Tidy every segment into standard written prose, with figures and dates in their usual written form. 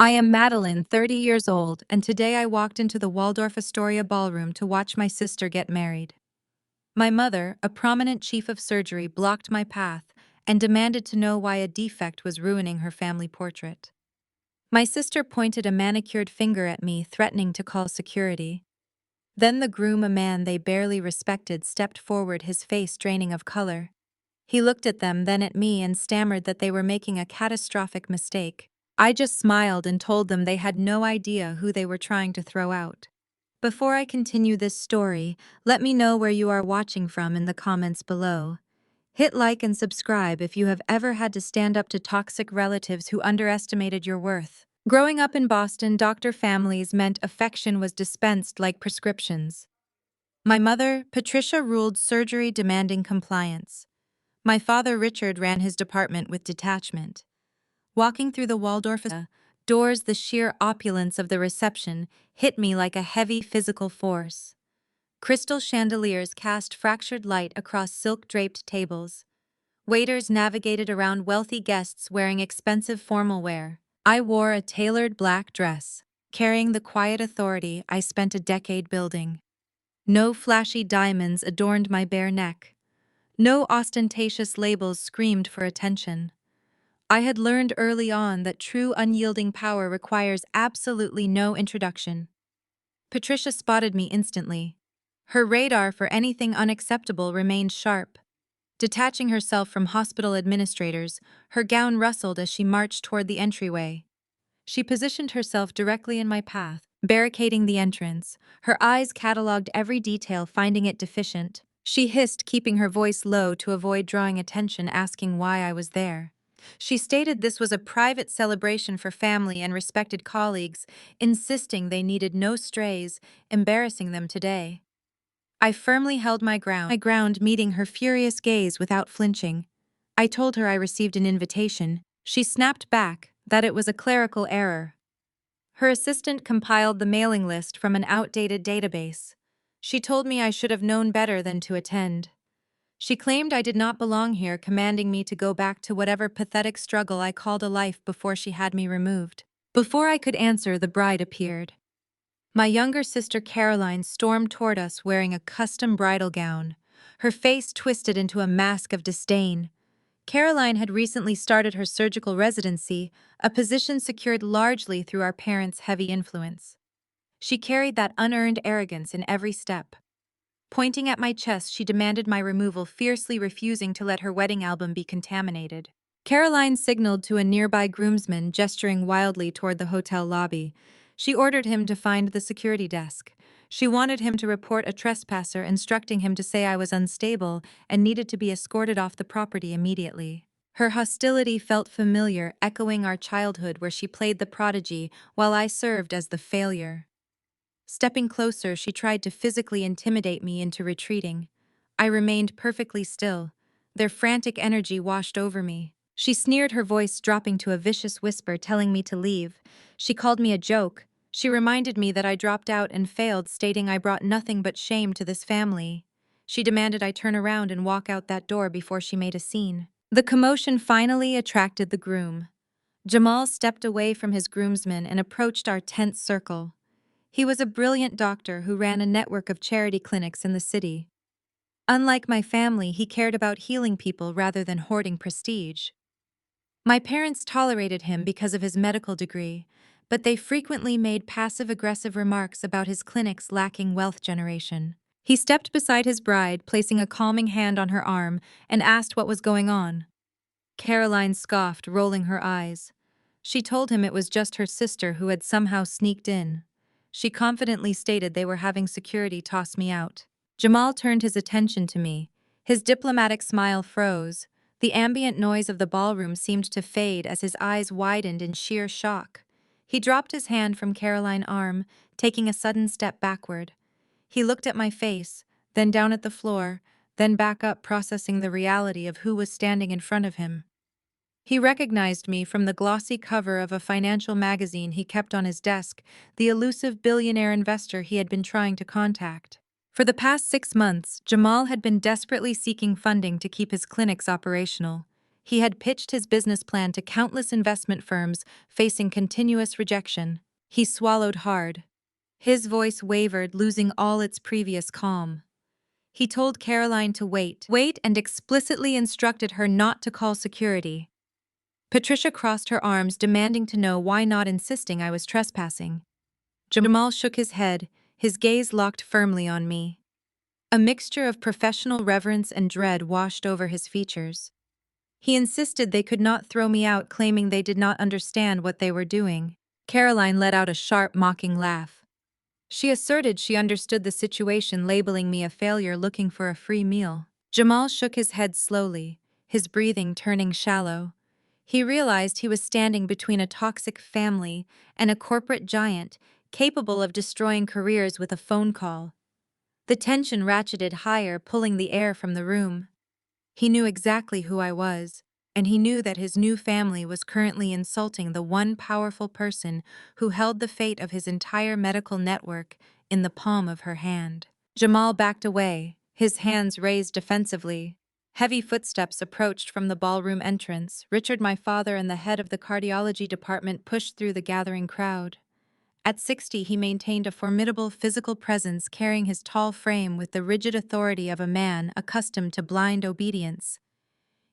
I am Madeline, 30 years old, and today I walked into the Waldorf Astoria ballroom to watch my sister get married. My mother, a prominent chief of surgery, blocked my path and demanded to know why a defect was ruining her family portrait. My sister pointed a manicured finger at me, threatening to call security. Then the groom, a man they barely respected, stepped forward, his face draining of color. He looked at them, then at me, and stammered that they were making a catastrophic mistake. I just smiled and told them they had no idea who they were trying to throw out. Before I continue this story, let me know where you are watching from in the comments below. Hit like and subscribe if you have ever had to stand up to toxic relatives who underestimated your worth. Growing up in Boston, doctor families meant affection was dispensed like prescriptions. My mother, Patricia, ruled surgery, demanding compliance. My father, Richard, ran his department with detachment. Walking through the Waldorf doors, the sheer opulence of the reception hit me like a heavy physical force. Crystal chandeliers cast fractured light across silk-draped tables. Waiters navigated around wealthy guests wearing expensive formal wear. I wore a tailored black dress, carrying the quiet authority I spent a decade building. No flashy diamonds adorned my bare neck. No ostentatious labels screamed for attention. I had learned early on that true unyielding power requires absolutely no introduction. Patricia spotted me instantly. Her radar for anything unacceptable remained sharp. Detaching herself from hospital administrators, her gown rustled as she marched toward the entryway. She positioned herself directly in my path, barricading the entrance. Her eyes cataloged every detail, finding it deficient. She hissed, keeping her voice low to avoid drawing attention, asking why I was there. She stated this was a private celebration for family and respected colleagues, insisting they needed no strays, embarrassing them today. I firmly held my ground, meeting her furious gaze without flinching. I told her I received an invitation. She snapped back that it was a clerical error. Her assistant compiled the mailing list from an outdated database. She told me I should have known better than to attend. She claimed I did not belong here, commanding me to go back to whatever pathetic struggle I called a life before she had me removed. Before I could answer, the bride appeared. My younger sister Caroline stormed toward us wearing a custom bridal gown, her face twisted into a mask of disdain. Caroline had recently started her surgical residency, a position secured largely through our parents' heavy influence. She carried that unearned arrogance in every step. Pointing at my chest, she demanded my removal, fiercely refusing to let her wedding album be contaminated. Caroline signaled to a nearby groomsman, gesturing wildly toward the hotel lobby. She ordered him to find the security desk. She wanted him to report a trespasser, instructing him to say I was unstable and needed to be escorted off the property immediately. Her hostility felt familiar, echoing our childhood where she played the prodigy while I served as the failure. Stepping closer, she tried to physically intimidate me into retreating. I remained perfectly still. Their frantic energy washed over me. She sneered, her voice dropping to a vicious whisper, telling me to leave. She called me a joke. She reminded me that I dropped out and failed, stating I brought nothing but shame to this family. She demanded I turn around and walk out that door before she made a scene. The commotion finally attracted the groom. Jamal stepped away from his groomsmen and approached our tense circle. He was a brilliant doctor who ran a network of charity clinics in the city. Unlike my family, he cared about healing people rather than hoarding prestige. My parents tolerated him because of his medical degree, but they frequently made passive-aggressive remarks about his clinics lacking wealth generation. He stepped beside his bride, placing a calming hand on her arm, and asked what was going on. Caroline scoffed, rolling her eyes. She told him it was just her sister who had somehow sneaked in. She confidently stated they were having security toss me out. Jamal turned his attention to me. His diplomatic smile froze. The ambient noise of the ballroom seemed to fade as his eyes widened in sheer shock. He dropped his hand from Caroline's arm, taking a sudden step backward. He looked at my face, then down at the floor, then back up, processing the reality of who was standing in front of him. He recognized me from the glossy cover of a financial magazine he kept on his desk, the elusive billionaire investor he had been trying to contact. For the past 6 months, Jamal had been desperately seeking funding to keep his clinics operational. He had pitched his business plan to countless investment firms, facing continuous rejection. He swallowed hard. His voice wavered, losing all its previous calm. He told Caroline to wait, and explicitly instructed her not to call security. Patricia crossed her arms, demanding to know why not, insisting I was trespassing. Jamal shook his head, his gaze locked firmly on me. A mixture of professional reverence and dread washed over his features. He insisted they could not throw me out, claiming they did not understand what they were doing. Caroline let out a sharp, mocking laugh. She asserted she understood the situation, labeling me a failure looking for a free meal. Jamal shook his head slowly, his breathing turning shallow. He realized he was standing between a toxic family and a corporate giant capable of destroying careers with a phone call. The tension ratcheted higher, pulling the air from the room. He knew exactly who I was, and he knew that his new family was currently insulting the one powerful person who held the fate of his entire medical network in the palm of her hand. Jamal backed away, his hands raised defensively. Heavy footsteps approached from the ballroom entrance. Richard, my father, and the head of the cardiology department pushed through the gathering crowd. At 60, he maintained a formidable physical presence, carrying his tall frame with the rigid authority of a man accustomed to blind obedience.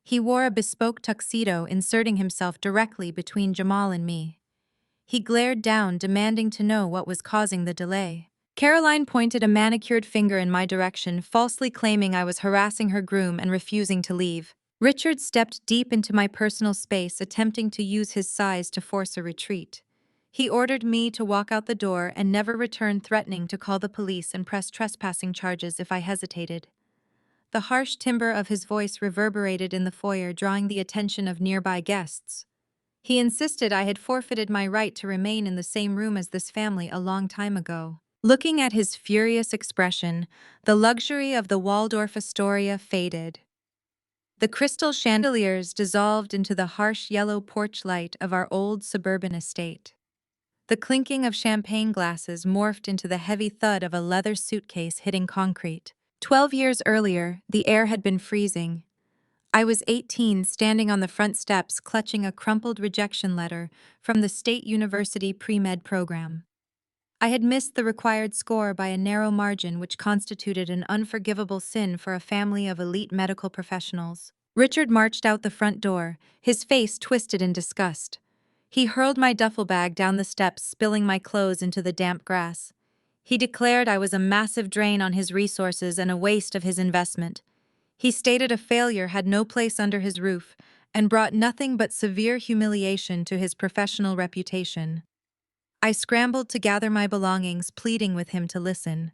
He wore a bespoke tuxedo, inserting himself directly between Jamal and me. He glared down, demanding to know what was causing the delay. Caroline pointed a manicured finger in my direction, falsely claiming I was harassing her groom and refusing to leave. Richard stepped deep into my personal space, attempting to use his size to force a retreat. He ordered me to walk out the door and never return, threatening to call the police and press trespassing charges if I hesitated. The harsh timbre of his voice reverberated in the foyer, drawing the attention of nearby guests. He insisted I had forfeited my right to remain in the same room as this family a long time ago. Looking at his furious expression, the luxury of the Waldorf Astoria faded. The crystal chandeliers dissolved into the harsh yellow porch light of our old suburban estate. The clinking of champagne glasses morphed into the heavy thud of a leather suitcase hitting concrete. 12 years earlier, the air had been freezing. I was 18, standing on the front steps, clutching a crumpled rejection letter from the State University pre-med program. I had missed the required score by a narrow margin, which constituted an unforgivable sin for a family of elite medical professionals. Richard marched out the front door, his face twisted in disgust. He hurled my duffel bag down the steps, spilling my clothes into the damp grass. He declared I was a massive drain on his resources and a waste of his investment. He stated a failure had no place under his roof and brought nothing but severe humiliation to his professional reputation. I scrambled to gather my belongings, pleading with him to listen.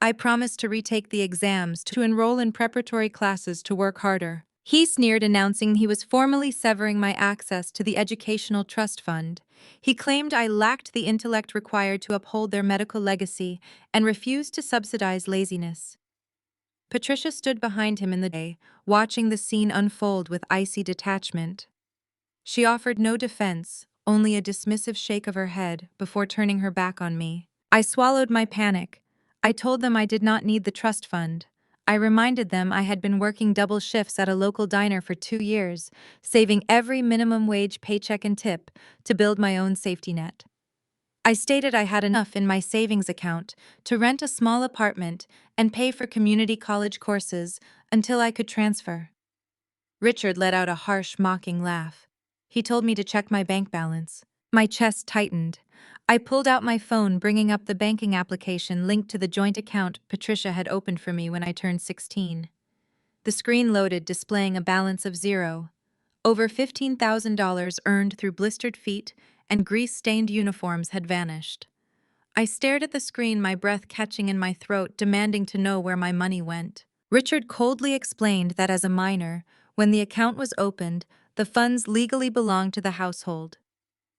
I promised to retake the exams, to enroll in preparatory classes, to work harder. He sneered, announcing he was formally severing my access to the educational trust fund. He claimed I lacked the intellect required to uphold their medical legacy and refused to subsidize laziness. Patricia stood behind him in the day, watching the scene unfold with icy detachment. She offered no defense, only a dismissive shake of her head before turning her back on me. I swallowed my panic. I told them I did not need the trust fund. I reminded them I had been working double shifts at a local diner for 2 years, saving every minimum wage paycheck and tip to build my own safety net. I stated I had enough in my savings account to rent a small apartment and pay for community college courses until I could transfer. Richard let out a harsh, mocking laugh. He told me to check my bank balance. My chest tightened. I pulled out my phone, bringing up the banking application linked to the joint account Patricia had opened for me when I turned 16. The screen loaded, displaying a balance of zero. Over $15,000 earned through blistered feet and grease-stained uniforms had vanished. I stared at the screen, my breath catching in my throat, demanding to know where my money went. Richard coldly explained that as a minor, when the account was opened, the funds legally belonged to the household.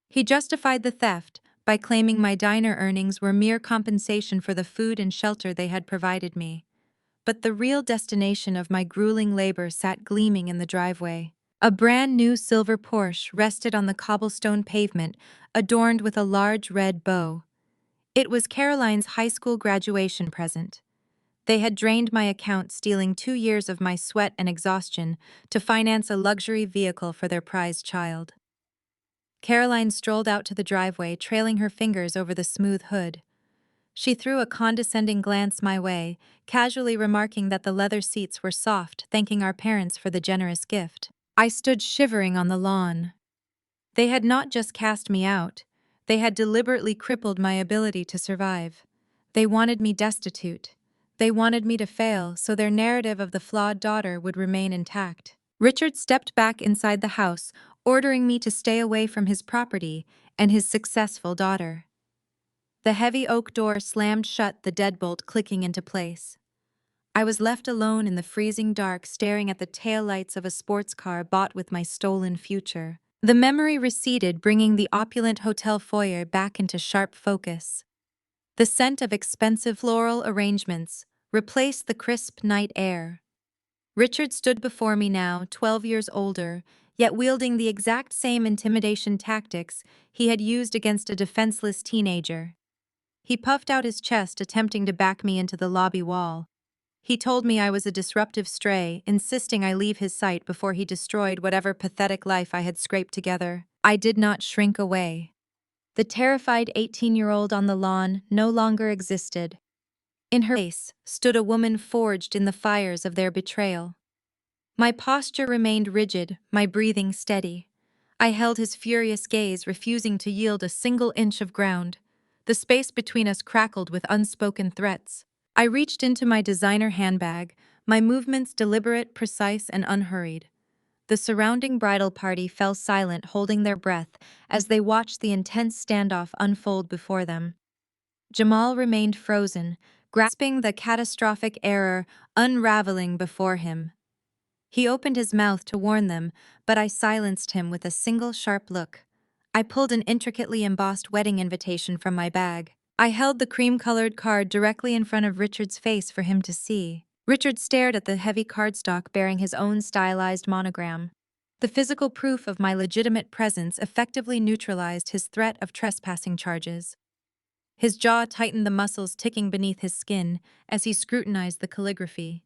He justified the theft by claiming my diner earnings were mere compensation for the food and shelter they had provided me. But the real destination of my grueling labor sat gleaming in the driveway. A brand new silver Porsche rested on the cobblestone pavement, adorned with a large red bow. It was Caroline's high school graduation present. They had drained my account, stealing 2 years of my sweat and exhaustion to finance a luxury vehicle for their prized child. Caroline strolled out to the driveway, trailing her fingers over the smooth hood. She threw a condescending glance my way, casually remarking that the leather seats were soft, thanking our parents for the generous gift. I stood shivering on the lawn. They had not just cast me out, they had deliberately crippled my ability to survive. They wanted me destitute. They wanted me to fail so their narrative of the flawed daughter would remain intact. Richard stepped back inside the house, ordering me to stay away from his property and his successful daughter. The heavy oak door slammed shut, the deadbolt clicking into place. I was left alone in the freezing dark, staring at the taillights of a sports car bought with my stolen future. The memory receded, bringing the opulent hotel foyer back into sharp focus. The scent of expensive floral arrangements replaced the crisp night air. Richard stood before me now, 12 years older, yet wielding the exact same intimidation tactics he had used against a defenseless teenager. He puffed out his chest, attempting to back me into the lobby wall. He told me I was a disruptive stray, insisting I leave his sight before he destroyed whatever pathetic life I had scraped together. I did not shrink away. The terrified 18-year-old on the lawn no longer existed. In her place stood a woman forged in the fires of their betrayal. My posture remained rigid, my breathing steady. I held his furious gaze, refusing to yield a single inch of ground. The space between us crackled with unspoken threats. I reached into my designer handbag, my movements deliberate, precise, and unhurried. The surrounding bridal party fell silent, holding their breath as they watched the intense standoff unfold before them. Jamal remained frozen, grasping the catastrophic error unraveling before him. He opened his mouth to warn them, but I silenced him with a single sharp look. I pulled an intricately embossed wedding invitation from my bag. I held the cream-colored card directly in front of Richard's face for him to see. Richard stared at the heavy cardstock bearing his own stylized monogram. The physical proof of my legitimate presence effectively neutralized his threat of trespassing charges. His jaw tightened, the muscles ticking beneath his skin as he scrutinized the calligraphy.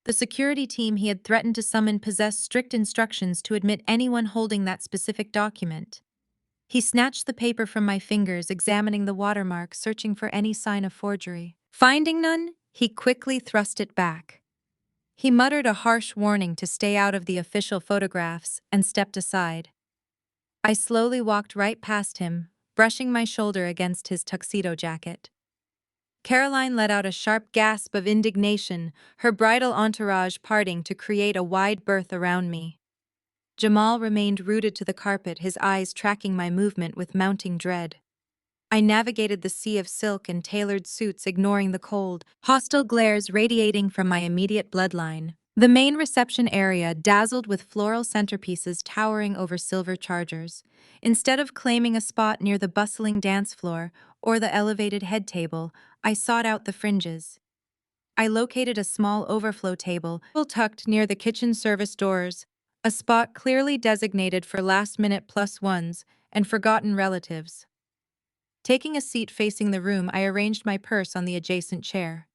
The security team he had threatened to summon possessed strict instructions to admit anyone holding that specific document. He snatched the paper from my fingers, examining the watermark, searching for any sign of forgery. Finding none, he quickly thrust it back. He muttered a harsh warning to stay out of the official photographs and stepped aside. I slowly walked right past him, brushing my shoulder against his tuxedo jacket. Caroline let out a sharp gasp of indignation, her bridal entourage parting to create a wide berth around me. Jamal remained rooted to the carpet, his eyes tracking my movement with mounting dread. I navigated the sea of silk and tailored suits, ignoring the cold, hostile glares radiating from my immediate bloodline. The main reception area dazzled with floral centerpieces towering over silver chargers. Instead of claiming a spot near the bustling dance floor or the elevated head table, I sought out the fringes. I located a small overflow table tucked near the kitchen service doors, a spot clearly designated for last-minute plus ones and forgotten relatives. Taking a seat facing the room, I arranged my purse on the adjacent chair.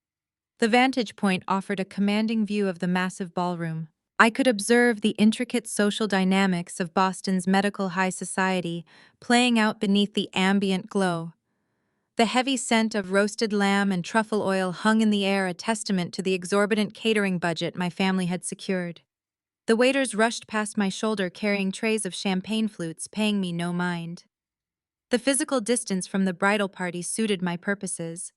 The vantage point offered a commanding view of the massive ballroom. I could observe the intricate social dynamics of Boston's medical high society playing out beneath the ambient glow. The heavy scent of roasted lamb and truffle oil hung in the air, a testament to the exorbitant catering budget my family had secured. The waiters rushed past my shoulder carrying trays of champagne flutes, paying me no mind. The physical distance from the bridal party suited my purposes.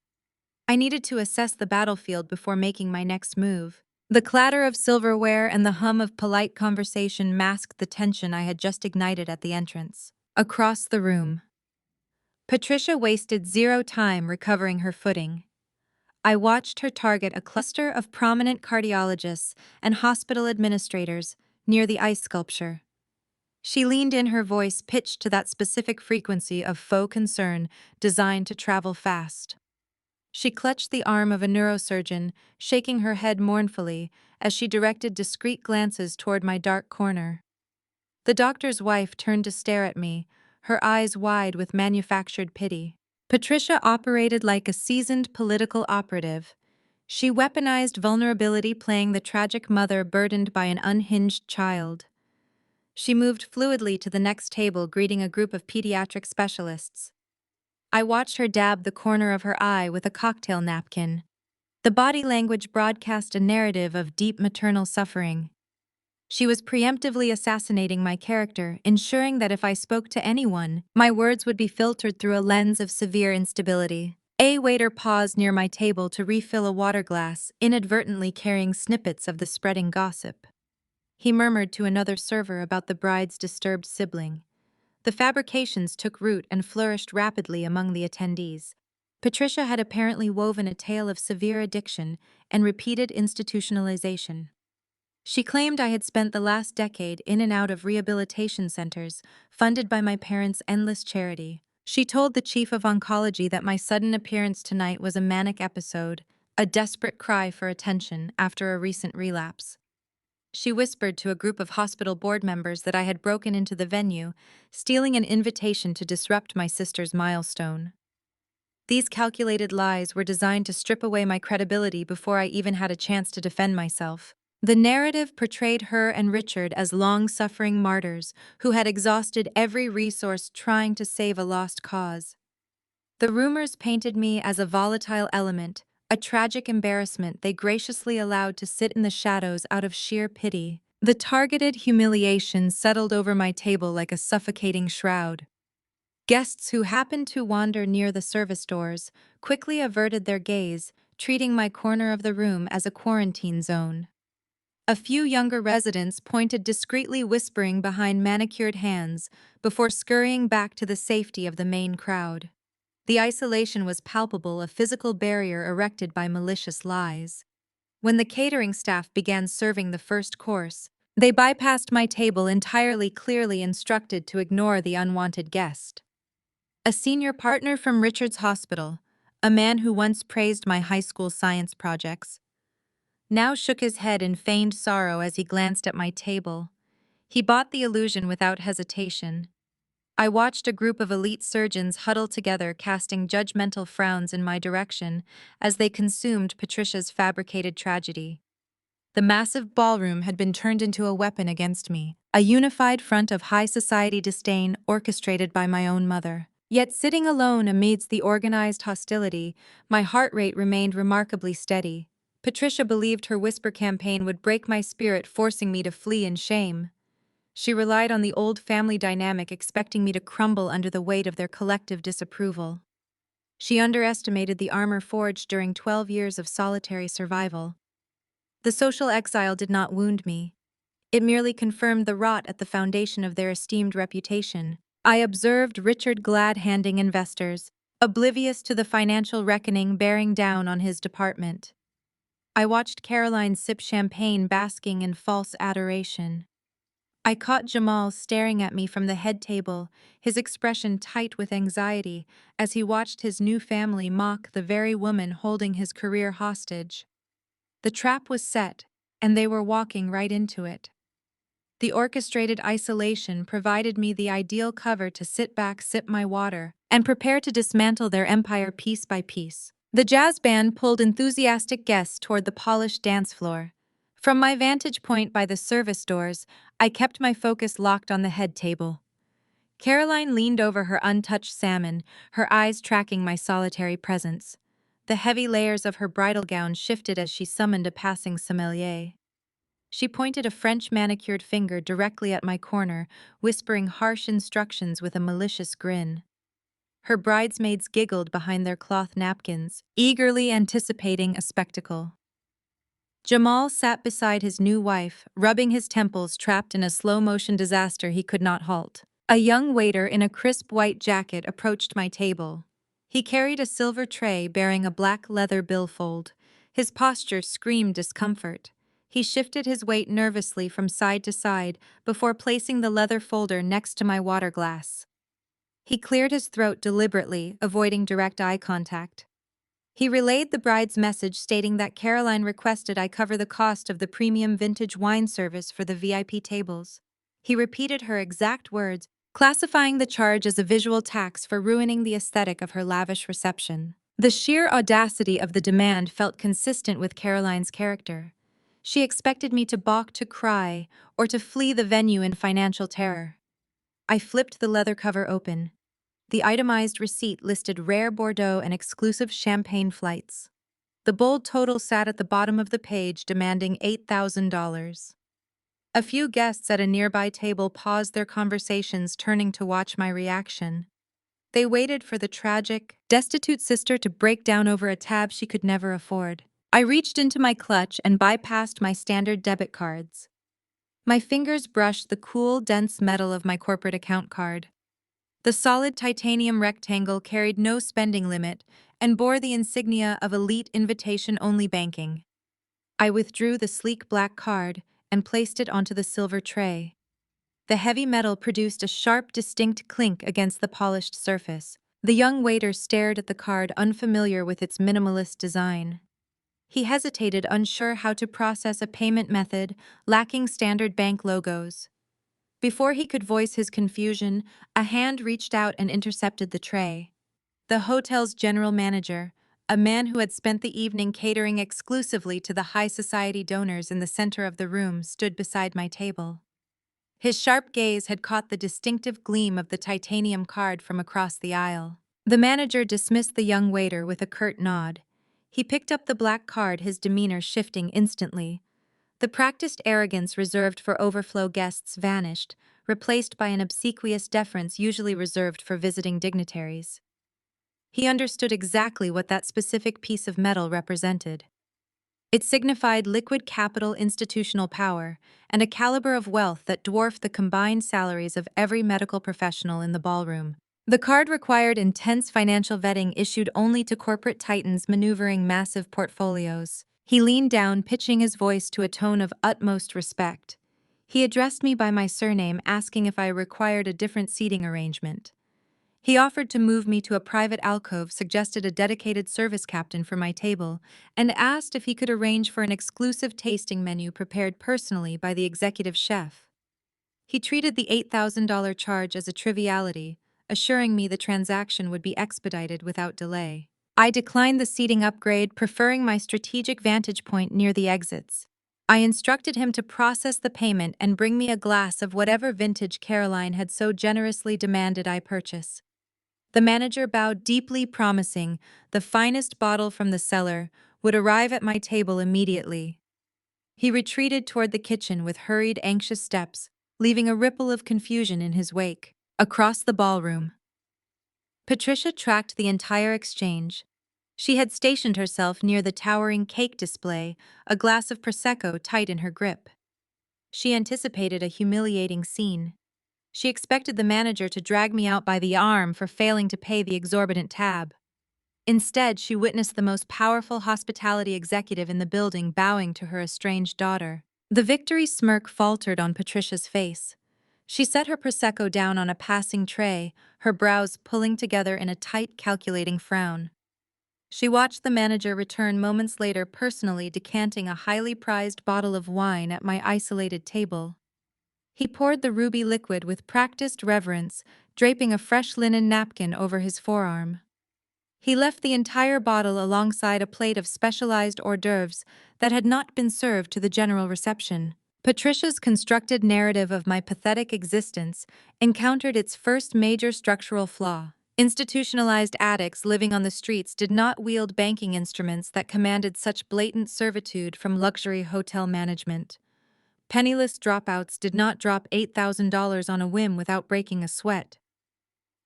I needed to assess the battlefield before making my next move. The clatter of silverware and the hum of polite conversation masked the tension I had just ignited at the entrance. Across the room, Patricia wasted zero time recovering her footing. I watched her target a cluster of prominent cardiologists and hospital administrators near the ice sculpture. She leaned in, her voice pitched to that specific frequency of faux concern designed to travel fast. She clutched the arm of a neurosurgeon, shaking her head mournfully as she directed discreet glances toward my dark corner. The doctor's wife turned to stare at me, her eyes wide with manufactured pity. Patricia operated like a seasoned political operative. She weaponized vulnerability, playing the tragic mother burdened by an unhinged child. She moved fluidly to the next table, greeting a group of pediatric specialists. I watched her dab the corner of her eye with a cocktail napkin. The body language broadcast a narrative of deep maternal suffering. She was preemptively assassinating my character, ensuring that if I spoke to anyone, my words would be filtered through a lens of severe instability. A waiter paused near my table to refill a water glass, inadvertently carrying snippets of the spreading gossip. He murmured to another server about the bride's disturbed sibling. The fabrications took root and flourished rapidly among the attendees. Patricia had apparently woven a tale of severe addiction and repeated institutionalization. She claimed I had spent the last decade in and out of rehabilitation centers, funded by my parents' endless charity. She told the chief of oncology that my sudden appearance tonight was a manic episode, a desperate cry for attention after a recent relapse. She whispered to a group of hospital board members that I had broken into the venue, stealing an invitation to disrupt my sister's milestone. These calculated lies were designed to strip away my credibility before I even had a chance to defend myself. The narrative portrayed her and Richard as long-suffering martyrs who had exhausted every resource trying to save a lost cause. The rumors painted me as a volatile element, a tragic embarrassment they graciously allowed to sit in the shadows out of sheer pity. The targeted humiliation settled over my table like a suffocating shroud. Guests who happened to wander near the service doors quickly averted their gaze, treating my corner of the room as a quarantine zone. A few younger residents pointed discreetly, whispering behind manicured hands before scurrying back to the safety of the main crowd. The isolation was palpable, a physical barrier erected by malicious lies. When the catering staff began serving the first course, they bypassed my table entirely, clearly instructed to ignore the unwanted guest. A senior partner from Richard's hospital, a man who once praised my high school science projects, now shook his head in feigned sorrow as he glanced at my table. He bought the illusion without hesitation. I watched a group of elite surgeons huddle together, casting judgmental frowns in my direction as they consumed Patricia's fabricated tragedy. The massive ballroom had been turned into a weapon against me, a unified front of high society disdain orchestrated by my own mother. Yet sitting alone amidst the organized hostility, my heart rate remained remarkably steady. Patricia believed her whisper campaign would break my spirit, forcing me to flee in shame. She relied on the old family dynamic, expecting me to crumble under the weight of their collective disapproval. She underestimated the armor forged during 12 years of solitary survival. The social exile did not wound me. It merely confirmed the rot at the foundation of their esteemed reputation. I observed Richard glad-handing investors, oblivious to the financial reckoning bearing down on his department. I watched Caroline sip champagne, basking in false adoration. I caught Jamal staring at me from the head table, his expression tight with anxiety, as he watched his new family mock the very woman holding his career hostage. The trap was set, and they were walking right into it. The orchestrated isolation provided me the ideal cover to sit back, sip my water, and prepare to dismantle their empire piece by piece. The jazz band pulled enthusiastic guests toward the polished dance floor. From my vantage point by the service doors, I kept my focus locked on the head table. Caroline leaned over her untouched salmon, her eyes tracking my solitary presence. The heavy layers of her bridal gown shifted as she summoned a passing sommelier. She pointed a French manicured finger directly at my corner, whispering harsh instructions with a malicious grin. Her bridesmaids giggled behind their cloth napkins, eagerly anticipating a spectacle. Jamal sat beside his new wife, rubbing his temples, trapped in a slow-motion disaster he could not halt. A young waiter in a crisp white jacket approached my table. He carried a silver tray bearing a black leather billfold. His posture screamed discomfort. He shifted his weight nervously from side to side before placing the leather folder next to my water glass. He cleared his throat deliberately, avoiding direct eye contact. He relayed the bride's message, stating that Caroline requested I cover the cost of the premium vintage wine service for the VIP tables. He repeated her exact words, classifying the charge as a visual tax for ruining the aesthetic of her lavish reception. The sheer audacity of the demand felt consistent with Caroline's character. She expected me to balk, to cry, or to flee the venue in financial terror. I flipped the leather cover open. The itemized receipt listed rare Bordeaux and exclusive champagne flights. The bold total sat at the bottom of the page, demanding $8,000. A few guests at a nearby table paused their conversations, turning to watch my reaction. They waited for the tragic, destitute sister to break down over a tab she could never afford. I reached into my clutch and bypassed my standard debit cards. My fingers brushed the cool, dense metal of my corporate account card. The solid titanium rectangle carried no spending limit and bore the insignia of elite invitation-only banking. I withdrew the sleek black card and placed it onto the silver tray. The heavy metal produced a sharp, distinct clink against the polished surface. The young waiter stared at the card, unfamiliar with its minimalist design. He hesitated, unsure how to process a payment method lacking standard bank logos. Before he could voice his confusion, a hand reached out and intercepted the tray. The hotel's general manager, a man who had spent the evening catering exclusively to the high society donors in the center of the room, stood beside my table. His sharp gaze had caught the distinctive gleam of the titanium card from across the aisle. The manager dismissed the young waiter with a curt nod. He picked up the black card, his demeanor shifting instantly. The practiced arrogance reserved for overflow guests vanished, replaced by an obsequious deference usually reserved for visiting dignitaries. He understood exactly what that specific piece of metal represented. It signified liquid capital, institutional power, and a caliber of wealth that dwarfed the combined salaries of every medical professional in the ballroom. The card required intense financial vetting, issued only to corporate titans maneuvering massive portfolios. He leaned down, pitching his voice to a tone of utmost respect. He addressed me by my surname, asking if I required a different seating arrangement. He offered to move me to a private alcove, suggested a dedicated service captain for my table, and asked if he could arrange for an exclusive tasting menu prepared personally by the executive chef. He treated the $8,000 charge as a triviality, assuring me the transaction would be expedited without delay. I declined the seating upgrade, preferring my strategic vantage point near the exits. I instructed him to process the payment and bring me a glass of whatever vintage Caroline had so generously demanded I purchase. The manager bowed deeply, promising the finest bottle from the cellar would arrive at my table immediately. He retreated toward the kitchen with hurried, anxious steps, leaving a ripple of confusion in his wake. Across the ballroom, Patricia tracked the entire exchange. She had stationed herself near the towering cake display, a glass of Prosecco tight in her grip. She anticipated a humiliating scene. She expected the manager to drag me out by the arm for failing to pay the exorbitant tab. Instead, she witnessed the most powerful hospitality executive in the building bowing to her estranged daughter. The victory smirk faltered on Patricia's face. She set her Prosecco down on a passing tray, her brows pulling together in a tight, calculating frown. She watched the manager return moments later, personally decanting a highly prized bottle of wine at my isolated table. He poured the ruby liquid with practiced reverence, draping a fresh linen napkin over his forearm. He left the entire bottle alongside a plate of specialized hors d'oeuvres that had not been served to the general reception. Patricia's constructed narrative of my pathetic existence encountered its first major structural flaw. Institutionalized addicts living on the streets did not wield banking instruments that commanded such blatant servitude from luxury hotel management. Penniless dropouts did not drop $8,000 on a whim without breaking a sweat.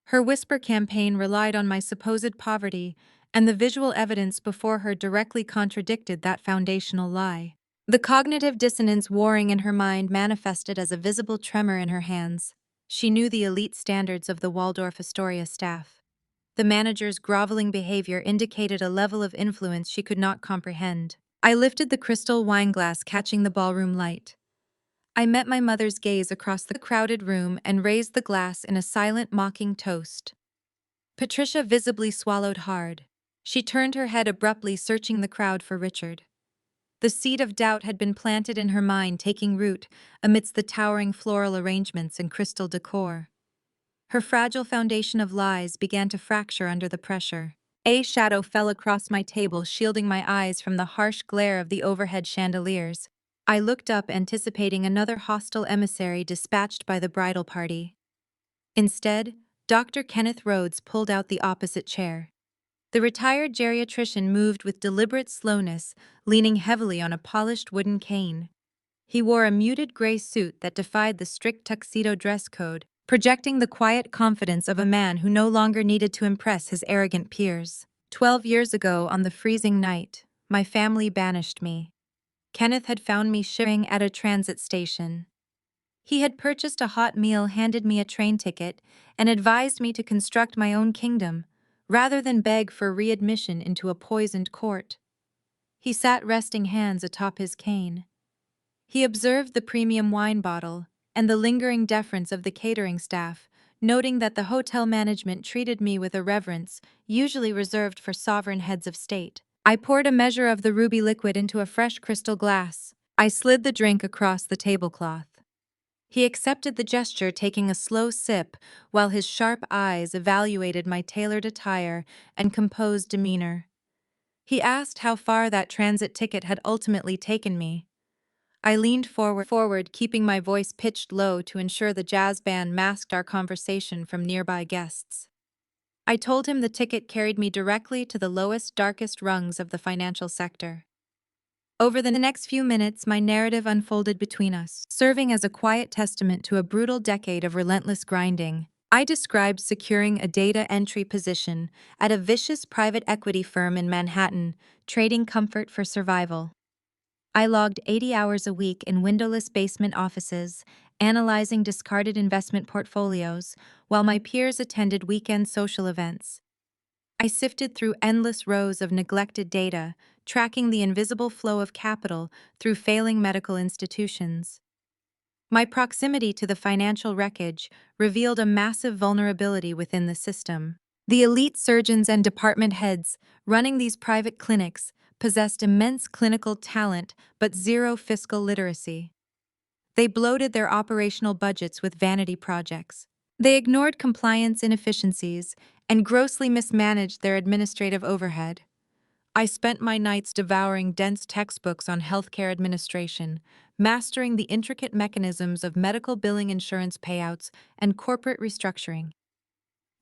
Her whisper campaign relied on my supposed poverty, and the visual evidence before her directly contradicted that foundational lie. The cognitive dissonance warring in her mind manifested as a visible tremor in her hands. She knew the elite standards of the Waldorf Astoria staff. The manager's groveling behavior indicated a level of influence she could not comprehend. I lifted the crystal wine glass, catching the ballroom light. I met my mother's gaze across the crowded room and raised the glass in a silent, mocking toast. Patricia visibly swallowed hard. She turned her head abruptly, searching the crowd for Richard. The seed of doubt had been planted in her mind, taking root amidst the towering floral arrangements and crystal decor. Her fragile foundation of lies began to fracture under the pressure. A shadow fell across my table, shielding my eyes from the harsh glare of the overhead chandeliers. I looked up, anticipating another hostile emissary dispatched by the bridal party. Instead, Dr. Kenneth Rhodes pulled out the opposite chair. The retired geriatrician moved with deliberate slowness, leaning heavily on a polished wooden cane. He wore a muted gray suit that defied the strict tuxedo dress code, projecting the quiet confidence of a man who no longer needed to impress his arrogant peers. 12 years ago, on the freezing night, my family banished me. Kenneth had found me shivering at a transit station. He had purchased a hot meal, handed me a train ticket, and advised me to construct my own kingdom, rather than beg for readmission into a poisoned court. He sat resting hands atop his cane. He observed the premium wine bottle and the lingering deference of the catering staff, noting that the hotel management treated me with a reverence usually reserved for sovereign heads of state. I poured a measure of the ruby liquid into a fresh crystal glass. I slid the drink across the tablecloth. He accepted the gesture, taking a slow sip while his sharp eyes evaluated my tailored attire and composed demeanor. He asked how far that transit ticket had ultimately taken me. I leaned forward, keeping my voice pitched low to ensure the jazz band masked our conversation from nearby guests. I told him the ticket carried me directly to the lowest, darkest rungs of the financial sector. Over the next few minutes, my narrative unfolded between us, serving as a quiet testament to a brutal decade of relentless grinding. I described securing a data entry position at a vicious private equity firm in Manhattan, trading comfort for survival. I logged 80 hours a week in windowless basement offices, analyzing discarded investment portfolios, while my peers attended weekend social events. I sifted through endless rows of neglected data, tracking the invisible flow of capital through failing medical institutions. My proximity to the financial wreckage revealed a massive vulnerability within the system. The elite surgeons and department heads running these private clinics possessed immense clinical talent but zero fiscal literacy. They bloated their operational budgets with vanity projects. They ignored compliance inefficiencies and grossly mismanaged their administrative overhead. I spent my nights devouring dense textbooks on healthcare administration, mastering the intricate mechanisms of medical billing, insurance payouts, and corporate restructuring.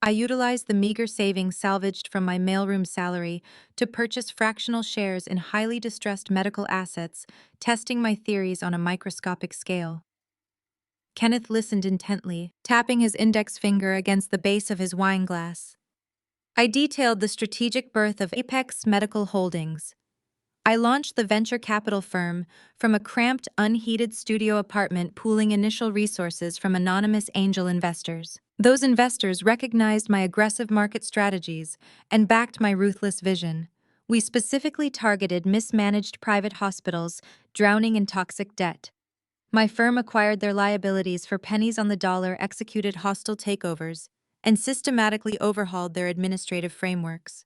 I utilized the meager savings salvaged from my mailroom salary to purchase fractional shares in highly distressed medical assets, testing my theories on a microscopic scale. Kenneth listened intently, tapping his index finger against the base of his wine glass. I detailed the strategic birth of Apex Medical Holdings. I launched the venture capital firm from a cramped, unheated studio apartment, pooling initial resources from anonymous angel investors. Those investors recognized my aggressive market strategies and backed my ruthless vision. We specifically targeted mismanaged private hospitals drowning in toxic debt. My firm acquired their liabilities for pennies on the dollar, executed hostile takeovers, and systematically overhauled their administrative frameworks.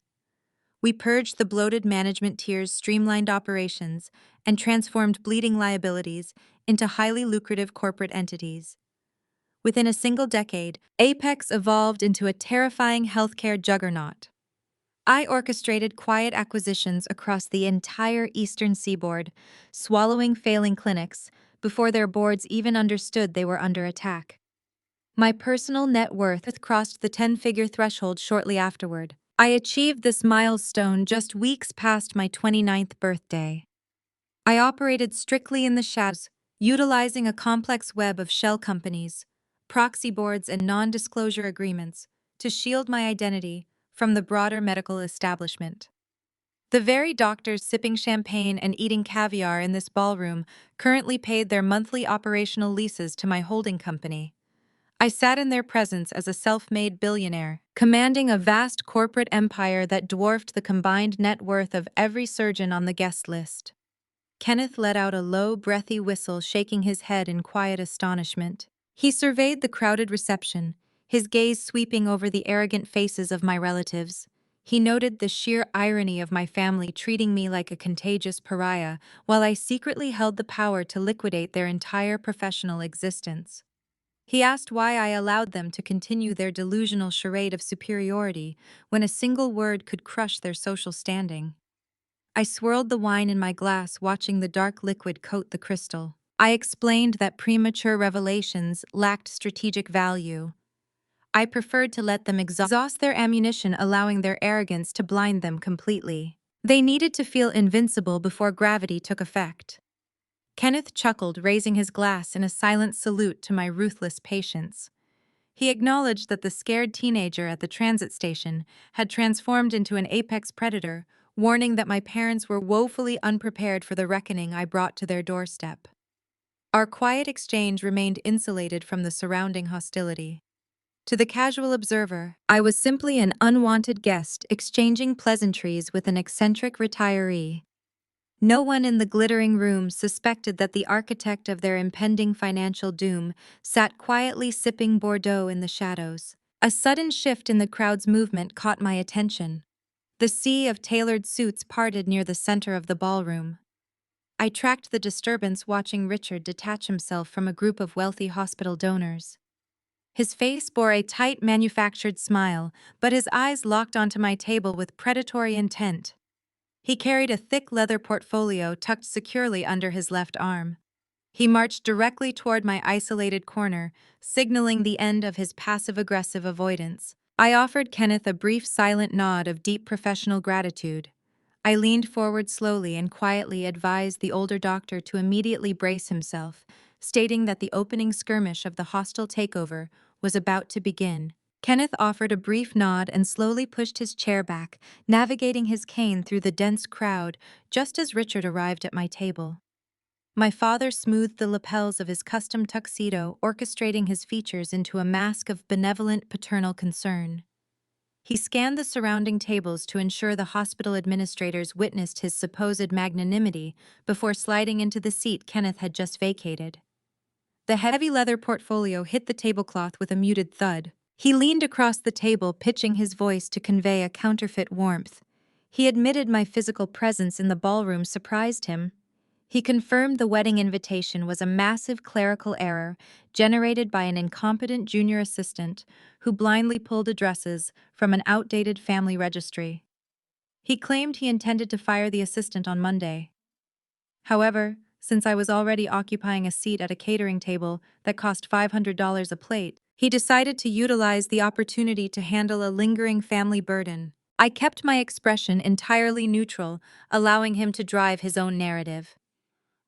We purged the bloated management tiers, streamlined operations, and transformed bleeding liabilities into highly lucrative corporate entities. Within a single decade, Apex evolved into a terrifying healthcare juggernaut. I orchestrated quiet acquisitions across the entire eastern seaboard, swallowing failing clinics before their boards even understood they were under attack. My personal net worth crossed the 10-figure threshold shortly afterward. I achieved this milestone just weeks past my 29th birthday. I operated strictly in the shadows, utilizing a complex web of shell companies, proxy boards, and non-disclosure agreements to shield my identity from the broader medical establishment. The very doctors sipping champagne and eating caviar in this ballroom currently paid their monthly operational leases to my holding company. I sat in their presence as a self-made billionaire, commanding a vast corporate empire that dwarfed the combined net worth of every surgeon on the guest list. Kenneth let out a low, breathy whistle, shaking his head in quiet astonishment. He surveyed the crowded reception, his gaze sweeping over the arrogant faces of my relatives. He noted the sheer irony of my family treating me like a contagious pariah, while I secretly held the power to liquidate their entire professional existence. He asked why I allowed them to continue their delusional charade of superiority when a single word could crush their social standing. I swirled the wine in my glass, watching the dark liquid coat the crystal. I explained that premature revelations lacked strategic value. I preferred to let them exhaust their ammunition, allowing their arrogance to blind them completely. They needed to feel invincible before gravity took effect. Kenneth chuckled, raising his glass in a silent salute to my ruthless patience. He acknowledged that the scared teenager at the transit station had transformed into an apex predator, warning that my parents were woefully unprepared for the reckoning I brought to their doorstep. Our quiet exchange remained insulated from the surrounding hostility. To the casual observer, I was simply an unwanted guest exchanging pleasantries with an eccentric retiree. No one in the glittering room suspected that the architect of their impending financial doom sat quietly sipping Bordeaux in the shadows. A sudden shift in the crowd's movement caught my attention. The sea of tailored suits parted near the center of the ballroom. I tracked the disturbance, watching Richard detach himself from a group of wealthy hospital donors. His face bore a tight, manufactured smile, but his eyes locked onto my table with predatory intent. He carried a thick leather portfolio tucked securely under his left arm. He marched directly toward my isolated corner, signaling the end of his passive-aggressive avoidance. I offered Kenneth a brief silent nod of deep professional gratitude. I leaned forward slowly and quietly advised the older doctor to immediately brace himself, stating that the opening skirmish of the hostile takeover was about to begin. Kenneth offered a brief nod and slowly pushed his chair back, navigating his cane through the dense crowd just as Richard arrived at my table. My father smoothed the lapels of his custom tuxedo, orchestrating his features into a mask of benevolent paternal concern. He scanned the surrounding tables to ensure the hospital administrators witnessed his supposed magnanimity before sliding into the seat Kenneth had just vacated. The heavy leather portfolio hit the tablecloth with a muted thud. He leaned across the table, pitching his voice to convey a counterfeit warmth. He admitted my physical presence in the ballroom surprised him. He confirmed the wedding invitation was a massive clerical error generated by an incompetent junior assistant who blindly pulled addresses from an outdated family registry. He claimed he intended to fire the assistant on Monday. However, since I was already occupying a seat at a catering table that cost $500 a plate, he decided to utilize the opportunity to handle a lingering family burden. I kept my expression entirely neutral, allowing him to drive his own narrative.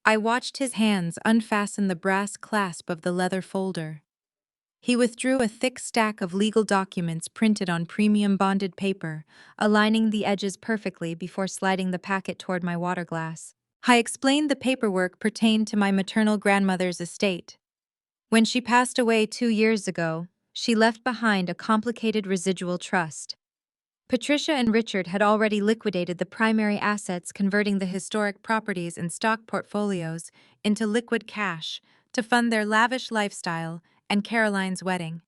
I watched his hands unfasten the brass clasp of the leather folder. He withdrew a thick stack of legal documents printed on premium bonded paper, aligning the edges perfectly before sliding the packet toward my water glass. I explained the paperwork pertained to my maternal grandmother's estate. When she passed away 2 years ago, she left behind a complicated residual trust. Patricia and Richard had already liquidated the primary assets, converting the historic properties and stock portfolios into liquid cash to fund their lavish lifestyle and Caroline's wedding.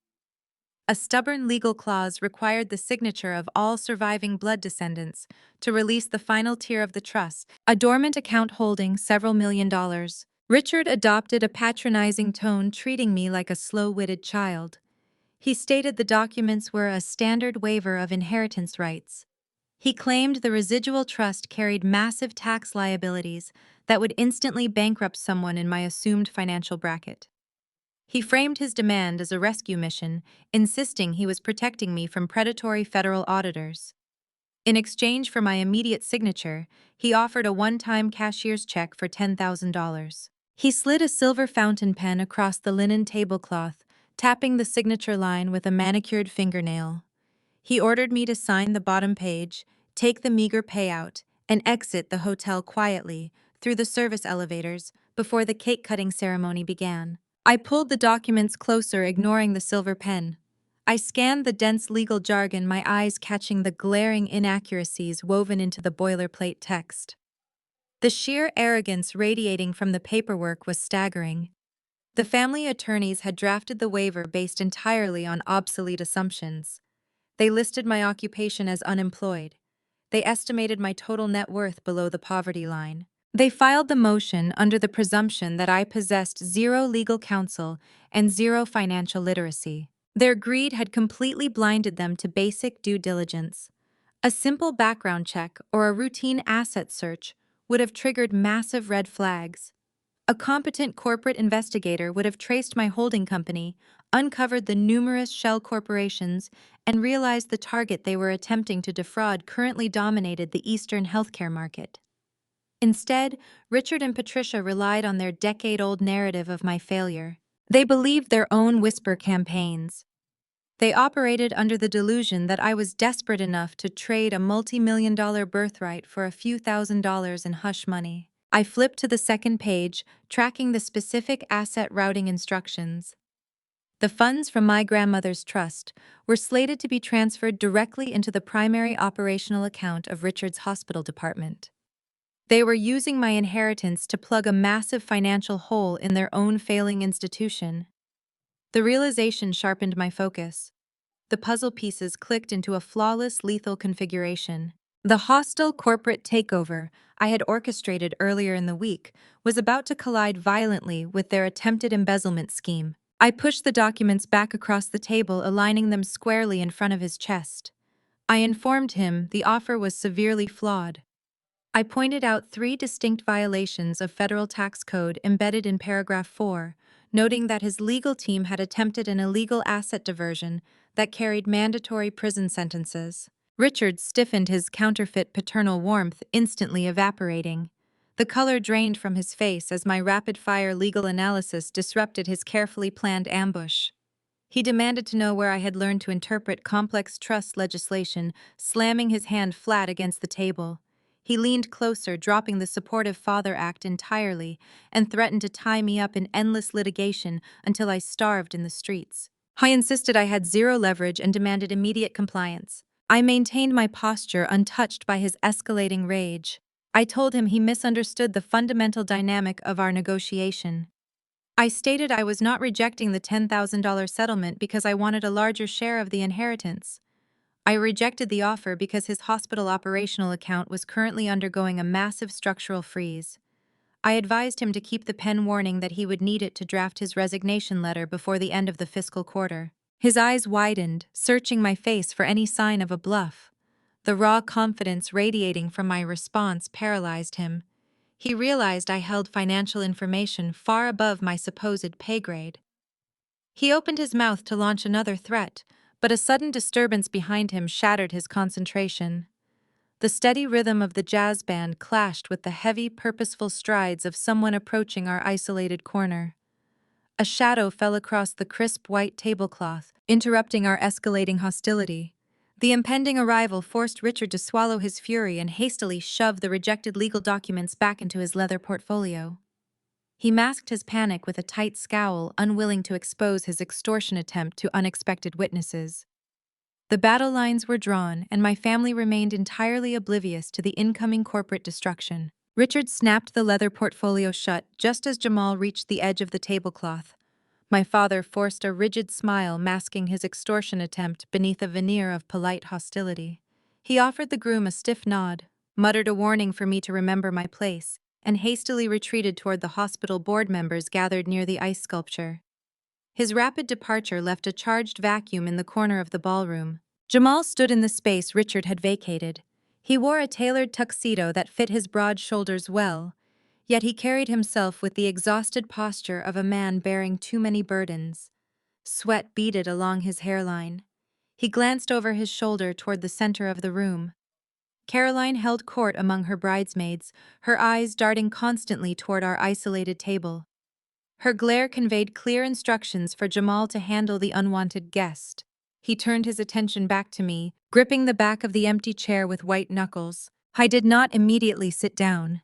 A stubborn legal clause required the signature of all surviving blood descendants to release the final tier of the trust, a dormant account holding several $1 million. Richard adopted a patronizing tone, treating me like a slow-witted child. He stated the documents were a standard waiver of inheritance rights. He claimed the residual trust carried massive tax liabilities that would instantly bankrupt someone in my assumed financial bracket. He framed his demand as a rescue mission, insisting he was protecting me from predatory federal auditors. In exchange for my immediate signature, he offered a one-time cashier's check for $10,000. He slid a silver fountain pen across the linen tablecloth, tapping the signature line with a manicured fingernail. He ordered me to sign the bottom page, take the meager payout, and exit the hotel quietly through the service elevators before the cake-cutting ceremony began. I pulled the documents closer, ignoring the silver pen. I scanned the dense legal jargon, my eyes catching the glaring inaccuracies woven into the boilerplate text. The sheer arrogance radiating from the paperwork was staggering. The family attorneys had drafted the waiver based entirely on obsolete assumptions. They listed my occupation as unemployed. They estimated my total net worth below the poverty line. They filed the motion under the presumption that I possessed zero legal counsel and zero financial literacy. Their greed had completely blinded them to basic due diligence. A simple background check or a routine asset search would have triggered massive red flags. A competent corporate investigator would have traced my holding company, uncovered the numerous shell corporations, and realized the target they were attempting to defraud currently dominated the Eastern healthcare market. Instead, Richard and Patricia relied on their decade-old narrative of my failure. They believed their own whisper campaigns. They operated under the delusion that I was desperate enough to trade a multi-million-dollar birthright for a few $1,000s in hush money. I flipped to the second page, tracking the specific asset routing instructions. The funds from my grandmother's trust were slated to be transferred directly into the primary operational account of Richard's hospital department. They were using my inheritance to plug a massive financial hole in their own failing institution. The realization sharpened my focus. The puzzle pieces clicked into a flawless, lethal configuration. The hostile corporate takeover I had orchestrated earlier in the week was about to collide violently with their attempted embezzlement scheme. I pushed the documents back across the table, aligning them squarely in front of his chest. I informed him the offer was severely flawed. I pointed out three distinct violations of federal tax code embedded in paragraph 4, noting that his legal team had attempted an illegal asset diversion that carried mandatory prison sentences. Richard stiffened, his counterfeit paternal warmth instantly evaporating. The color drained from his face as my rapid-fire legal analysis disrupted his carefully planned ambush. He demanded to know where I had learned to interpret complex trust legislation, slamming his hand flat against the table. He leaned closer, dropping the supportive father act entirely, and threatened to tie me up in endless litigation until I starved in the streets. I insisted I had zero leverage and demanded immediate compliance. I maintained my posture untouched by his escalating rage. I told him he misunderstood the fundamental dynamic of our negotiation. I stated I was not rejecting the $10,000 settlement because I wanted a larger share of the inheritance. I rejected the offer because his hospital operational account was currently undergoing a massive structural freeze. I advised him to keep the pen, warning that he would need it to draft his resignation letter before the end of the fiscal quarter. His eyes widened, searching my face for any sign of a bluff. The raw confidence radiating from my response paralyzed him. He realized I held financial information far above my supposed pay grade. He opened his mouth to launch another threat, but a sudden disturbance behind him shattered his concentration. The steady rhythm of the jazz band clashed with the heavy, purposeful strides of someone approaching our isolated corner. A shadow fell across the crisp white tablecloth, interrupting our escalating hostility. The impending arrival forced Richard to swallow his fury and hastily shove the rejected legal documents back into his leather portfolio. He masked his panic with a tight scowl, unwilling to expose his extortion attempt to unexpected witnesses. The battle lines were drawn, and my family remained entirely oblivious to the incoming corporate destruction. Richard snapped the leather portfolio shut just as Jamal reached the edge of the tablecloth. My father forced a rigid smile, masking his extortion attempt beneath a veneer of polite hostility. He offered the groom a stiff nod, muttered a warning for me to remember my place, and hastily retreated toward the hospital board members gathered near the ice sculpture. His rapid departure left a charged vacuum in the corner of the ballroom. Jamal stood in the space Richard had vacated. He wore a tailored tuxedo that fit his broad shoulders well, yet he carried himself with the exhausted posture of a man bearing too many burdens. Sweat beaded along his hairline. He glanced over his shoulder toward the center of the room. Caroline held court among her bridesmaids, her eyes darting constantly toward our isolated table. Her glare conveyed clear instructions for Jamal to handle the unwanted guest. He turned his attention back to me, gripping the back of the empty chair with white knuckles. I did not immediately sit down.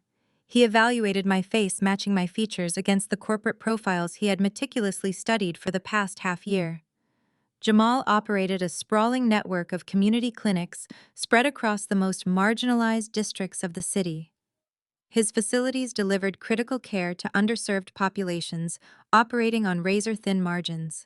He evaluated my face, matching my features against the corporate profiles he had meticulously studied for the past half-year. Jamal operated a sprawling network of community clinics spread across the most marginalized districts of the city. His facilities delivered critical care to underserved populations, operating on razor-thin margins.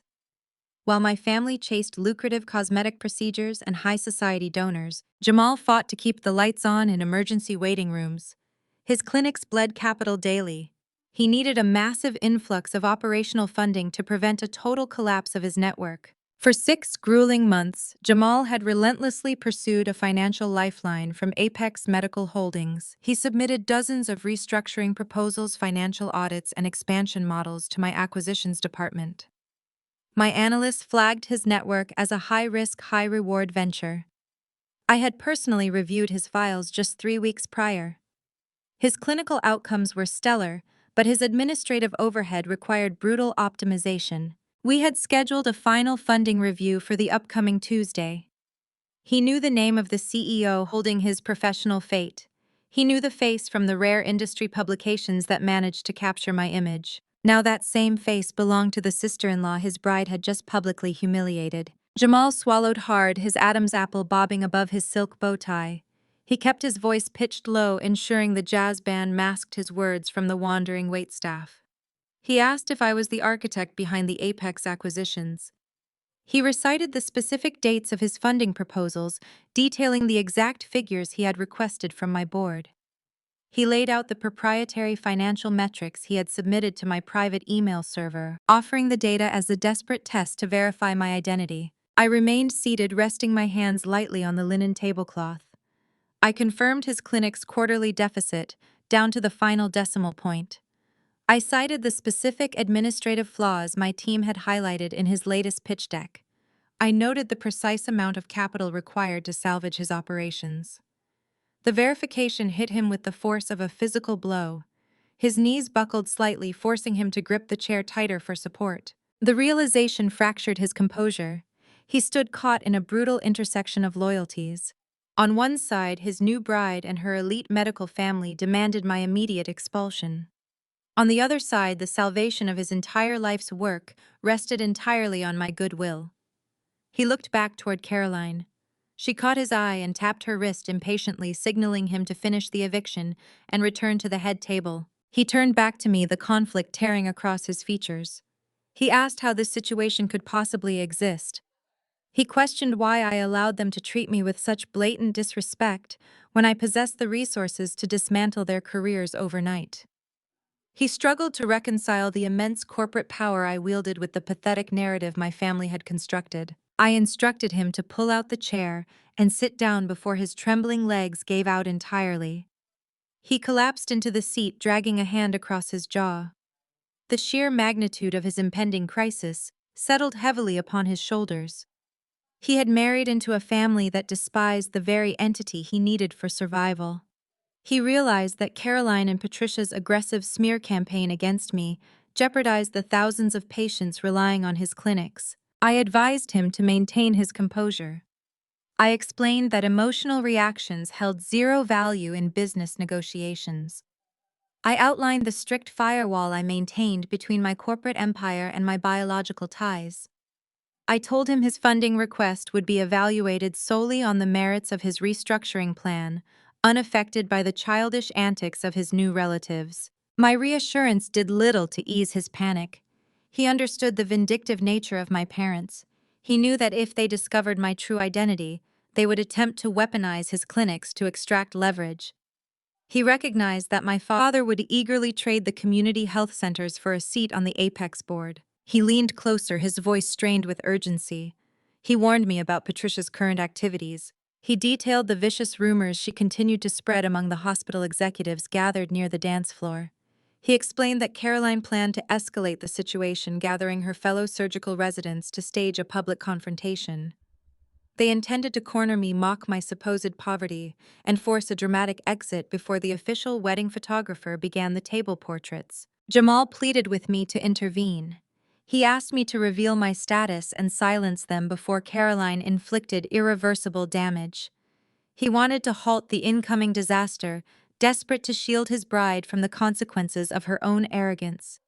While my family chased lucrative cosmetic procedures and high society donors, Jamal fought to keep the lights on in emergency waiting rooms. His clinics bled capital daily. He needed a massive influx of operational funding to prevent a total collapse of his network. For 6 grueling months, Jamal had relentlessly pursued a financial lifeline from Apex Medical Holdings. He submitted dozens of restructuring proposals, financial audits, and expansion models to my acquisitions department. My analysts flagged his network as a high-risk, high-reward venture. I had personally reviewed his files just 3 weeks prior. His clinical outcomes were stellar, but his administrative overhead required brutal optimization. We had scheduled a final funding review for the upcoming Tuesday. He knew the name of the CEO holding his professional fate. He knew the face from the rare industry publications that managed to capture my image. Now that same face belonged to the sister-in-law his bride had just publicly humiliated. Jamal swallowed hard, his Adam's apple bobbing above his silk bow tie. He kept his voice pitched low, ensuring the jazz band masked his words from the wandering waitstaff. He asked if I was the architect behind the Apex acquisitions. He recited the specific dates of his funding proposals, detailing the exact figures he had requested from my board. He laid out the proprietary financial metrics he had submitted to my private email server, offering the data as a desperate test to verify my identity. I remained seated, resting my hands lightly on the linen tablecloth. I confirmed his clinic's quarterly deficit, down to the final decimal point. I cited the specific administrative flaws my team had highlighted in his latest pitch deck. I noted the precise amount of capital required to salvage his operations. The verification hit him with the force of a physical blow. His knees buckled slightly, forcing him to grip the chair tighter for support. The realization fractured his composure. He stood caught in a brutal intersection of loyalties. On one side, his new bride and her elite medical family demanded my immediate expulsion. On the other side, the salvation of his entire life's work rested entirely on my goodwill. He looked back toward Caroline. She caught his eye and tapped her wrist impatiently, signaling him to finish the eviction and return to the head table. He turned back to me, the conflict tearing across his features. He asked how this situation could possibly exist. He questioned why I allowed them to treat me with such blatant disrespect when I possessed the resources to dismantle their careers overnight. He struggled to reconcile the immense corporate power I wielded with the pathetic narrative my family had constructed. I instructed him to pull out the chair and sit down before his trembling legs gave out entirely. He collapsed into the seat, dragging a hand across his jaw. The sheer magnitude of his impending crisis settled heavily upon his shoulders. He had married into a family that despised the very entity he needed for survival. He realized that Caroline and Patricia's aggressive smear campaign against me jeopardized the thousands of patients relying on his clinics. I advised him to maintain his composure. I explained that emotional reactions held zero value in business negotiations. I outlined the strict firewall I maintained between my corporate empire and my biological ties. I told him his funding request would be evaluated solely on the merits of his restructuring plan, unaffected by the childish antics of his new relatives. My reassurance did little to ease his panic. He understood the vindictive nature of my parents. He knew that if they discovered my true identity, they would attempt to weaponize his clinics to extract leverage. He recognized that my father would eagerly trade the community health centers for a seat on the Apex board. He leaned closer, his voice strained with urgency. He warned me about Patricia's current activities. He detailed the vicious rumors she continued to spread among the hospital executives gathered near the dance floor. He explained that Caroline planned to escalate the situation, gathering her fellow surgical residents to stage a public confrontation. They intended to corner me, mock my supposed poverty, and force a dramatic exit before the official wedding photographer began the table portraits. Jamal pleaded with me to intervene. He asked me to reveal my status and silence them before Caroline inflicted irreversible damage. He wanted to halt the incoming disaster, desperate to shield his bride from the consequences of her own arrogance.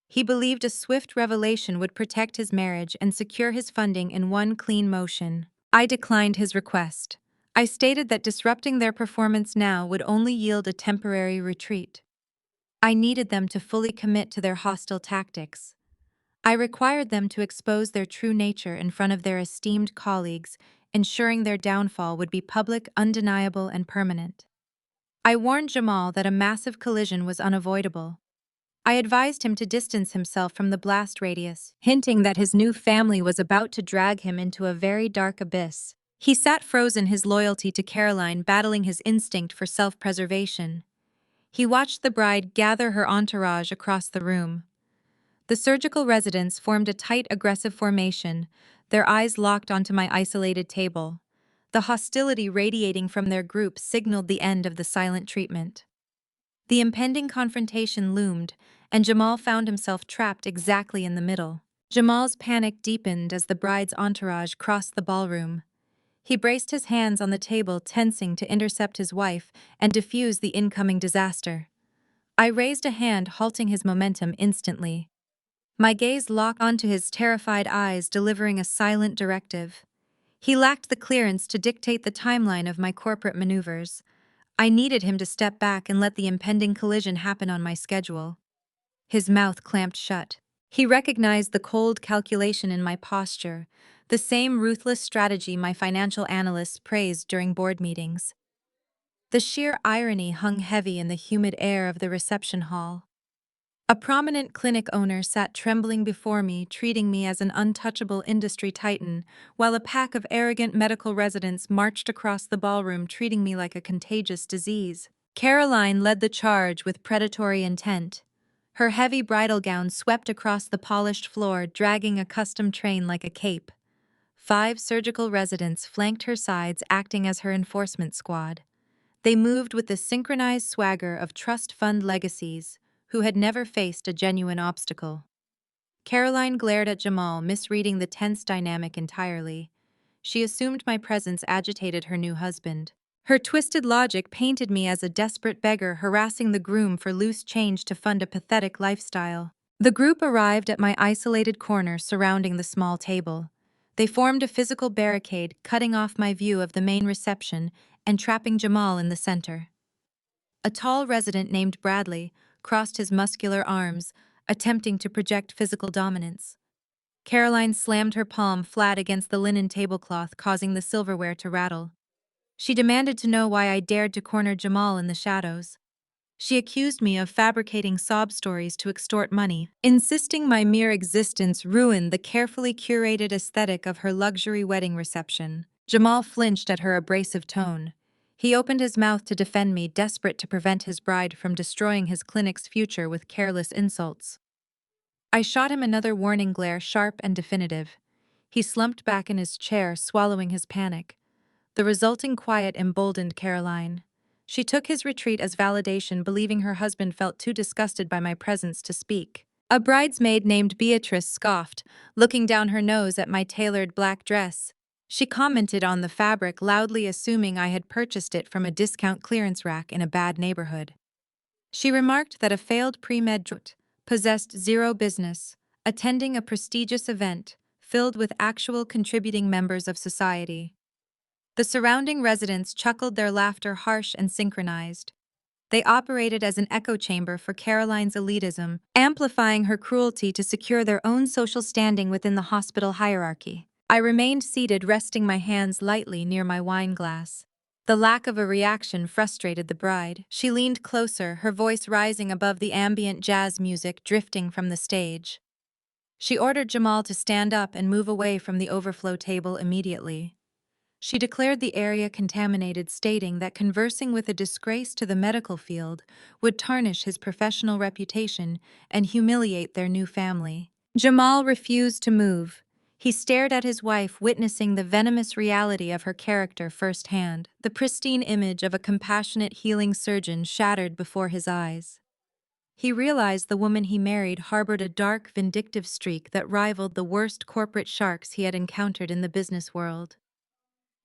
He believed a swift revelation would protect his marriage and secure his funding in one clean motion. I declined his request. I stated that disrupting their performance now would only yield a temporary retreat. I needed them to fully commit to their hostile tactics. I required them to expose their true nature in front of their esteemed colleagues, ensuring their downfall would be public, undeniable, and permanent. I warned Jamal that a massive collision was unavoidable. I advised him to distance himself from the blast radius, hinting that his new family was about to drag him into a very dark abyss. He sat frozen, his loyalty to Caroline battling his instinct for self-preservation. He watched the bride gather her entourage across the room. The surgical residents formed a tight, aggressive formation, their eyes locked onto my isolated table. The hostility radiating from their group signaled the end of the silent treatment. The impending confrontation loomed, and Jamal found himself trapped exactly in the middle. Jamal's panic deepened as the bride's entourage crossed the ballroom. He braced his hands on the table, tensing to intercept his wife and defuse the incoming disaster. I raised a hand, halting his momentum instantly. My gaze locked onto his terrified eyes, delivering a silent directive. He lacked the clearance to dictate the timeline of my corporate maneuvers. I needed him to step back and let the impending collision happen on my schedule. His mouth clamped shut. He recognized the cold calculation in my posture, the same ruthless strategy my financial analysts praised during board meetings. The sheer irony hung heavy in the humid air of the reception hall. A prominent clinic owner sat trembling before me, treating me as an untouchable industry titan, while a pack of arrogant medical residents marched across the ballroom, treating me like a contagious disease. Caroline led the charge with predatory intent. Her heavy bridal gown swept across the polished floor, dragging a custom train like a cape. 5 surgical residents flanked her sides, acting as her enforcement squad. They moved with the synchronized swagger of trust fund legacies who had never faced a genuine obstacle. Caroline glared at Jamal, misreading the tense dynamic entirely. She assumed my presence agitated her new husband. Her twisted logic painted me as a desperate beggar harassing the groom for loose change to fund a pathetic lifestyle. The group arrived at my isolated corner surrounding the small table. They formed a physical barricade, cutting off my view of the main reception and trapping Jamal in the center. A tall resident named Bradley crossed his muscular arms, attempting to project physical dominance. Caroline slammed her palm flat against the linen tablecloth, causing the silverware to rattle. She demanded to know why I dared to corner Jamal in the shadows. She accused me of fabricating sob stories to extort money, insisting my mere existence ruined the carefully curated aesthetic of her luxury wedding reception. Jamal flinched at her abrasive tone. He opened his mouth to defend me, desperate to prevent his bride from destroying his clinic's future with careless insults. I shot him another warning glare, sharp and definitive. He slumped back in his chair, swallowing his panic. The resulting quiet emboldened Caroline. She took his retreat as validation, believing her husband felt too disgusted by my presence to speak. A bridesmaid named Beatrice scoffed, looking down her nose at my tailored black dress. She commented on the fabric, loudly assuming I had purchased it from a discount clearance rack in a bad neighborhood. She remarked that a failed pre-med possessed zero business attending a prestigious event filled with actual contributing members of society. The surrounding residents chuckled, their laughter harsh and synchronized. They operated as an echo chamber for Caroline's elitism, amplifying her cruelty to secure their own social standing within the hospital hierarchy. I remained seated, resting my hands lightly near my wine glass. The lack of a reaction frustrated the bride. She leaned closer, her voice rising above the ambient jazz music drifting from the stage. She ordered Jamal to stand up and move away from the overflow table immediately. She declared the area contaminated, stating that conversing with a disgrace to the medical field would tarnish his professional reputation and humiliate their new family. Jamal refused to move. He stared at his wife, witnessing the venomous reality of her character firsthand. The pristine image of a compassionate, healing surgeon shattered before his eyes. He realized the woman he married harbored a dark, vindictive streak that rivaled the worst corporate sharks he had encountered in the business world.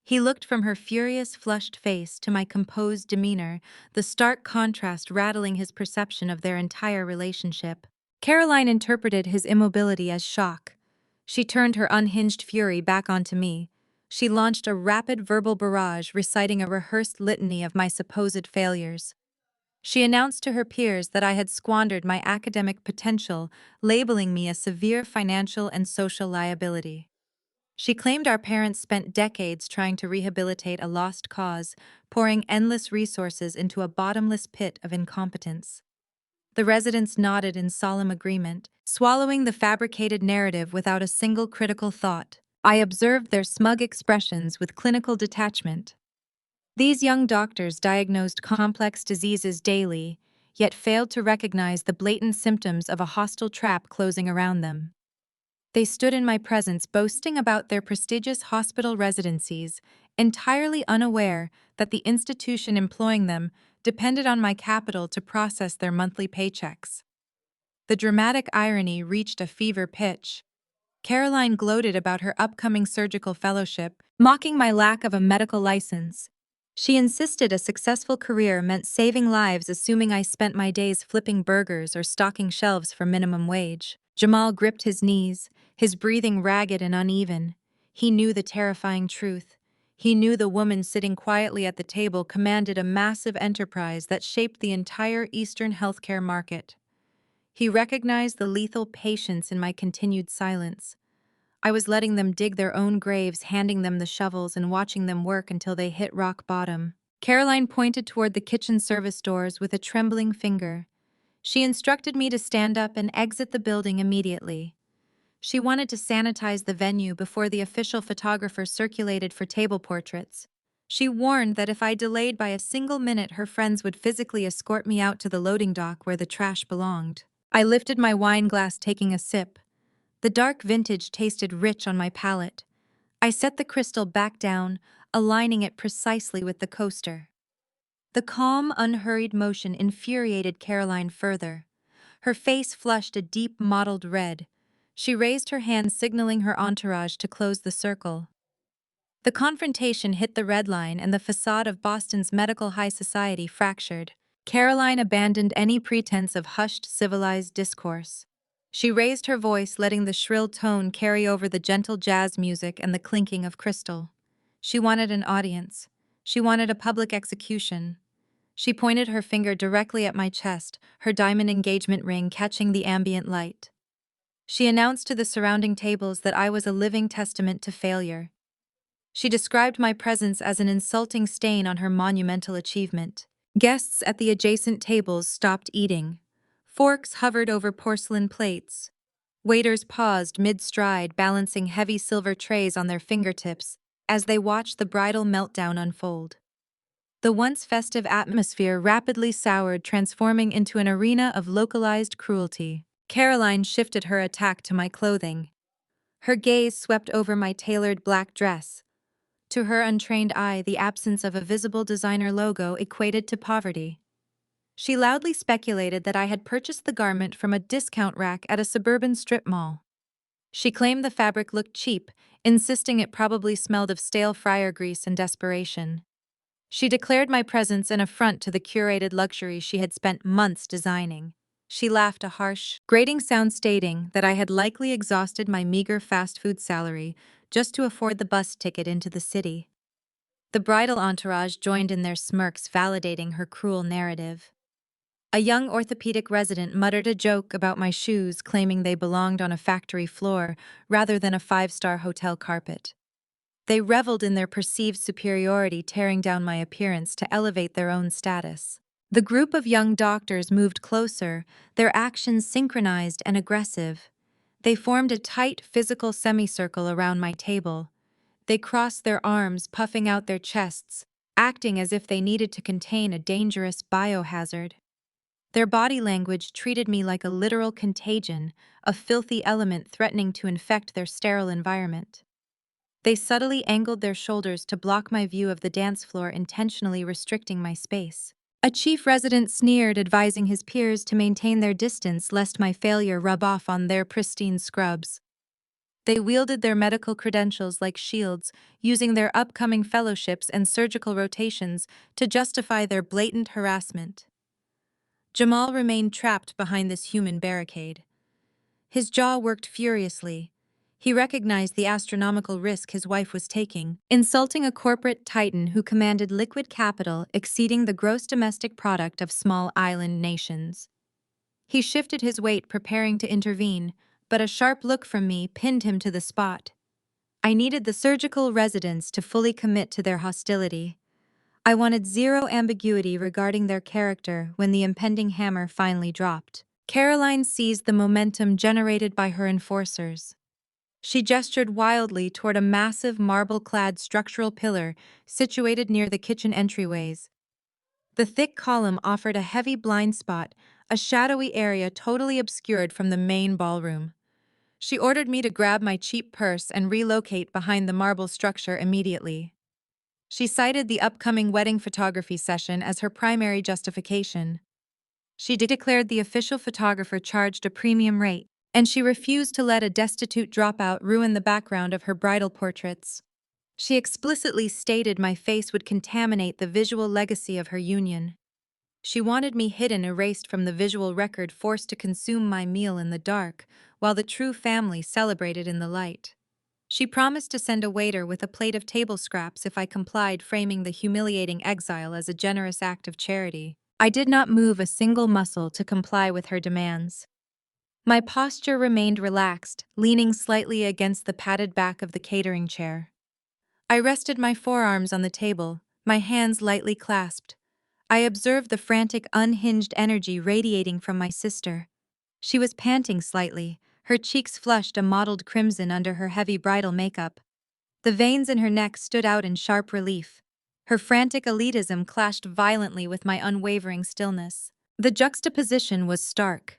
He looked from her furious, flushed face to my composed demeanor, the stark contrast rattling his perception of their entire relationship. Caroline interpreted his immobility as shock. She turned her unhinged fury back onto me. She launched a rapid verbal barrage, reciting a rehearsed litany of my supposed failures. She announced to her peers that I had squandered my academic potential, labeling me a severe financial and social liability. She claimed our parents spent decades trying to rehabilitate a lost cause, pouring endless resources into a bottomless pit of incompetence. The residents nodded in solemn agreement, swallowing the fabricated narrative without a single critical thought. I observed their smug expressions with clinical detachment. These young doctors diagnosed complex diseases daily, yet failed to recognize the blatant symptoms of a hostile trap closing around them. They stood in my presence boasting about their prestigious hospital residencies, entirely unaware that the institution employing them depended on my capital to process their monthly paychecks. The dramatic irony reached a fever pitch. Caroline gloated about her upcoming surgical fellowship, mocking my lack of a medical license. She insisted a successful career meant saving lives, assuming I spent my days flipping burgers or stocking shelves for minimum wage. Jamal gripped his knees, his breathing ragged and uneven. He knew the terrifying truth. He knew the woman sitting quietly at the table commanded a massive enterprise that shaped the entire Eastern healthcare market. He recognized the lethal patience in my continued silence. I was letting them dig their own graves, handing them the shovels, and watching them work until they hit rock bottom. Caroline pointed toward the kitchen service doors with a trembling finger. She instructed me to stand up and exit the building immediately. She wanted to sanitize the venue before the official photographer circulated for table portraits. She warned that if I delayed by a single minute, her friends would physically escort me out to the loading dock where the trash belonged. I lifted my wine glass, taking a sip. The dark vintage tasted rich on my palate. I set the crystal back down, aligning it precisely with the coaster. The calm, unhurried motion infuriated Caroline further. Her face flushed a deep mottled red. She raised her hand, signaling her entourage to close the circle. The confrontation hit the red line, and the facade of Boston's medical high society fractured. Caroline abandoned any pretense of hushed, civilized discourse. She raised her voice, letting the shrill tone carry over the gentle jazz music and the clinking of crystal. She wanted an audience. She wanted a public execution. She pointed her finger directly at my chest, her diamond engagement ring catching the ambient light. She announced to the surrounding tables that I was a living testament to failure. She described my presence as an insulting stain on her monumental achievement. Guests at the adjacent tables stopped eating. Forks hovered over porcelain plates. Waiters paused mid-stride, balancing heavy silver trays on their fingertips as they watched the bridal meltdown unfold. The once festive atmosphere rapidly soured, transforming into an arena of localized cruelty. Caroline shifted her attack to my clothing. Her gaze swept over my tailored black dress. To her untrained eye, the absence of a visible designer logo equated to poverty. She loudly speculated that I had purchased the garment from a discount rack at a suburban strip mall. She claimed the fabric looked cheap, insisting it probably smelled of stale fryer grease and desperation. She declared my presence an affront to the curated luxury she had spent months designing. She laughed a harsh, grating sound, stating that I had likely exhausted my meager fast food salary just to afford the bus ticket into the city. The bridal entourage joined in their smirks, validating her cruel narrative. A young orthopedic resident muttered a joke about my shoes, claiming they belonged on a factory floor rather than a five-star hotel carpet. They reveled in their perceived superiority, tearing down my appearance to elevate their own status. The group of young doctors moved closer, their actions synchronized and aggressive. They formed a tight physical semicircle around my table. They crossed their arms, puffing out their chests, acting as if they needed to contain a dangerous biohazard. Their body language treated me like a literal contagion, a filthy element threatening to infect their sterile environment. They subtly angled their shoulders to block my view of the dance floor, intentionally restricting my space. A chief resident sneered, advising his peers to maintain their distance lest my failure rub off on their pristine scrubs. They wielded their medical credentials like shields, using their upcoming fellowships and surgical rotations to justify their blatant harassment. Jamal remained trapped behind this human barricade. His jaw worked furiously. He recognized the astronomical risk his wife was taking, insulting a corporate titan who commanded liquid capital exceeding the gross domestic product of small island nations. He shifted his weight, preparing to intervene, but a sharp look from me pinned him to the spot. I needed the surgical residents to fully commit to their hostility. I wanted zero ambiguity regarding their character when the impending hammer finally dropped. Caroline seized the momentum generated by her enforcers. She gestured wildly toward a massive marble-clad structural pillar situated near the kitchen entryways. The thick column offered a heavy blind spot, a shadowy area totally obscured from the main ballroom. She ordered me to grab my cheap purse and relocate behind the marble structure immediately. She cited the upcoming wedding photography session as her primary justification. She declared the official photographer charged a premium rate, and she refused to let a destitute dropout ruin the background of her bridal portraits. She explicitly stated my face would contaminate the visual legacy of her union. She wanted me hidden, erased from the visual record, forced to consume my meal in the dark, while the true family celebrated in the light. She promised to send a waiter with a plate of table scraps if I complied, framing the humiliating exile as a generous act of charity. I did not move a single muscle to comply with her demands. My posture remained relaxed, leaning slightly against the padded back of the catering chair. I rested my forearms on the table, my hands lightly clasped. I observed the frantic, unhinged energy radiating from my sister. She was panting slightly, her cheeks flushed a mottled crimson under her heavy bridal makeup. The veins in her neck stood out in sharp relief. Her frantic elitism clashed violently with my unwavering stillness. The juxtaposition was stark.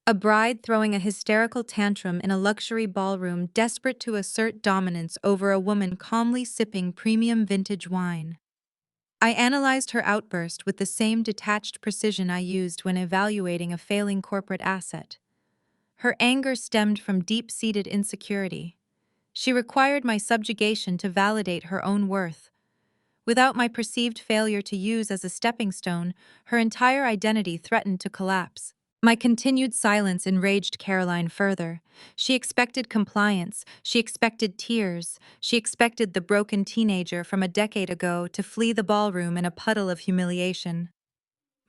A bride throwing a hysterical tantrum in a luxury ballroom, desperate to assert dominance over a woman calmly sipping premium vintage wine. I analyzed her outburst with the same detached precision I used when evaluating a failing corporate asset. Her anger stemmed from deep-seated insecurity. She required my subjugation to validate her own worth. Without my perceived failure to use as a stepping stone, her entire identity threatened to collapse. My continued silence enraged Caroline further. She expected compliance, she expected tears, she expected the broken teenager from a decade ago to flee the ballroom in a puddle of humiliation.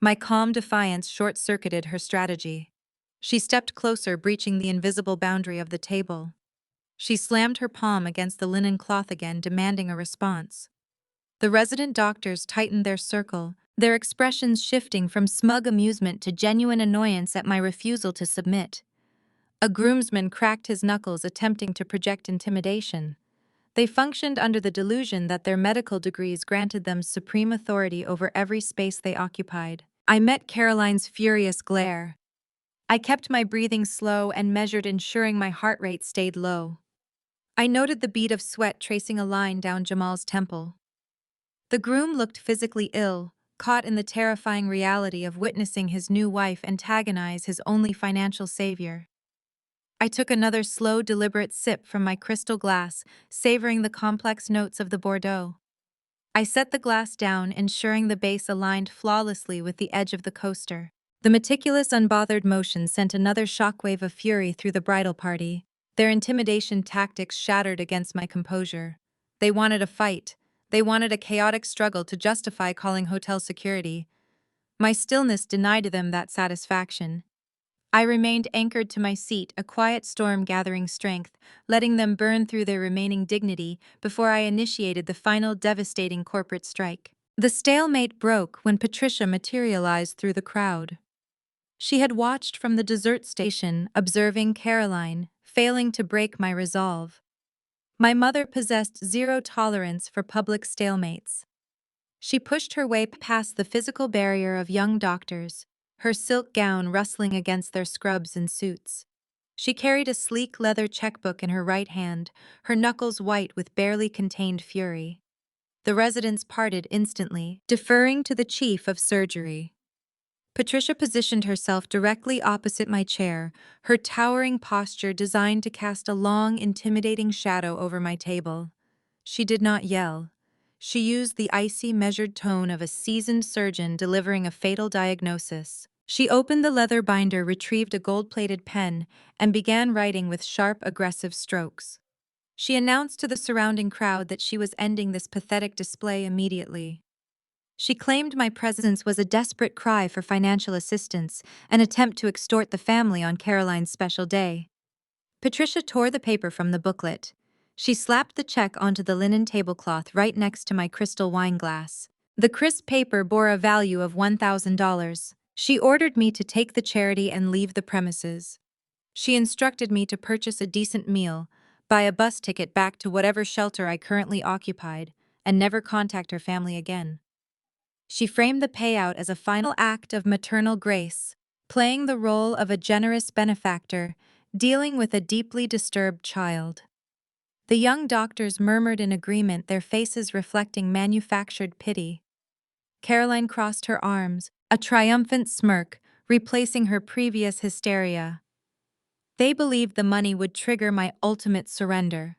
My calm defiance short-circuited her strategy. She stepped closer, breaching the invisible boundary of the table. She slammed her palm against the linen cloth again, demanding a response. The resident doctors tightened their circle, their expressions shifting from smug amusement to genuine annoyance at my refusal to submit. A groomsman cracked his knuckles, attempting to project intimidation. They functioned under the delusion that their medical degrees granted them supreme authority over every space they occupied. I met Caroline's furious glare. I kept my breathing slow and measured, ensuring my heart rate stayed low. I noted the bead of sweat tracing a line down Jamal's temple. The groom looked physically ill, caught in the terrifying reality of witnessing his new wife antagonize his only financial savior. I took another slow, deliberate sip from my crystal glass, savoring the complex notes of the Bordeaux. I set the glass down, ensuring the base aligned flawlessly with the edge of the coaster. The meticulous, unbothered motion sent another shockwave of fury through the bridal party. Their intimidation tactics shattered against my composure. They wanted a fight. They wanted a chaotic struggle to justify calling hotel security. My stillness denied them that satisfaction. I remained anchored to my seat, a quiet storm gathering strength, letting them burn through their remaining dignity before I initiated the final devastating corporate strike. The stalemate broke when Patricia materialized through the crowd. She had watched from the dessert station, observing Caroline, failing to break my resolve. My mother possessed zero tolerance for public stalemates. She pushed her way past the physical barrier of young doctors, her silk gown rustling against their scrubs and suits. She carried a sleek leather checkbook in her right hand, her knuckles white with barely contained fury. The residents parted instantly, deferring to the chief of surgery. Patricia positioned herself directly opposite my chair, her towering posture designed to cast a long, intimidating shadow over my table. She did not yell. She used the icy, measured tone of a seasoned surgeon delivering a fatal diagnosis. She opened the leather binder, retrieved a gold-plated pen, and began writing with sharp, aggressive strokes. She announced to the surrounding crowd that she was ending this pathetic display immediately. She claimed my presence was a desperate cry for financial assistance, an attempt to extort the family on Caroline's special day. Patricia tore the paper from the booklet. She slapped the check onto the linen tablecloth right next to my crystal wine glass. The crisp paper bore a value of $1,000. She ordered me to take the charity and leave the premises. She instructed me to purchase a decent meal, buy a bus ticket back to whatever shelter I currently occupied, and never contact her family again. She framed the payout as a final act of maternal grace, playing the role of a generous benefactor, dealing with a deeply disturbed child. The young doctors murmured in agreement, their faces reflecting manufactured pity. Caroline crossed her arms, a triumphant smirk, replacing her previous hysteria. They believed the money would trigger my ultimate surrender.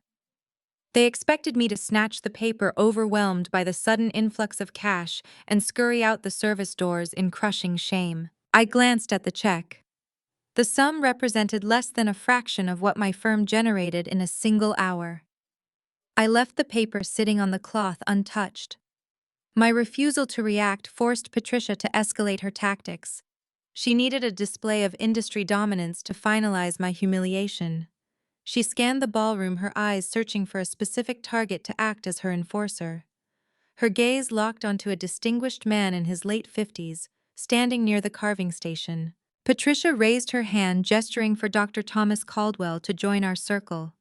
They expected me to snatch the paper, overwhelmed by the sudden influx of cash, and scurry out the service doors in crushing shame. I glanced at the check. The sum represented less than a fraction of what my firm generated in a single hour. I left the paper sitting on the cloth untouched. My refusal to react forced Patricia to escalate her tactics. She needed a display of industry dominance to finalize my humiliation. She scanned the ballroom, her eyes searching for a specific target to act as her enforcer. Her gaze locked onto a distinguished man in his late 50s, standing near the carving station. Patricia raised her hand, gesturing for Dr. Thomas Caldwell to join our circle.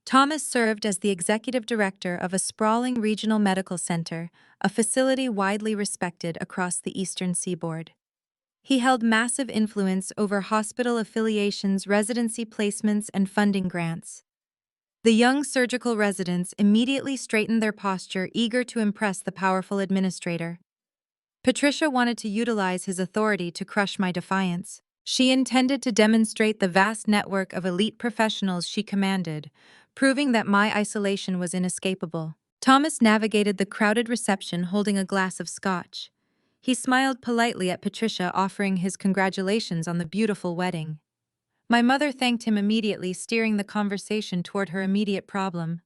Thomas served as the executive director of a sprawling regional medical center, a facility widely respected across the eastern seaboard. He held massive influence over hospital affiliations, residency placements, and funding grants. The young surgical residents immediately straightened their posture, eager to impress the powerful administrator. Patricia wanted to utilize his authority to crush my defiance. She intended to demonstrate the vast network of elite professionals she commanded, proving that my isolation was inescapable. Thomas navigated the crowded reception holding a glass of scotch. He smiled politely at Patricia, offering his congratulations on the beautiful wedding. My mother thanked him immediately, steering the conversation toward her immediate problem.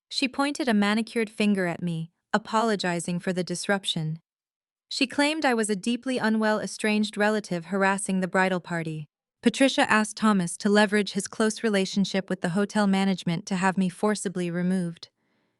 She pointed a manicured finger at me, apologizing for the disruption. She claimed I was a deeply unwell estranged relative harassing the bridal party. Patricia asked Thomas to leverage his close relationship with the hotel management to have me forcibly removed.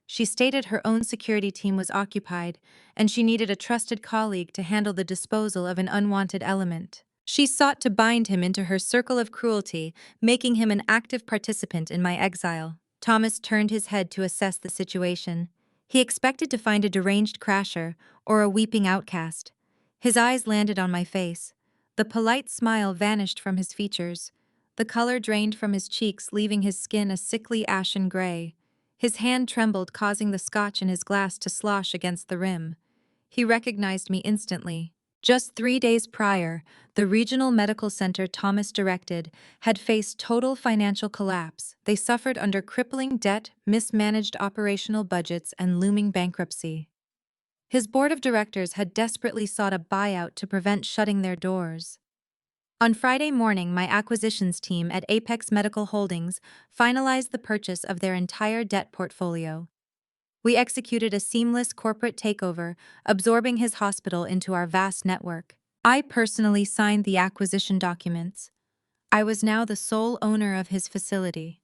She stated her own security team was occupied, and she needed a trusted colleague to handle the disposal of an unwanted element. She sought to bind him into her circle of cruelty, making him an active participant in my exile. Thomas turned his head to assess the situation. He expected to find a deranged crasher or a weeping outcast. His eyes landed on my face. The polite smile vanished from his features. The color drained from his cheeks, leaving his skin a sickly ashen gray. His hand trembled, causing the scotch in his glass to slosh against the rim. He recognized me instantly. Just 3 days prior, the regional medical center Thomas directed had faced total financial collapse. They suffered under crippling debt, mismanaged operational budgets, and looming bankruptcy. His board of directors had desperately sought a buyout to prevent shutting their doors. On Friday morning, my acquisitions team at Apex Medical Holdings finalized the purchase of their entire debt portfolio. We executed a seamless corporate takeover, absorbing his hospital into our vast network. I personally signed the acquisition documents. I was now the sole owner of his facility.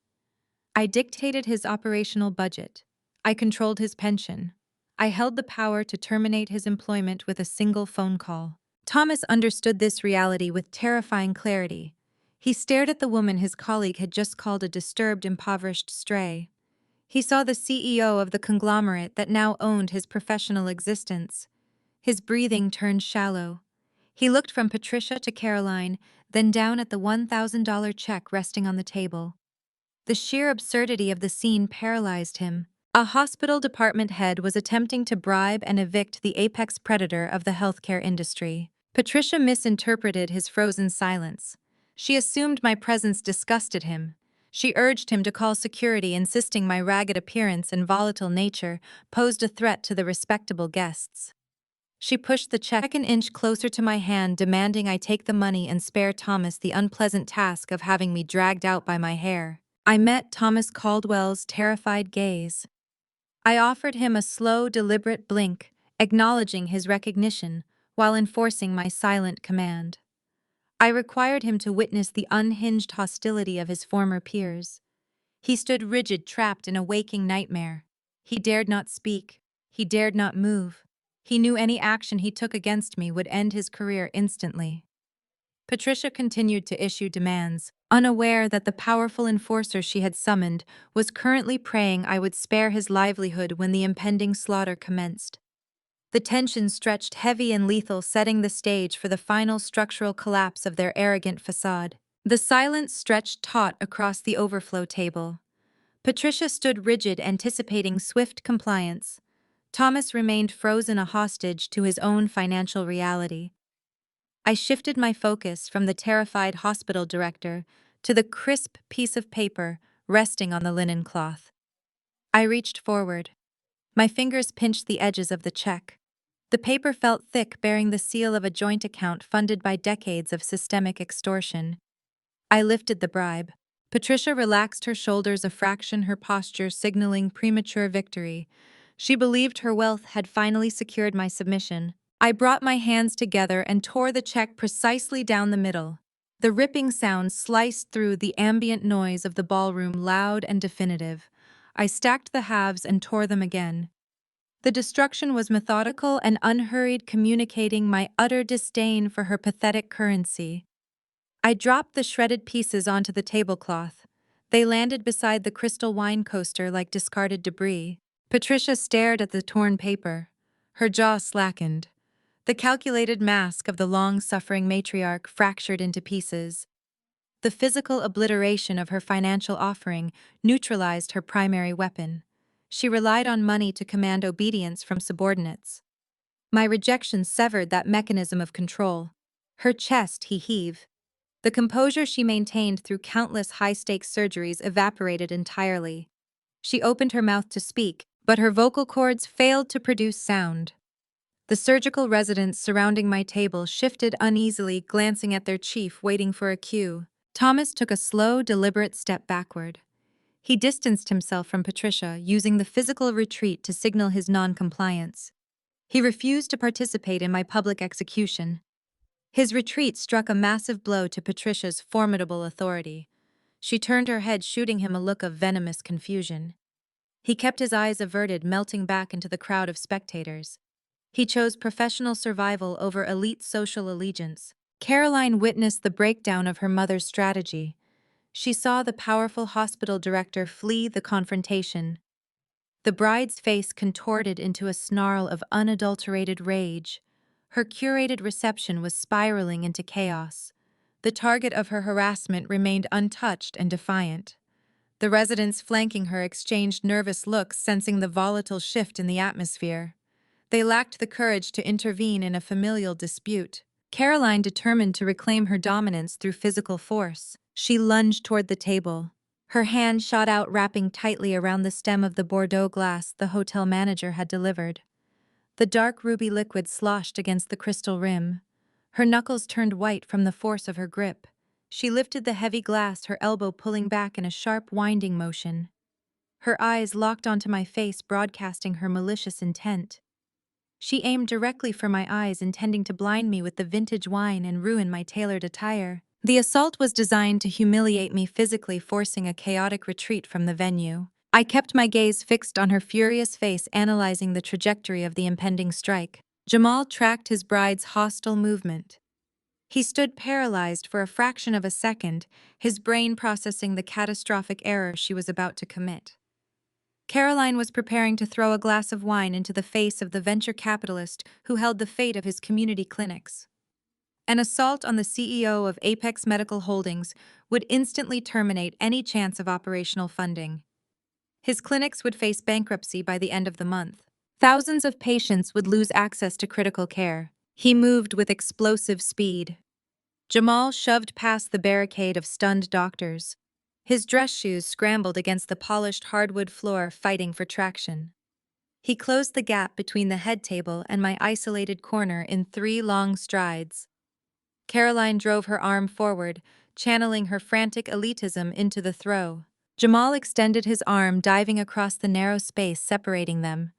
I dictated his operational budget. I controlled his pension. I held the power to terminate his employment with a single phone call. Thomas understood this reality with terrifying clarity. He stared at the woman his colleague had just called a disturbed, impoverished stray. He saw the CEO of the conglomerate that now owned his professional existence. His breathing turned shallow. He looked from Patricia to Caroline, then down at the $1,000 check resting on the table. The sheer absurdity of the scene paralyzed him. A hospital department head was attempting to bribe and evict the apex predator of the healthcare industry. Patricia misinterpreted his frozen silence. She assumed my presence disgusted him. She urged him to call security, insisting my ragged appearance and volatile nature posed a threat to the respectable guests. She pushed the check an inch closer to my hand, demanding I take the money and spare Thomas the unpleasant task of having me dragged out by my hair. I met Thomas Caldwell's terrified gaze. I offered him a slow, deliberate blink, acknowledging his recognition, while enforcing my silent command. I required him to witness the unhinged hostility of his former peers. He stood rigid, trapped in a waking nightmare. He dared not speak. He dared not move. He knew any action he took against me would end his career instantly. Patricia continued to issue demands, unaware that the powerful enforcer she had summoned was currently praying I would spare his livelihood when the impending slaughter commenced. The tension stretched heavy and lethal, setting the stage for the final structural collapse of their arrogant facade. The silence stretched taut across the overflow table. Patricia stood rigid, anticipating swift compliance. Thomas remained frozen, a hostage to his own financial reality. I shifted my focus from the terrified hospital director to the crisp piece of paper resting on the linen cloth. I reached forward. My fingers pinched the edges of the check. The paper felt thick, bearing the seal of a joint account funded by decades of systemic extortion. I lifted the bribe. Patricia relaxed her shoulders a fraction, her posture signaling premature victory. She believed her wealth had finally secured my submission. I brought my hands together and tore the check precisely down the middle. The ripping sound sliced through the ambient noise of the ballroom, loud and definitive. I stacked the halves and tore them again. The destruction was methodical and unhurried, communicating my utter disdain for her pathetic currency. I dropped the shredded pieces onto the tablecloth. They landed beside the crystal wine coaster like discarded debris. Patricia stared at the torn paper. Her jaw slackened. The calculated mask of the long-suffering matriarch fractured into pieces. The physical obliteration of her financial offering neutralized her primary weapon. She relied on money to command obedience from subordinates. My rejection severed that mechanism of control. Her chest heaved. The composure she maintained through countless high-stakes surgeries evaporated entirely. She opened her mouth to speak, but her vocal cords failed to produce sound. The surgical residents surrounding my table shifted uneasily, glancing at their chief, waiting for a cue. Thomas took a slow, deliberate step backward. He distanced himself from Patricia, using the physical retreat to signal his non-compliance. He refused to participate in my public execution. His retreat struck a massive blow to Patricia's formidable authority. She turned her head, shooting him a look of venomous confusion. He kept his eyes averted, melting back into the crowd of spectators. He chose professional survival over elite social allegiance. Caroline witnessed the breakdown of her mother's strategy. She saw the powerful hospital director flee the confrontation. The bride's face contorted into a snarl of unadulterated rage. Her curated reception was spiraling into chaos. The target of her harassment remained untouched and defiant. The residents flanking her exchanged nervous looks, sensing the volatile shift in the atmosphere. They lacked the courage to intervene in a familial dispute. Caroline determined to reclaim her dominance through physical force. She lunged toward the table. Her hand shot out, wrapping tightly around the stem of the Bordeaux glass the hotel manager had delivered. The dark ruby liquid sloshed against the crystal rim. Her knuckles turned white from the force of her grip. She lifted the heavy glass, her elbow pulling back in a sharp winding motion. Her eyes locked onto my face, broadcasting her malicious intent. She aimed directly for my eyes, intending to blind me with the vintage wine and ruin my tailored attire. The assault was designed to humiliate me physically, forcing a chaotic retreat from the venue. I kept my gaze fixed on her furious face, analyzing the trajectory of the impending strike. Jamal tracked his bride's hostile movement. He stood paralyzed for a fraction of a second, his brain processing the catastrophic error she was about to commit. Caroline was preparing to throw a glass of wine into the face of the venture capitalist who held the fate of his community clinics. An assault on the CEO of Apex Medical Holdings would instantly terminate any chance of operational funding. His clinics would face bankruptcy by the end of the month. Thousands of patients would lose access to critical care. He moved with explosive speed. Jamal shoved past the barricade of stunned doctors. His dress shoes scrambled against the polished hardwood floor, fighting for traction. He closed the gap between the head table and my isolated corner in 3 long strides. Caroline drove her arm forward, channeling her frantic elitism into the throw. Jamal extended his arm, diving across the narrow space separating them.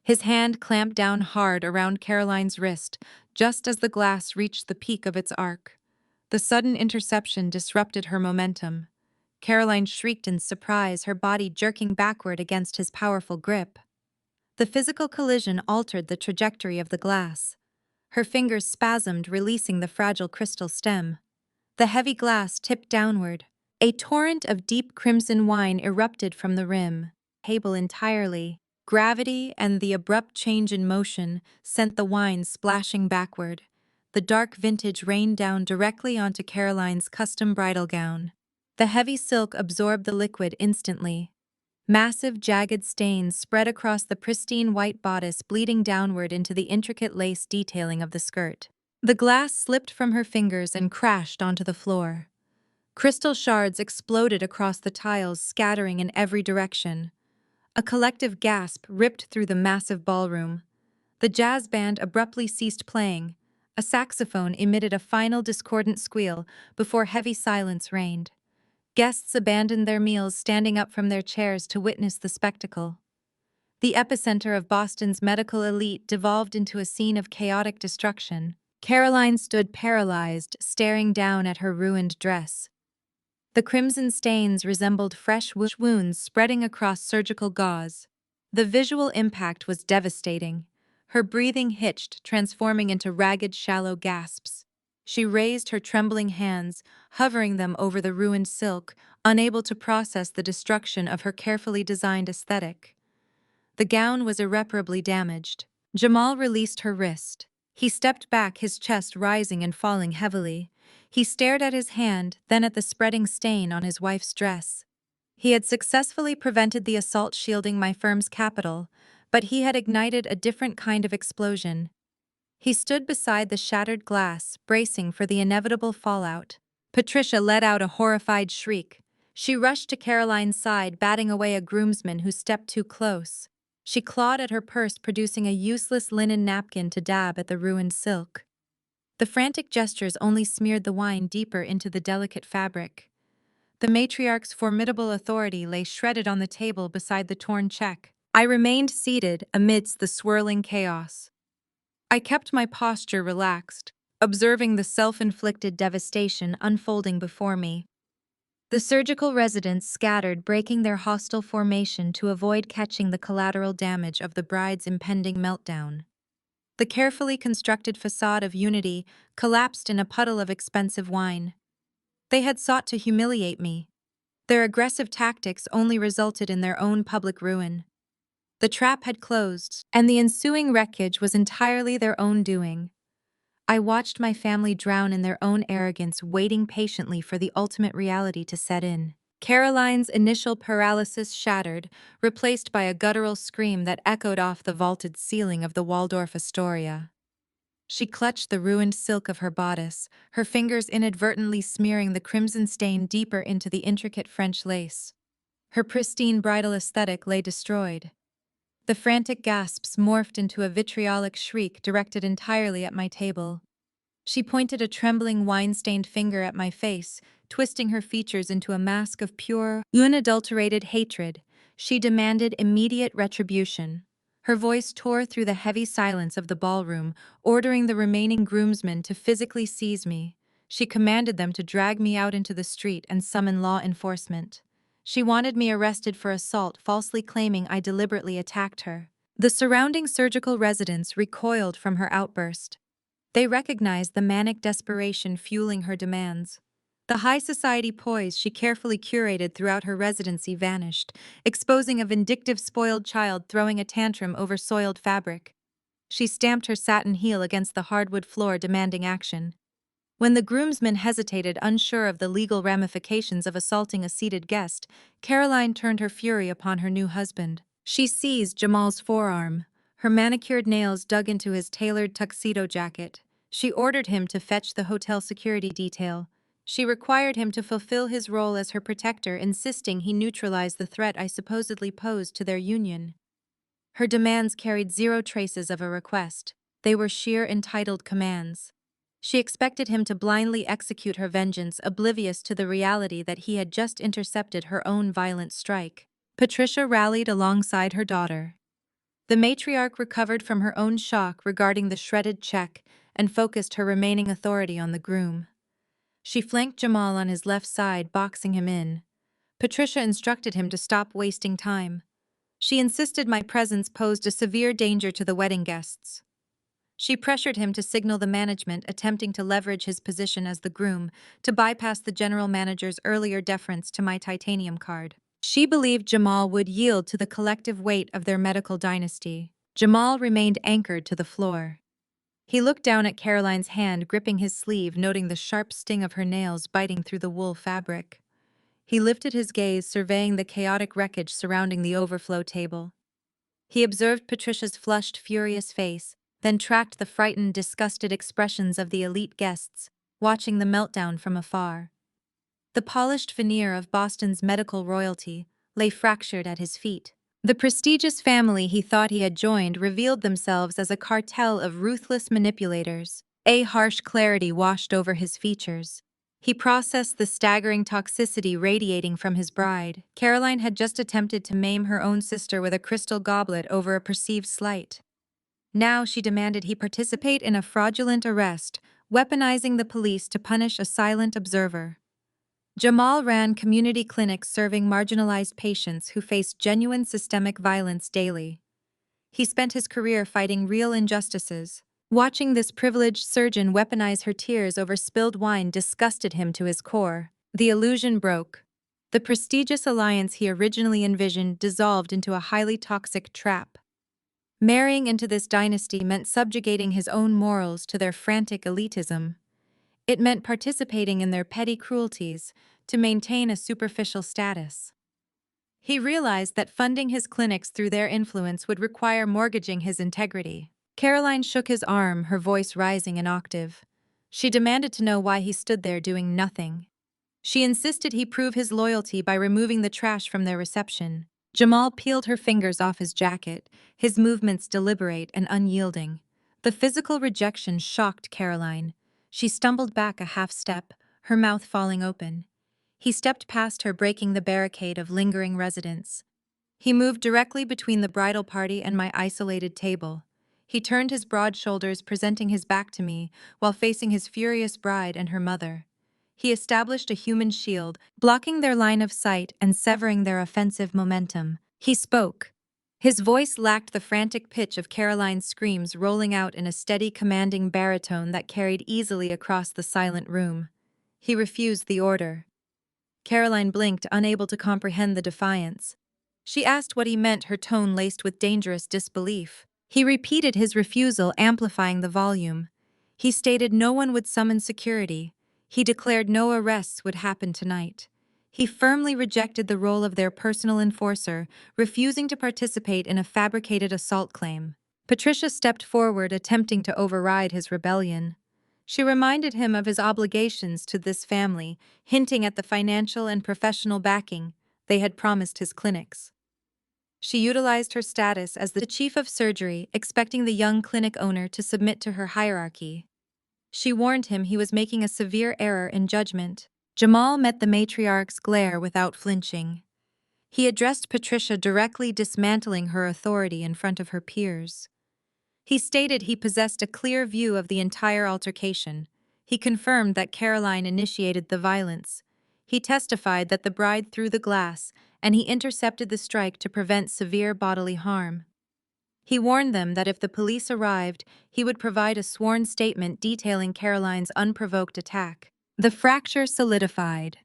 His hand clamped down hard around Caroline's wrist, just as the glass reached the peak of its arc. The sudden interception disrupted her momentum. Caroline shrieked in surprise, her body jerking backward against his powerful grip. The physical collision altered the trajectory of the glass. Her fingers spasmed, releasing the fragile crystal stem. The heavy glass tipped downward. A torrent of deep crimson wine erupted from the rim, table entirely. Gravity and the abrupt change in motion sent the wine splashing backward. The dark vintage rained down directly onto Caroline's custom bridal gown. The heavy silk absorbed the liquid instantly. Massive, jagged stains spread across the pristine white bodice, bleeding downward into the intricate lace detailing of the skirt. The glass slipped from her fingers and crashed onto the floor. Crystal shards exploded across the tiles, scattering in every direction. A collective gasp ripped through the massive ballroom. The jazz band abruptly ceased playing. A saxophone emitted a final discordant squeal before heavy silence reigned. Guests abandoned their meals, standing up from their chairs to witness the spectacle. The epicenter of Boston's medical elite devolved into a scene of chaotic destruction. Caroline stood paralyzed, staring down at her ruined dress. The crimson stains resembled fresh wounds spreading across surgical gauze. The visual impact was devastating. Her breathing hitched, transforming into ragged, shallow gasps. She raised her trembling hands, hovering them over the ruined silk, unable to process the destruction of her carefully designed aesthetic. The gown was irreparably damaged. Jamal released her wrist. He stepped back, his chest rising and falling heavily. He stared at his hand, then at the spreading stain on his wife's dress. He had successfully prevented the assault, shielding my firm's capital, but he had ignited a different kind of explosion. He stood beside the shattered glass, bracing for the inevitable fallout. Patricia let out a horrified shriek. She rushed to Caroline's side, batting away a groomsman who stepped too close. She clawed at her purse, producing a useless linen napkin to dab at the ruined silk. The frantic gestures only smeared the wine deeper into the delicate fabric. The matriarch's formidable authority lay shredded on the table beside the torn check. I remained seated amidst the swirling chaos. I kept my posture relaxed, observing the self-inflicted devastation unfolding before me. The surgical residents scattered, breaking their hostile formation to avoid catching the collateral damage of the bride's impending meltdown. The carefully constructed facade of unity collapsed in a puddle of expensive wine. They had sought to humiliate me. Their aggressive tactics only resulted in their own public ruin. The trap had closed, and the ensuing wreckage was entirely their own doing. I watched my family drown in their own arrogance, waiting patiently for the ultimate reality to set in. Caroline's initial paralysis shattered, replaced by a guttural scream that echoed off the vaulted ceiling of the Waldorf Astoria. She clutched the ruined silk of her bodice, her fingers inadvertently smearing the crimson stain deeper into the intricate French lace. Her pristine bridal aesthetic lay destroyed. The frantic gasps morphed into a vitriolic shriek directed entirely at my table. She pointed a trembling, wine-stained finger at my face, twisting her features into a mask of pure, unadulterated hatred. She demanded immediate retribution. Her voice tore through the heavy silence of the ballroom, ordering the remaining groomsmen to physically seize me. She commanded them to drag me out into the street and summon law enforcement. She wanted me arrested for assault, falsely claiming I deliberately attacked her. The surrounding surgical residents recoiled from her outburst. They recognized the manic desperation fueling her demands. The high society poise she carefully curated throughout her residency vanished, exposing a vindictive spoiled child throwing a tantrum over soiled fabric. She stamped her satin heel against the hardwood floor, demanding action. When the groomsmen hesitated, unsure of the legal ramifications of assaulting a seated guest, Caroline turned her fury upon her new husband. She seized Jamal's forearm, her manicured nails dug into his tailored tuxedo jacket. She ordered him to fetch the hotel security detail. She required him to fulfill his role as her protector, insisting he neutralize the threat I supposedly posed to their union. Her demands carried zero traces of a request. They were sheer entitled commands. She expected him to blindly execute her vengeance, oblivious to the reality that he had just intercepted her own violent strike. Patricia rallied alongside her daughter. The matriarch recovered from her own shock regarding the shredded check and focused her remaining authority on the groom. She flanked Jamal on his left side, boxing him in. Patricia instructed him to stop wasting time. She insisted my presence posed a severe danger to the wedding guests. She pressured him to signal the management, attempting to leverage his position as the groom to bypass the general manager's earlier deference to my titanium card. She believed Jamal would yield to the collective weight of their medical dynasty. Jamal remained anchored to the floor. He looked down at Caroline's hand, gripping his sleeve, noting the sharp sting of her nails biting through the wool fabric. He lifted his gaze, surveying the chaotic wreckage surrounding the overflow table. He observed Patricia's flushed, furious face, then tracked the frightened, disgusted expressions of the elite guests, watching the meltdown from afar. The polished veneer of Boston's medical royalty lay fractured at his feet. The prestigious family he thought he had joined revealed themselves as a cartel of ruthless manipulators. A harsh clarity washed over his features. He processed the staggering toxicity radiating from his bride. Caroline had just attempted to maim her own sister with a crystal goblet over a perceived slight. Now she demanded he participate in a fraudulent arrest, weaponizing the police to punish a silent observer. Jamal ran community clinics serving marginalized patients who faced genuine systemic violence daily. He spent his career fighting real injustices. Watching this privileged surgeon weaponize her tears over spilled wine disgusted him to his core. The illusion broke. The prestigious alliance he originally envisioned dissolved into a highly toxic trap. Marrying into this dynasty meant subjugating his own morals to their frantic elitism. It meant participating in their petty cruelties to maintain a superficial status. He realized that funding his clinics through their influence would require mortgaging his integrity. Caroline shook his arm, her voice rising an octave. She demanded to know why he stood there doing nothing. She insisted he prove his loyalty by removing the trash from their reception. Jamal peeled her fingers off his jacket, his movements deliberate and unyielding. The physical rejection shocked Caroline. She stumbled back a half step, her mouth falling open. He stepped past her, breaking the barricade of lingering residents. He moved directly between the bridal party and my isolated table. He turned his broad shoulders, presenting his back to me, while facing his furious bride and her mother. He established a human shield, blocking their line of sight and severing their offensive momentum. He spoke. His voice lacked the frantic pitch of Caroline's screams, rolling out in a steady, commanding baritone that carried easily across the silent room. He refused the order. Caroline blinked, unable to comprehend the defiance. She asked what he meant, her tone laced with dangerous disbelief. He repeated his refusal, amplifying the volume. He stated no one would summon security. He declared no arrests would happen tonight. He firmly rejected the role of their personal enforcer, refusing to participate in a fabricated assault claim. Patricia stepped forward, attempting to override his rebellion. She reminded him of his obligations to this family, hinting at the financial and professional backing they had promised his clinics. She utilized her status as the chief of surgery, expecting the young clinic owner to submit to her hierarchy. She warned him he was making a severe error in judgment. Jamal met the matriarch's glare without flinching. He addressed Patricia directly, dismantling her authority in front of her peers. He stated he possessed a clear view of the entire altercation. He confirmed that Caroline initiated the violence. He testified that the bride threw the glass, and he intercepted the strike to prevent severe bodily harm. He warned them that if the police arrived, he would provide a sworn statement detailing Caroline's unprovoked attack. The fracture solidified.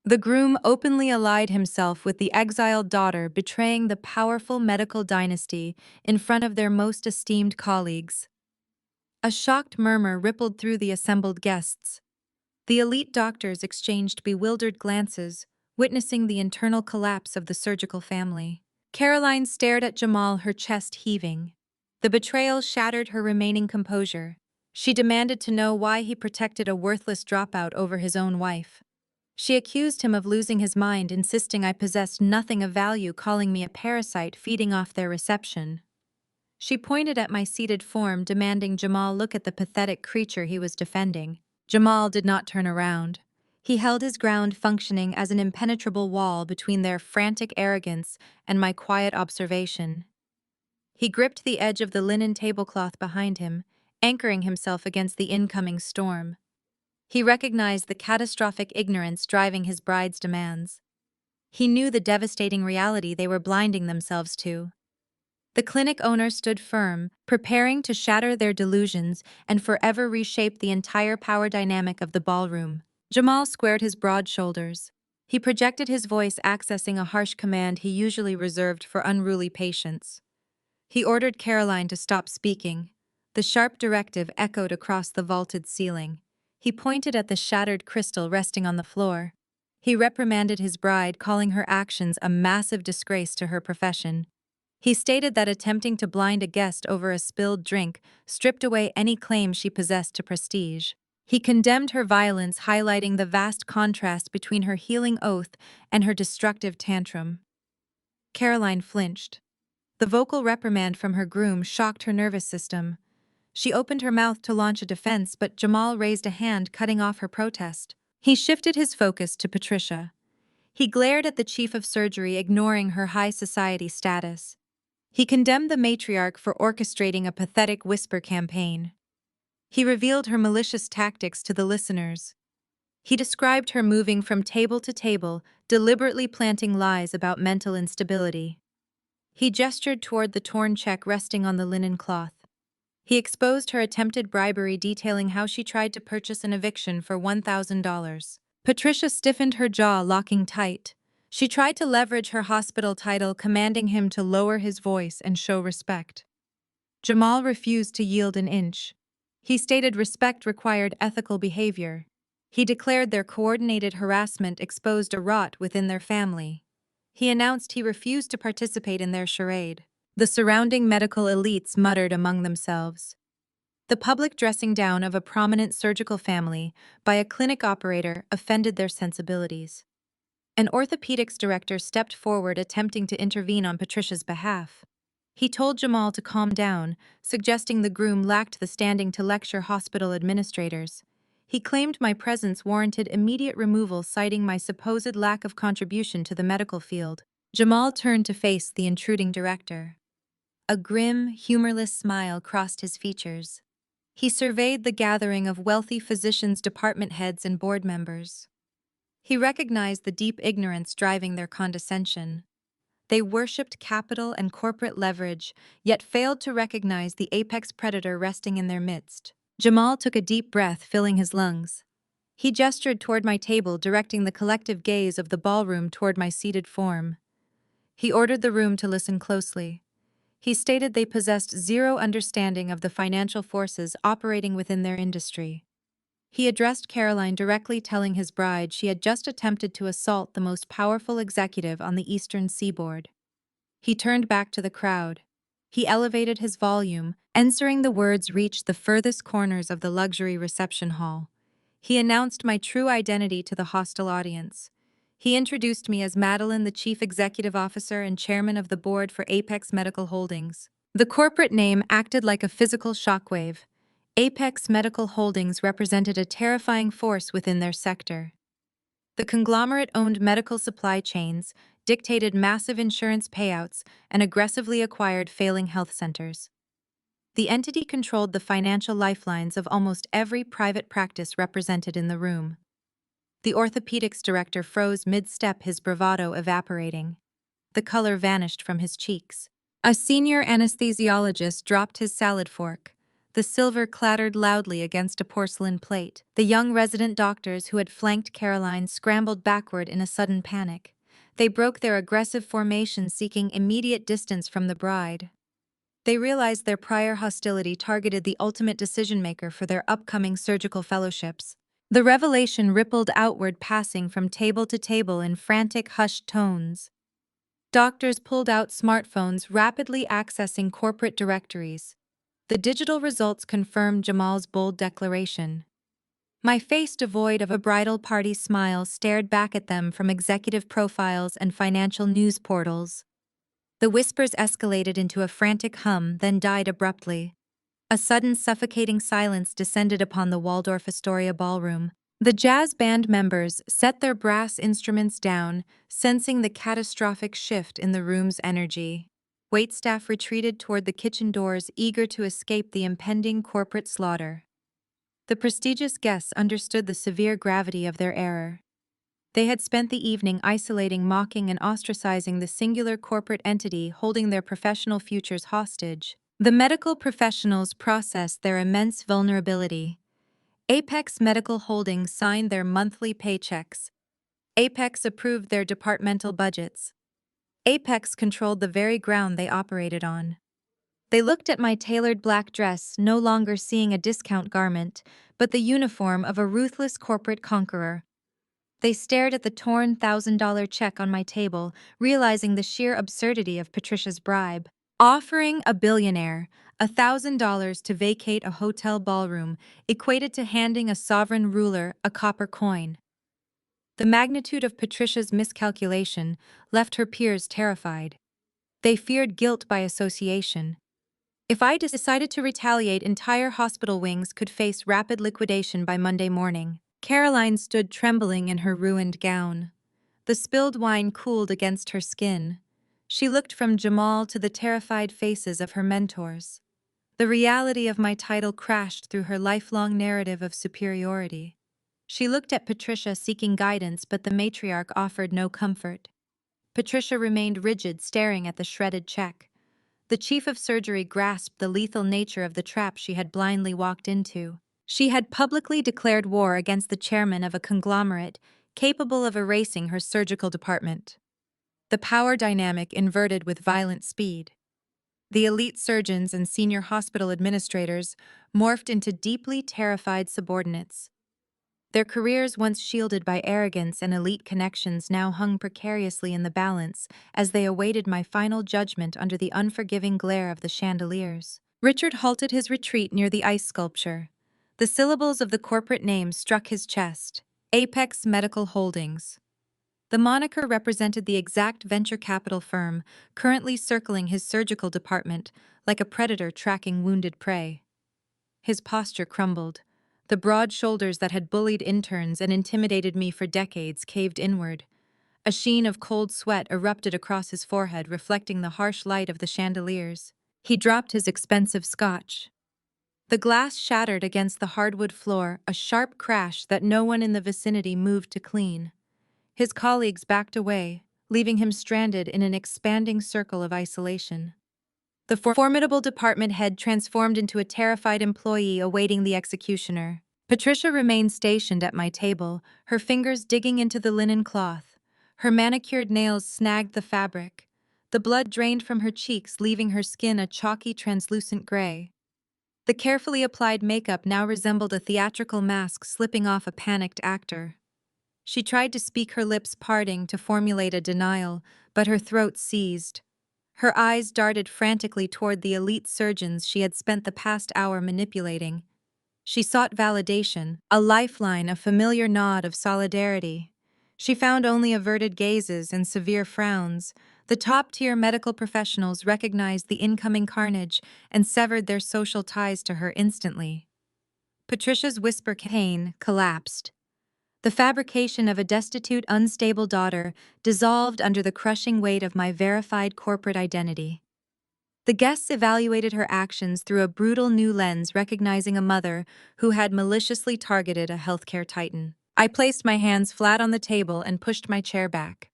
The groom openly allied himself with the exiled daughter, betraying the powerful medical dynasty in front of their most esteemed colleagues. A shocked murmur rippled through the assembled guests. The elite doctors exchanged bewildered glances, witnessing the internal collapse of the surgical family. Caroline stared at Jamal, her chest heaving. The betrayal shattered her remaining composure. She demanded to know why he protected a worthless dropout over his own wife. She accused him of losing his mind, insisting I possessed nothing of value, calling me a parasite feeding off their reception. She pointed at my seated form, demanding Jamal look at the pathetic creature he was defending. Jamal did not turn around. He held his ground, functioning as an impenetrable wall between their frantic arrogance and my quiet observation. He gripped the edge of the linen tablecloth behind him, anchoring himself against the incoming storm. He recognized the catastrophic ignorance driving his bride's demands. He knew the devastating reality they were blinding themselves to. The clinic owner stood firm, preparing to shatter their delusions and forever reshape the entire power dynamic of the ballroom. Jamal squared his broad shoulders. He projected his voice, accessing a harsh command he usually reserved for unruly patients. He ordered Caroline to stop speaking. The sharp directive echoed across the vaulted ceiling. He pointed at the shattered crystal resting on the floor. He reprimanded his bride, calling her actions a massive disgrace to her profession. He stated that attempting to blind a guest over a spilled drink stripped away any claim she possessed to prestige. He condemned her violence, highlighting the vast contrast between her healing oath and her destructive tantrum. Caroline flinched. The vocal reprimand from her groom shocked her nervous system. She opened her mouth to launch a defense, but Jamal raised a hand, cutting off her protest. He shifted his focus to Patricia. He glared at the chief of surgery, ignoring her high society status. He condemned the matriarch for orchestrating a pathetic whisper campaign. He revealed her malicious tactics to the listeners. He described her moving from table to table, deliberately planting lies about mental instability. He gestured toward the torn check resting on the linen cloth. He exposed her attempted bribery, detailing how she tried to purchase an eviction for $1,000. Patricia stiffened her jaw, locking tight. She tried to leverage her hospital title, commanding him to lower his voice and show respect. Jamal refused to yield an inch. He stated respect required ethical behavior. He declared their coordinated harassment exposed a rot within their family. He announced he refused to participate in their charade. The surrounding medical elites muttered among themselves. The public dressing down of a prominent surgical family by a clinic operator offended their sensibilities. An orthopedics director stepped forward, attempting to intervene on Patricia's behalf. He told Jamal to calm down, suggesting the groom lacked the standing to lecture hospital administrators. He claimed my presence warranted immediate removal, citing my supposed lack of contribution to the medical field. Jamal turned to face the intruding director. A grim, humorless smile crossed his features. He surveyed the gathering of wealthy physicians, department heads, and board members. He recognized the deep ignorance driving their condescension. They worshipped capital and corporate leverage, yet failed to recognize the apex predator resting in their midst. Jamal took a deep breath, filling his lungs. He gestured toward my table, directing the collective gaze of the ballroom toward my seated form. He ordered the room to listen closely. He stated they possessed zero understanding of the financial forces operating within their industry. He addressed Caroline directly, telling his bride she had just attempted to assault the most powerful executive on the eastern seaboard. He turned back to the crowd. He elevated his volume, ensuring the words reached the furthest corners of the luxury reception hall. He announced my true identity to the hostile audience. He introduced me as Madeline, the chief executive officer and chairman of the board for Apex Medical Holdings. The corporate name acted like a physical shockwave. Apex Medical Holdings represented a terrifying force within their sector. The conglomerate owned medical supply chains, dictated massive insurance payouts, and aggressively acquired failing health centers. The entity controlled the financial lifelines of almost every private practice represented in the room. The orthopedics director froze mid-step, his bravado evaporating. The color vanished from his cheeks. A senior anesthesiologist dropped his salad fork. The silver clattered loudly against a porcelain plate. The young resident doctors who had flanked Caroline scrambled backward in a sudden panic. They broke their aggressive formation, seeking immediate distance from the bride. They realized their prior hostility targeted the ultimate decision-maker for their upcoming surgical fellowships. The revelation rippled outward, passing from table to table in frantic, hushed tones. Doctors pulled out smartphones, rapidly accessing corporate directories. The digital results confirmed Jamal's bold declaration. My face, devoid of a bridal party smile, stared back at them from executive profiles and financial news portals. The whispers escalated into a frantic hum, then died abruptly. A sudden, suffocating silence descended upon the Waldorf Astoria ballroom. The jazz band members set their brass instruments down, sensing the catastrophic shift in the room's energy. Waitstaff retreated toward the kitchen doors, eager to escape the impending corporate slaughter. The prestigious guests understood the severe gravity of their error. They had spent the evening isolating, mocking, and ostracizing the singular corporate entity holding their professional futures hostage. The medical professionals processed their immense vulnerability. Apex Medical Holdings signed their monthly paychecks. Apex approved their departmental budgets. Apex controlled the very ground they operated on. They looked at my tailored black dress, no longer seeing a discount garment, but the uniform of a ruthless corporate conqueror. They stared at the torn $1,000 check on my table, realizing the sheer absurdity of Patricia's bribe. Offering a billionaire $1,000 to vacate a hotel ballroom equated to handing a sovereign ruler a copper coin. The magnitude of Patricia's miscalculation left her peers terrified. They feared guilt by association. If I decided to retaliate, entire hospital wings could face rapid liquidation by Monday morning. Caroline stood trembling in her ruined gown. The spilled wine cooled against her skin. She looked from Jamal to the terrified faces of her mentors. The reality of my title crashed through her lifelong narrative of superiority. She looked at Patricia seeking guidance, but the matriarch offered no comfort. Patricia remained rigid, staring at the shredded check. The chief of surgery grasped the lethal nature of the trap she had blindly walked into. She had publicly declared war against the chairman of a conglomerate capable of erasing her surgical department. The power dynamic inverted with violent speed. The elite surgeons and senior hospital administrators morphed into deeply terrified subordinates. Their careers, once shielded by arrogance and elite connections, now hung precariously in the balance as they awaited my final judgment under the unforgiving glare of the chandeliers. Richard halted his retreat near the ice sculpture. The syllables of the corporate name struck his chest: Apex Medical Holdings. The moniker represented the exact venture capital firm currently circling his surgical department like a predator tracking wounded prey. His posture crumbled. The broad shoulders that had bullied interns and intimidated me for decades caved inward. A sheen of cold sweat erupted across his forehead, reflecting the harsh light of the chandeliers. He dropped his expensive scotch. The glass shattered against the hardwood floor, a sharp crash that no one in the vicinity moved to clean. His colleagues backed away, leaving him stranded in an expanding circle of isolation. The formidable department head transformed into a terrified employee awaiting the executioner. Patricia remained stationed at my table, her fingers digging into the linen cloth. Her manicured nails snagged the fabric. The blood drained from her cheeks, leaving her skin a chalky, translucent gray. The carefully applied makeup now resembled a theatrical mask slipping off a panicked actor. She tried to speak, her lips parting to formulate a denial, but her throat seized. Her eyes darted frantically toward the elite surgeons she had spent the past hour manipulating. She sought validation, a lifeline, a familiar nod of solidarity. She found only averted gazes and severe frowns. The top-tier medical professionals recognized the incoming carnage and severed their social ties to her instantly. Patricia's whisper cane collapsed. The fabrication of a destitute, unstable daughter dissolved under the crushing weight of my verified corporate identity. The guests evaluated her actions through a brutal new lens, recognizing a mother who had maliciously targeted a healthcare titan. I placed my hands flat on the table and pushed my chair back.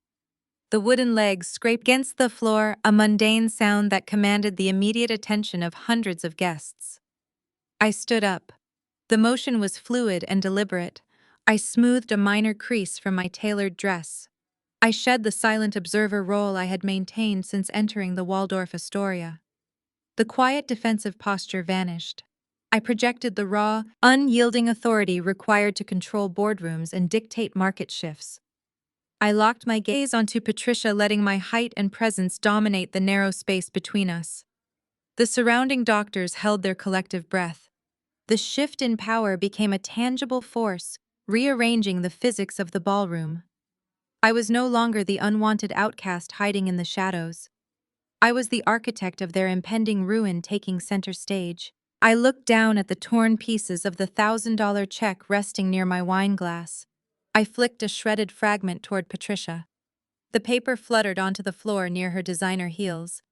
The wooden legs scraped against the floor, a mundane sound that commanded the immediate attention of hundreds of guests. I stood up. The motion was fluid and deliberate. I smoothed a minor crease from my tailored dress. I shed the silent observer role I had maintained since entering the Waldorf Astoria. The quiet defensive posture vanished. I projected the raw, unyielding authority required to control boardrooms and dictate market shifts. I locked my gaze onto Patricia, letting my height and presence dominate the narrow space between us. The surrounding doctors held their collective breath. The shift in power became a tangible force, rearranging the physics of the ballroom. I was no longer the unwanted outcast hiding in the shadows. I was the architect of their impending ruin, taking center stage. I looked down at the torn pieces of the $1,000 check resting near my wine glass. I flicked a shredded fragment toward Patricia. The paper fluttered onto the floor near her designer heels.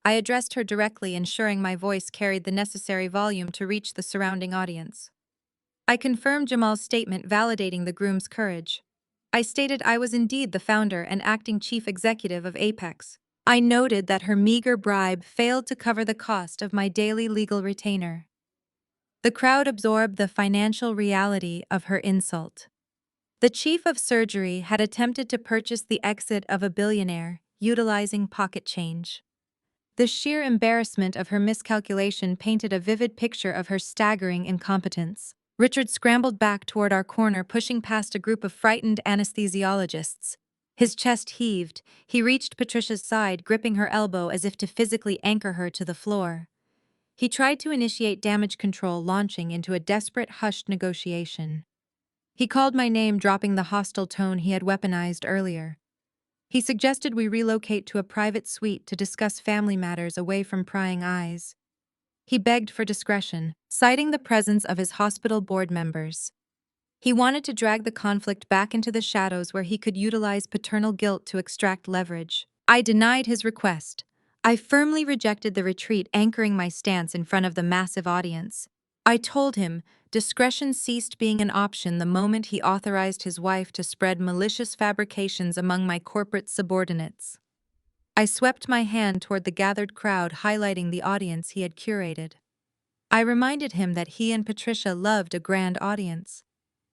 I addressed her directly, ensuring my voice carried the necessary volume to reach the surrounding audience. I confirmed Jamal's statement, validating the groom's courage. I stated I was indeed the founder and acting chief executive of Apex. I noted that her meager bribe failed to cover the cost of my daily legal retainer. The crowd absorbed the financial reality of her insult. The chief of surgery had attempted to purchase the exit of a billionaire, utilizing pocket change. The sheer embarrassment of her miscalculation painted a vivid picture of her staggering incompetence. Richard scrambled back toward our corner, pushing past a group of frightened anesthesiologists. His chest heaved. He reached Patricia's side, gripping her elbow as if to physically anchor her to the floor. He tried to initiate damage control, launching into a desperate, hushed negotiation. He called my name, dropping the hostile tone he had weaponized earlier. He suggested we relocate to a private suite to discuss family matters away from prying eyes. He begged for discretion, citing the presence of his hospital board members. He wanted to drag the conflict back into the shadows where he could utilize paternal guilt to extract leverage. I denied his request. I firmly rejected the retreat, anchoring my stance in front of the massive audience. I told him discretion ceased being an option the moment he authorized his wife to spread malicious fabrications among my corporate subordinates. I swept my hand toward the gathered crowd, highlighting the audience he had curated. I reminded him that he and Patricia loved a grand audience.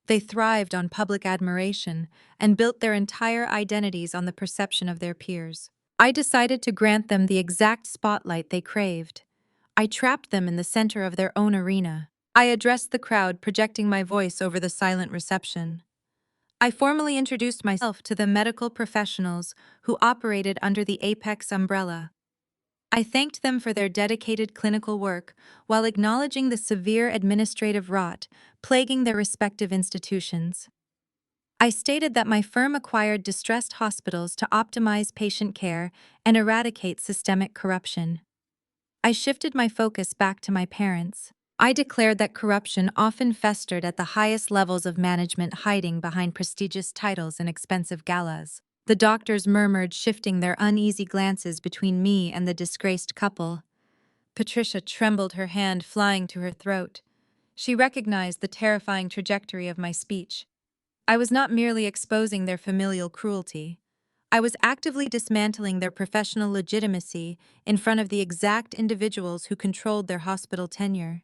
They thrived on public admiration and built their entire identities on the perception of their peers. I decided to grant them the exact spotlight they craved. I trapped them in the center of their own arena. I addressed the crowd, projecting my voice over the silent reception. I formally introduced myself to the medical professionals who operated under the Apex umbrella. I thanked them for their dedicated clinical work while acknowledging the severe administrative rot plaguing their respective institutions. I stated that my firm acquired distressed hospitals to optimize patient care and eradicate systemic corruption. I shifted my focus back to my parents. I declared that corruption often festered at the highest levels of management, hiding behind prestigious titles and expensive galas. The doctors murmured, shifting their uneasy glances between me and the disgraced couple. Patricia trembled, her hand flying to her throat. She recognized the terrifying trajectory of my speech. I was not merely exposing their familial cruelty. I was actively dismantling their professional legitimacy in front of the exact individuals who controlled their hospital tenure.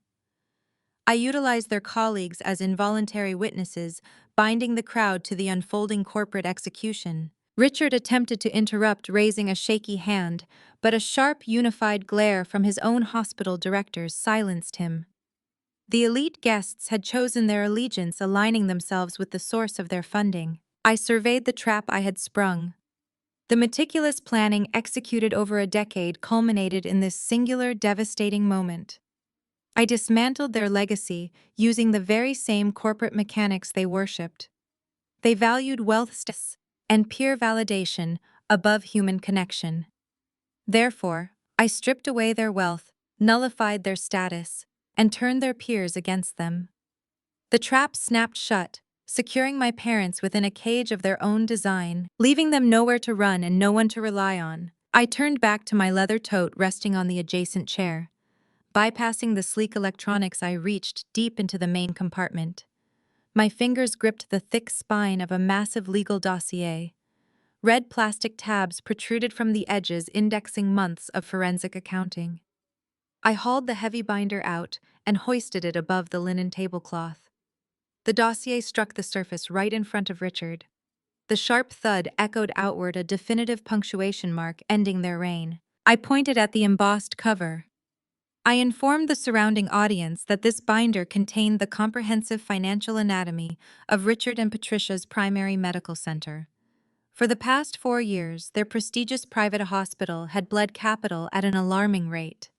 I utilized their colleagues as involuntary witnesses, binding the crowd to the unfolding corporate execution. Richard attempted to interrupt, raising a shaky hand, but a sharp, unified glare from his own hospital directors silenced him. The elite guests had chosen their allegiance, aligning themselves with the source of their funding. I surveyed the trap I had sprung. The meticulous planning executed over a decade culminated in this singular, devastating moment. I dismantled their legacy using the very same corporate mechanics they worshipped. They valued wealth status and peer validation above human connection. Therefore, I stripped away their wealth, nullified their status, and turned their peers against them. The trap snapped shut, securing my parents within a cage of their own design, leaving them nowhere to run and no one to rely on. I turned back to my leather tote resting on the adjacent chair. Bypassing the sleek electronics, I reached deep into the main compartment. My fingers gripped the thick spine of a massive legal dossier. Red plastic tabs protruded from the edges, indexing months of forensic accounting. I hauled the heavy binder out and hoisted it above the linen tablecloth. The dossier struck the surface right in front of Richard. The sharp thud echoed outward, a definitive punctuation mark ending their reign. I pointed at the embossed cover. I informed the surrounding audience that this binder contained the comprehensive financial anatomy of Richard and Patricia's primary medical center. For the past 4 years, their prestigious private hospital had bled capital at an alarming rate.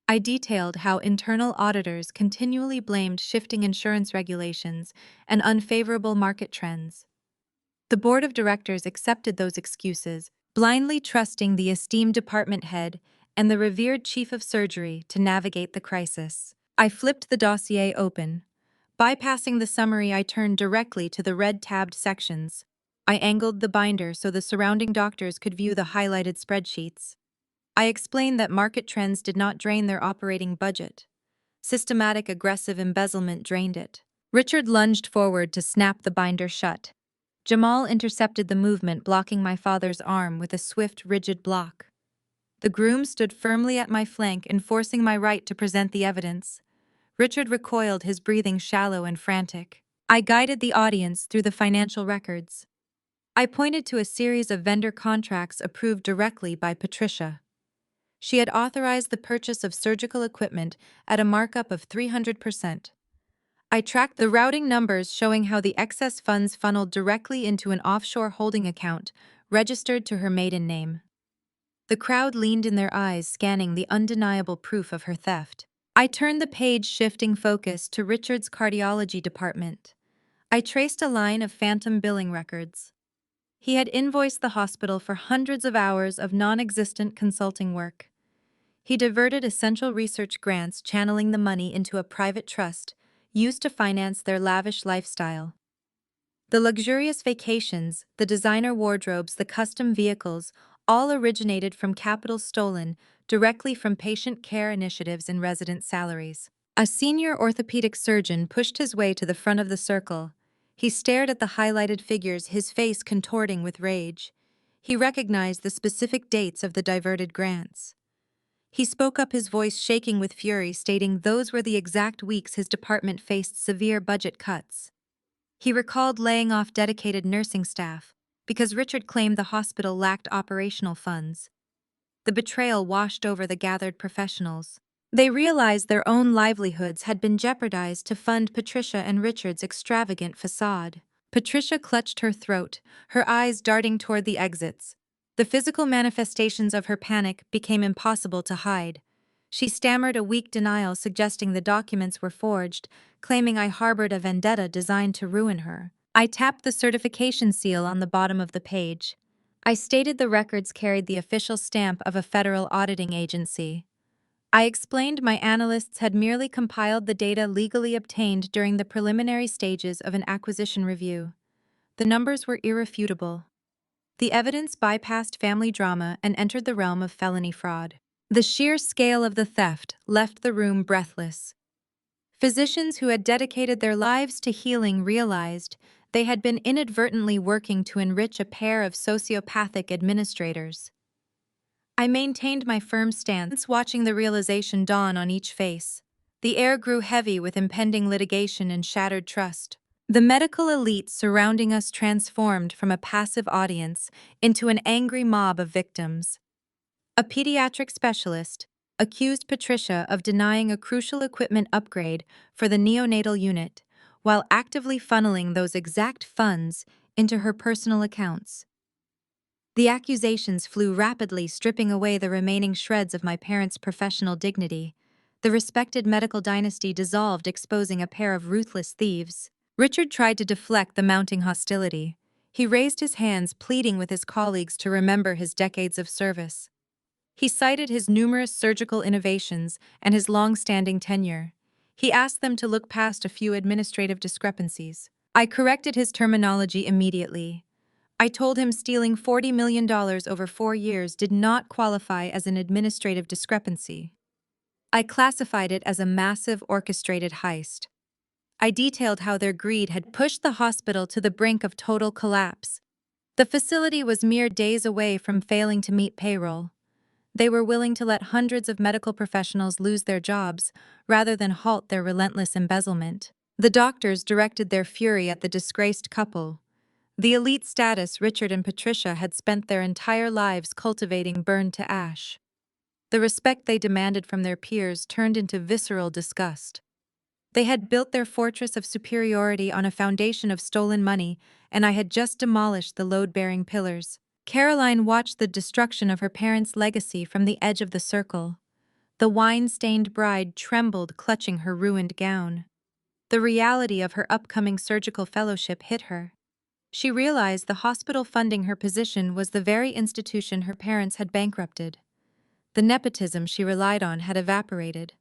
I detailed how internal auditors continually blamed shifting insurance regulations and unfavorable market trends. The board of directors accepted those excuses, blindly trusting the esteemed department head and the revered chief of surgery to navigate the crisis. I flipped the dossier open. Bypassing the summary, I turned directly to the red-tabbed sections. I angled the binder so the surrounding doctors could view the highlighted spreadsheets. I explained that market trends did not drain their operating budget. Systematic, aggressive embezzlement drained it. Richard lunged forward to snap the binder shut. Jamal intercepted the movement, blocking my father's arm with a swift, rigid block. The groom stood firmly at my flank, enforcing my right to present the evidence. Richard recoiled, his breathing shallow and frantic. I guided the audience through the financial records. I pointed to a series of vendor contracts approved directly by Patricia. She had authorized the purchase of surgical equipment at a markup of 300%. I tracked the routing numbers, showing how the excess funds funneled directly into an offshore holding account registered to her maiden name. The crowd leaned in their eyes, scanning the undeniable proof of her theft. I turned the page, shifting focus to Richard's cardiology department. I traced a line of phantom billing records. He had invoiced the hospital for hundreds of hours of non-existent consulting work. He diverted essential research grants, channeling the money into a private trust used to finance their lavish lifestyle. The luxurious vacations, the designer wardrobes, the custom vehicles, all originated from capital stolen directly from patient care initiatives and resident salaries. A senior orthopedic surgeon pushed his way to the front of the circle. He stared at the highlighted figures, his face contorting with rage. He recognized the specific dates of the diverted grants. He spoke up, his voice shaking with fury, stating those were the exact weeks his department faced severe budget cuts. He recalled laying off dedicated nursing staff because Richard claimed the hospital lacked operational funds. The betrayal washed over the gathered professionals. They realized their own livelihoods had been jeopardized to fund Patricia and Richard's extravagant facade. Patricia clutched her throat, her eyes darting toward the exits. The physical manifestations of her panic became impossible to hide. She stammered a weak denial, suggesting the documents were forged, claiming I harbored a vendetta designed to ruin her. I tapped the certification seal on the bottom of the page. I stated the records carried the official stamp of a federal auditing agency. I explained my analysts had merely compiled the data legally obtained during the preliminary stages of an acquisition review. The numbers were irrefutable. The evidence bypassed family drama and entered the realm of felony fraud. The sheer scale of the theft left the room breathless. Physicians who had dedicated their lives to healing realized they had been inadvertently working to enrich a pair of sociopathic administrators. I maintained my firm stance, watching the realization dawn on each face. The air grew heavy with impending litigation and shattered trust. The medical elite surrounding us transformed from a passive audience into an angry mob of victims. A pediatric specialist accused Patricia of denying a crucial equipment upgrade for the neonatal unit, while actively funneling those exact funds into her personal accounts. The accusations flew rapidly, stripping away the remaining shreds of my parents' professional dignity. The respected medical dynasty dissolved, exposing a pair of ruthless thieves. Richard tried to deflect the mounting hostility. He raised his hands, pleading with his colleagues to remember his decades of service. He cited his numerous surgical innovations and his long-standing tenure. He asked them to look past a few administrative discrepancies. I corrected his terminology immediately. I told him stealing $40 million over 4 years did not qualify as an administrative discrepancy. I classified it as a massive orchestrated heist. I detailed how their greed had pushed the hospital to the brink of total collapse. The facility was mere days away from failing to meet payroll. They were willing to let hundreds of medical professionals lose their jobs rather than halt their relentless embezzlement. The doctors directed their fury at the disgraced couple. The elite status Richard and Patricia had spent their entire lives cultivating burned to ash. The respect they demanded from their peers turned into visceral disgust. They had built their fortress of superiority on a foundation of stolen money, and I had just demolished the load-bearing pillars. Caroline watched the destruction of her parents' legacy from the edge of the circle. The wine-stained bride trembled, clutching her ruined gown. The reality of her upcoming surgical fellowship hit her. She realized the hospital funding her position was the very institution her parents had bankrupted. The nepotism she relied on had evaporated.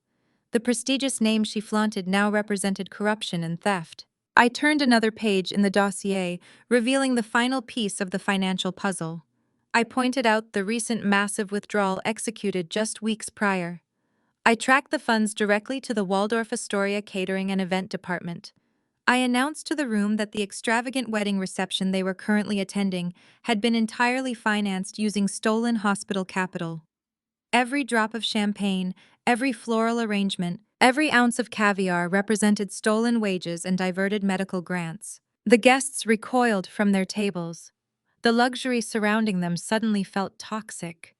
The prestigious name she flaunted now represented corruption and theft. I turned another page in the dossier, revealing the final piece of the financial puzzle. I pointed out the recent massive withdrawal executed just weeks prior. I tracked the funds directly to the Waldorf Astoria catering and event department. I announced to the room that the extravagant wedding reception they were currently attending had been entirely financed using stolen hospital capital. Every drop of champagne, every floral arrangement, every ounce of caviar represented stolen wages and diverted medical grants. The guests recoiled from their tables. The luxury surrounding them suddenly felt toxic.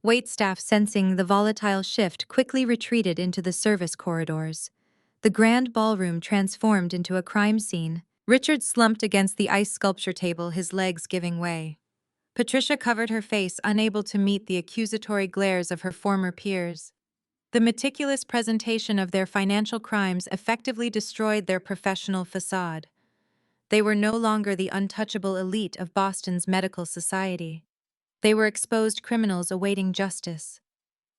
Waitstaff, sensing the volatile shift, quickly retreated into the service corridors. The grand ballroom transformed into a crime scene. Richard slumped against the ice sculpture table, his legs giving way. Patricia covered her face, unable to meet the accusatory glares of her former peers. The meticulous presentation of their financial crimes effectively destroyed their professional facade. They were no longer the untouchable elite of Boston's medical society. They were exposed criminals awaiting justice.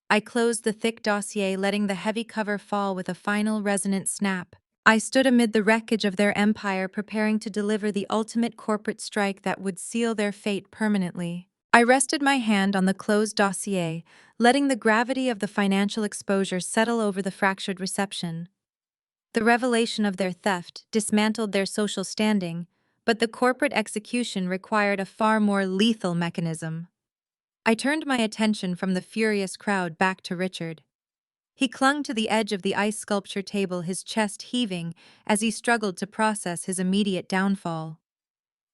I closed the thick dossier, letting the heavy cover fall with a final resonant snap. I stood amid the wreckage of their empire, preparing to deliver the ultimate corporate strike that would seal their fate permanently. I rested my hand on the closed dossier, letting the gravity of the financial exposure settle over the fractured reception. The revelation of their theft dismantled their social standing, but the corporate execution required a far more lethal mechanism. I turned my attention from the furious crowd back to Richard. He clung to the edge of the ice sculpture table, his chest heaving as he struggled to process his immediate downfall.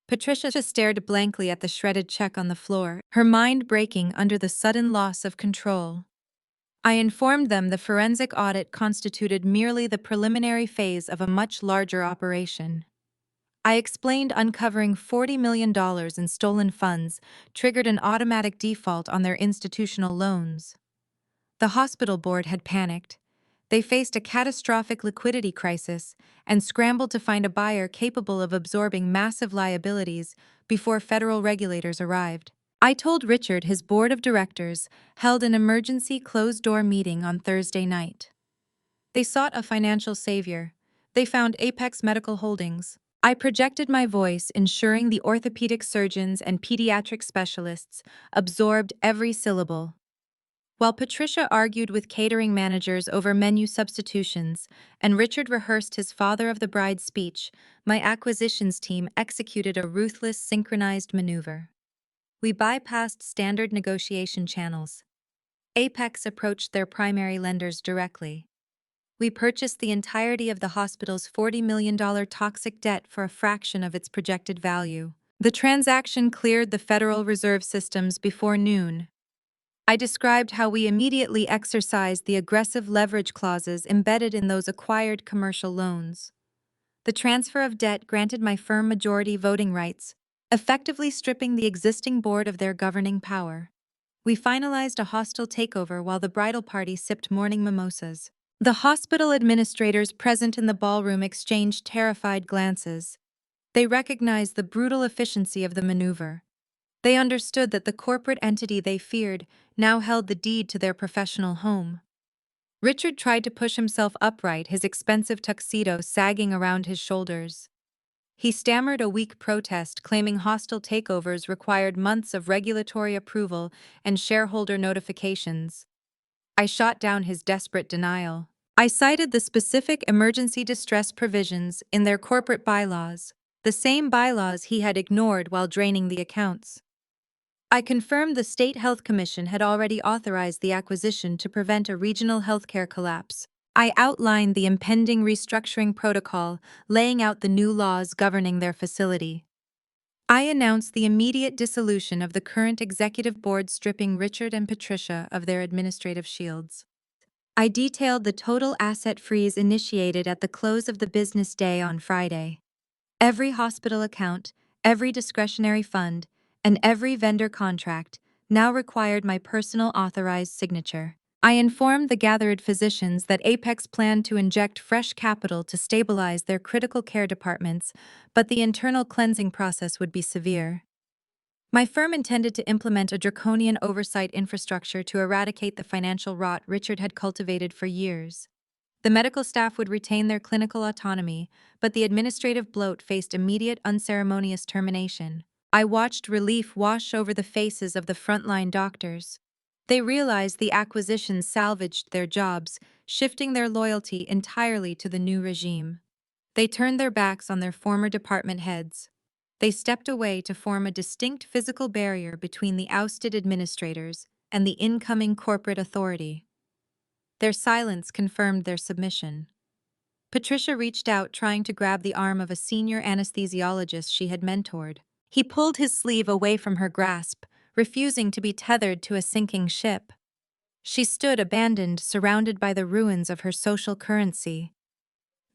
Patricia stared blankly at the shredded check on the floor, her mind breaking under the sudden loss of control. I informed them the forensic audit constituted merely the preliminary phase of a much larger operation. I explained uncovering $40 million in stolen funds triggered an automatic default on their institutional loans. The hospital board had panicked. They faced a catastrophic liquidity crisis and scrambled to find a buyer capable of absorbing massive liabilities before federal regulators arrived. I told Richard his board of directors held an emergency closed-door meeting on Thursday night. They sought a financial savior. They found Apex Medical Holdings. I projected my voice, ensuring the orthopedic surgeons and pediatric specialists absorbed every syllable. While Patricia argued with catering managers over menu substitutions and Richard rehearsed his father of the bride speech, my acquisitions team executed a ruthless synchronized maneuver. We bypassed standard negotiation channels. Apex approached their primary lenders directly. We purchased the entirety of the hospital's $40 million toxic debt for a fraction of its projected value. The transaction cleared the Federal Reserve systems before noon. I described how we immediately exercised the aggressive leverage clauses embedded in those acquired commercial loans. The transfer of debt granted my firm majority voting rights, effectively stripping the existing board of their governing power. We finalized a hostile takeover while the bridal party sipped morning mimosas. The hospital administrators present in the ballroom exchanged terrified glances. They recognized the brutal efficiency of the maneuver. They understood that the corporate entity they feared now held the deed to their professional home. Richard tried to push himself upright, his expensive tuxedo sagging around his shoulders. He stammered a weak protest, claiming hostile takeovers required months of regulatory approval and shareholder notifications. I shot down his desperate denial. I cited the specific emergency distress provisions in their corporate bylaws, the same bylaws he had ignored while draining the accounts. I confirmed the State Health Commission had already authorized the acquisition to prevent a regional healthcare collapse. I outlined the impending restructuring protocol, laying out the new laws governing their facility. I announced the immediate dissolution of the current executive board, stripping Richard and Patricia of their administrative shields. I detailed the total asset freeze initiated at the close of the business day on Friday. Every hospital account, every discretionary fund, and every vendor contract now required my personal authorized signature. I informed the gathered physicians that Apex planned to inject fresh capital to stabilize their critical care departments, but the internal cleansing process would be severe. My firm intended to implement a draconian oversight infrastructure to eradicate the financial rot Richard had cultivated for years. The medical staff would retain their clinical autonomy, but the administrative bloat faced immediate, unceremonious termination. I watched relief wash over the faces of the frontline doctors. They realized the acquisition salvaged their jobs, shifting their loyalty entirely to the new regime. They turned their backs on their former department heads. They stepped away to form a distinct physical barrier between the ousted administrators and the incoming corporate authority. Their silence confirmed their submission. Patricia reached out, trying to grab the arm of a senior anesthesiologist she had mentored. He pulled his sleeve away from her grasp, refusing to be tethered to a sinking ship. She stood abandoned, surrounded by the ruins of her social currency.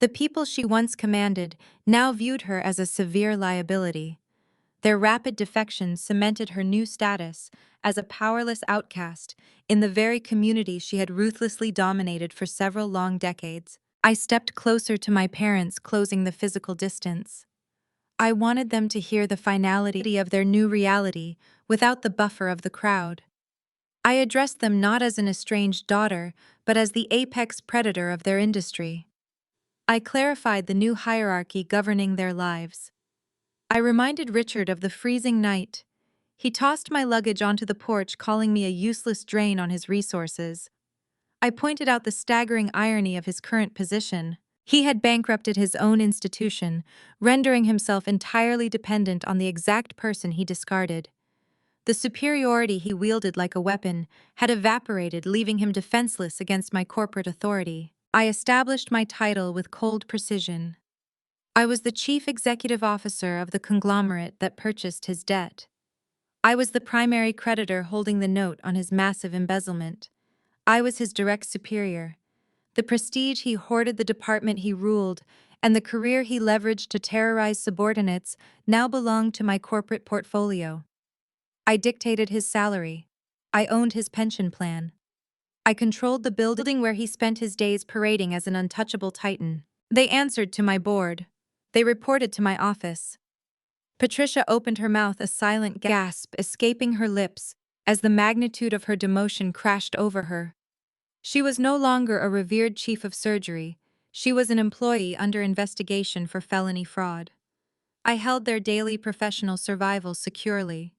The people she once commanded now viewed her as a severe liability. Their rapid defection cemented her new status as a powerless outcast in the very community she had ruthlessly dominated for several long decades. I stepped closer to my parents, closing the physical distance. I wanted them to hear the finality of their new reality without the buffer of the crowd. I addressed them not as an estranged daughter, but as the apex predator of their industry. I clarified the new hierarchy governing their lives. I reminded Richard of the freezing night. He tossed my luggage onto the porch, calling me a useless drain on his resources. I pointed out the staggering irony of his current position. He had bankrupted his own institution, rendering himself entirely dependent on the exact person he discarded. The superiority he wielded like a weapon had evaporated, leaving him defenseless against my corporate authority. I established my title with cold precision. I was the chief executive officer of the conglomerate that purchased his debt. I was the primary creditor holding the note on his massive embezzlement. I was his direct superior. The prestige he hoarded, the department he ruled, and the career he leveraged to terrorize subordinates now belonged to my corporate portfolio. I dictated his salary. I owned his pension plan. I controlled the building where he spent his days parading as an untouchable titan. They answered to my board. They reported to my office. Patricia opened her mouth, a silent gasp escaping her lips as the magnitude of her demotion crashed over her. She was no longer a revered chief of surgery. She was an employee under investigation for felony fraud. I held their daily professional survival securely.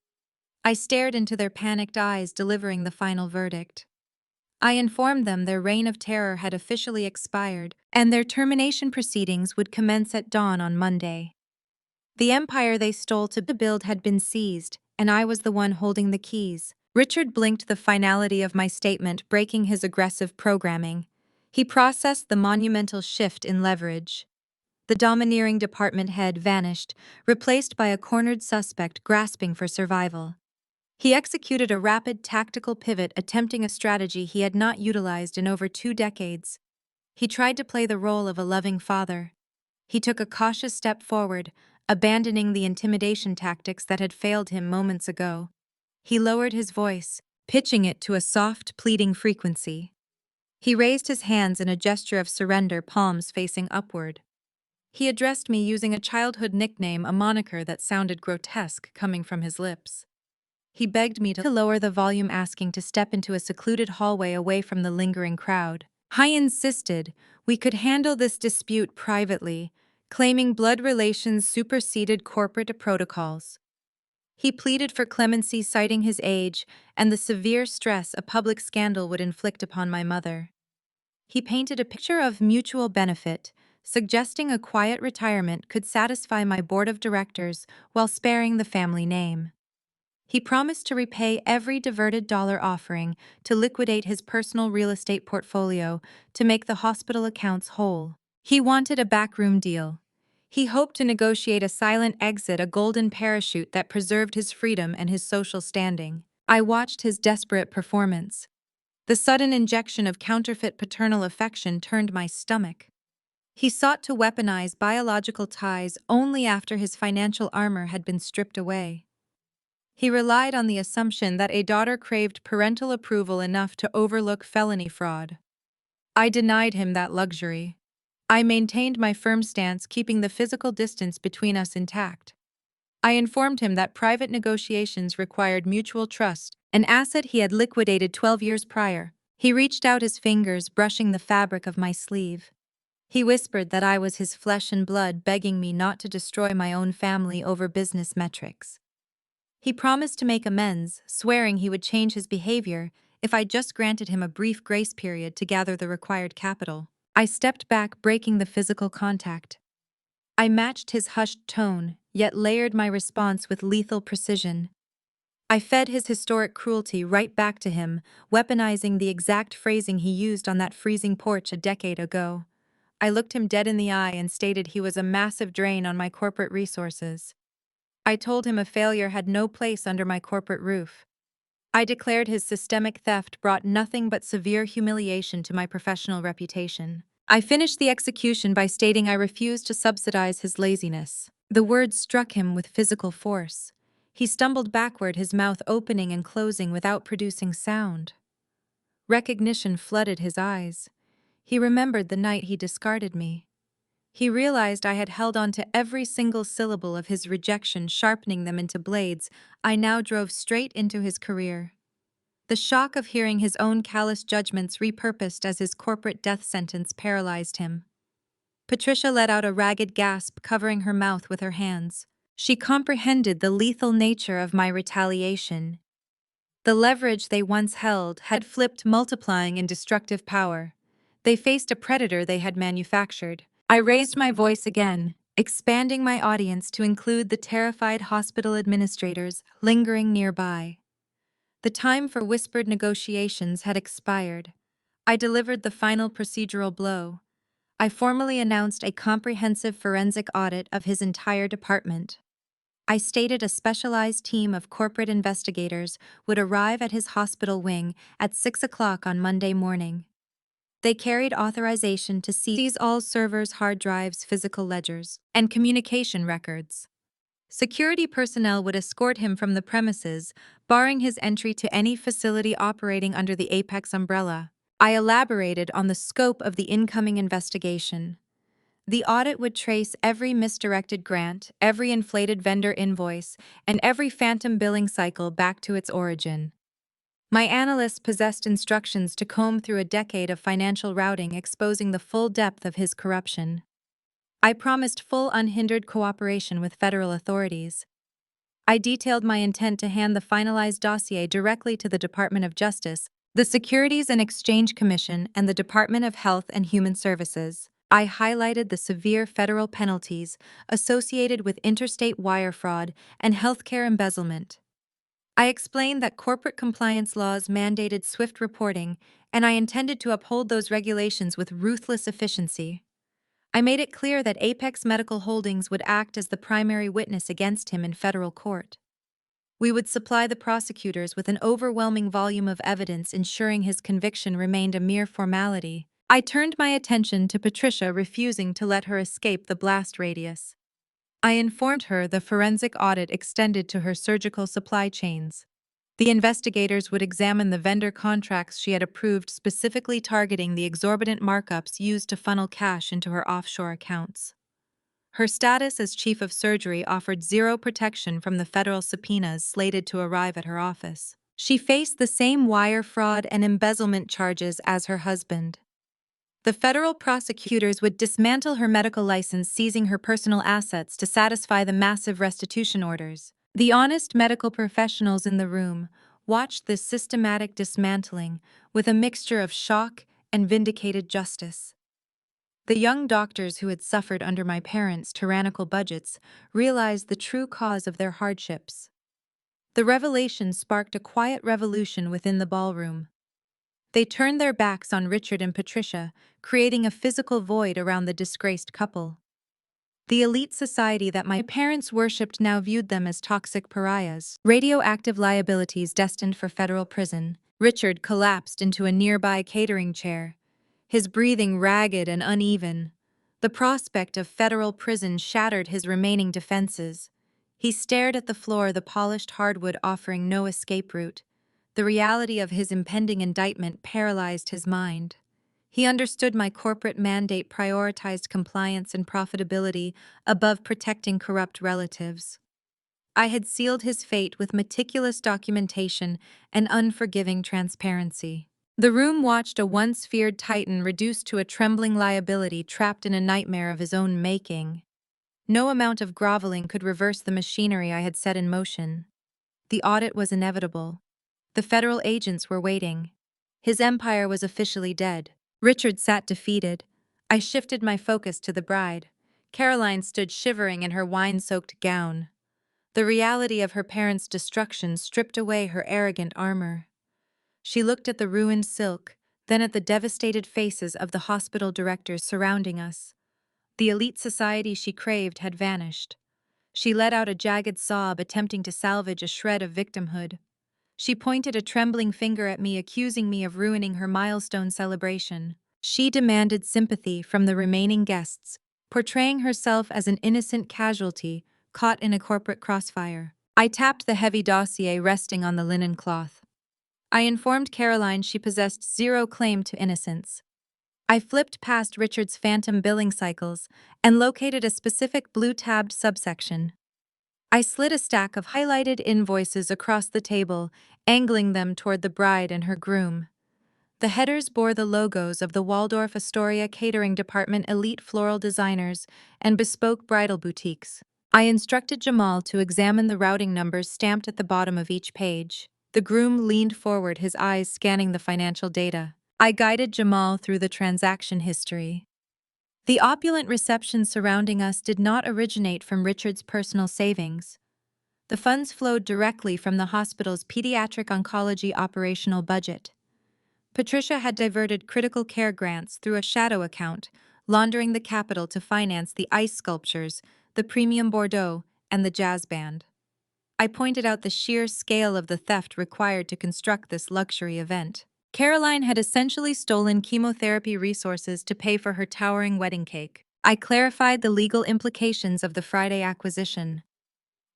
I stared into their panicked eyes, delivering the final verdict. I informed them their reign of terror had officially expired, and their termination proceedings would commence at dawn on Monday. The empire they stole to build had been seized, and I was the one holding the keys. Richard blinked the finality of my statement, breaking his aggressive programming. He processed the monumental shift in leverage. The domineering department head vanished, replaced by a cornered suspect grasping for survival. He executed a rapid tactical pivot, attempting a strategy he had not utilized in over 2 decades. He tried to play the role of a loving father. He took a cautious step forward, abandoning the intimidation tactics that had failed him moments ago. He lowered his voice, pitching it to a soft, pleading frequency. He raised his hands in a gesture of surrender, palms facing upward. He addressed me using a childhood nickname, a moniker that sounded grotesque coming from his lips. He begged me to lower the volume, asking to step into a secluded hallway away from the lingering crowd. I insisted we could handle this dispute privately, claiming blood relations superseded corporate protocols. He pleaded for clemency, citing his age and the severe stress a public scandal would inflict upon my mother. He painted a picture of mutual benefit, suggesting a quiet retirement could satisfy my board of directors while sparing the family name. He promised to repay every diverted dollar, offering to liquidate his personal real estate portfolio to make the hospital accounts whole. He wanted a backroom deal. He hoped to negotiate a silent exit, a golden parachute that preserved his freedom and his social standing. I watched his desperate performance. The sudden injection of counterfeit paternal affection turned my stomach. He sought to weaponize biological ties only after his financial armor had been stripped away. He relied on the assumption that a daughter craved parental approval enough to overlook felony fraud. I denied him that luxury. I maintained my firm stance, keeping the physical distance between us intact. I informed him that private negotiations required mutual trust, an asset he had liquidated 12 years prior. He reached out his fingers, brushing the fabric of my sleeve. He whispered that I was his flesh and blood, begging me not to destroy my own family over business metrics. He promised to make amends, swearing he would change his behavior if I just granted him a brief grace period to gather the required capital. I stepped back, breaking the physical contact. I matched his hushed tone, yet layered my response with lethal precision. I fed his historic cruelty right back to him, weaponizing the exact phrasing he used on that freezing porch a decade ago. I looked him dead in the eye and stated he was a massive drain on my corporate resources. I told him a failure had no place under my corporate roof. I declared his systemic theft brought nothing but severe humiliation to my professional reputation. I finished the execution by stating I refused to subsidize his laziness. The words struck him with physical force. He stumbled backward, his mouth opening and closing without producing sound. Recognition flooded his eyes. He remembered the night he discarded me. He realized I had held on to every single syllable of his rejection, sharpening them into blades I now drove straight into his career. The shock of hearing his own callous judgments repurposed as his corporate death sentence paralyzed him. Patricia let out a ragged gasp, covering her mouth with her hands. She comprehended the lethal nature of my retaliation. The leverage they once held had flipped, multiplying in destructive power. They faced a predator they had manufactured. I raised my voice again, expanding my audience to include the terrified hospital administrators lingering nearby. The time for whispered negotiations had expired. I delivered the final procedural blow. I formally announced a comprehensive forensic audit of his entire department. I stated a specialized team of corporate investigators would arrive at his hospital wing at 6 o'clock on Monday morning. They carried authorization to seize all servers, hard drives, physical ledgers, and communication records. Security personnel would escort him from the premises, barring his entry to any facility operating under the Apex umbrella. I elaborated on the scope of the incoming investigation. The audit would trace every misdirected grant, every inflated vendor invoice, and every phantom billing cycle back to its origin. My analysts possessed instructions to comb through a decade of financial routing, exposing the full depth of his corruption. I promised full unhindered cooperation with federal authorities. I detailed my intent to hand the finalized dossier directly to the Department of Justice, the Securities and Exchange Commission, and the Department of Health and Human Services. I highlighted the severe federal penalties associated with interstate wire fraud and healthcare embezzlement. I explained that corporate compliance laws mandated swift reporting, and I intended to uphold those regulations with ruthless efficiency. I made it clear that Apex Medical Holdings would act as the primary witness against him in federal court. We would supply the prosecutors with an overwhelming volume of evidence, ensuring his conviction remained a mere formality. I turned my attention to Patricia, refusing to let her escape the blast radius. I informed her the forensic audit extended to her surgical supply chains. The investigators would examine the vendor contracts she had approved, specifically targeting the exorbitant markups used to funnel cash into her offshore accounts. Her status as chief of surgery offered zero protection from the federal subpoenas slated to arrive at her office. She faced the same wire fraud and embezzlement charges as her husband. The federal prosecutors would dismantle her medical license, seizing her personal assets to satisfy the massive restitution orders. The honest medical professionals in the room watched this systematic dismantling with a mixture of shock and vindicated justice. The young doctors who had suffered under my parents' tyrannical budgets realized the true cause of their hardships. The revelation sparked a quiet revolution within the ballroom. They turned their backs on Richard and Patricia, creating a physical void around the disgraced couple. The elite society that my parents worshipped now viewed them as toxic pariahs, radioactive liabilities destined for federal prison. Richard collapsed into a nearby catering chair, his breathing ragged and uneven. The prospect of federal prison shattered his remaining defenses. He stared at the floor, the polished hardwood offering no escape route. The reality of his impending indictment paralyzed his mind. He understood my corporate mandate prioritized compliance and profitability above protecting corrupt relatives. I had sealed his fate with meticulous documentation and unforgiving transparency. The room watched a once feared titan reduced to a trembling liability, trapped in a nightmare of his own making. No amount of groveling could reverse the machinery I had set in motion. The audit was inevitable. The federal agents were waiting. His empire was officially dead. Richard sat defeated. I shifted my focus to the bride. Caroline stood shivering in her wine-soaked gown. The reality of her parents' destruction stripped away her arrogant armor. She looked at the ruined silk, then at the devastated faces of the hospital directors surrounding us. The elite society she craved had vanished. She let out a jagged sob, attempting to salvage a shred of victimhood. She pointed a trembling finger at me, accusing me of ruining her milestone celebration. She demanded sympathy from the remaining guests, portraying herself as an innocent casualty caught in a corporate crossfire. I tapped the heavy dossier resting on the linen cloth. I informed Caroline she possessed zero claim to innocence. I flipped past Richard's phantom billing cycles and located a specific blue-tabbed subsection. I slid a stack of highlighted invoices across the table, angling them toward the bride and her groom. The headers bore the logos of the Waldorf Astoria catering department, elite floral designers, and bespoke bridal boutiques. I instructed Jamal to examine the routing numbers stamped at the bottom of each page. The groom leaned forward, his eyes scanning the financial data. I guided Jamal through the transaction history. The opulent reception surrounding us did not originate from Richard's personal savings. The funds flowed directly from the hospital's pediatric oncology operational budget. Patricia had diverted critical care grants through a shadow account, laundering the capital to finance the ice sculptures, the premium Bordeaux, and the jazz band. I pointed out the sheer scale of the theft required to construct this luxury event. Caroline had essentially stolen chemotherapy resources to pay for her towering wedding cake. I clarified the legal implications of the Friday acquisition.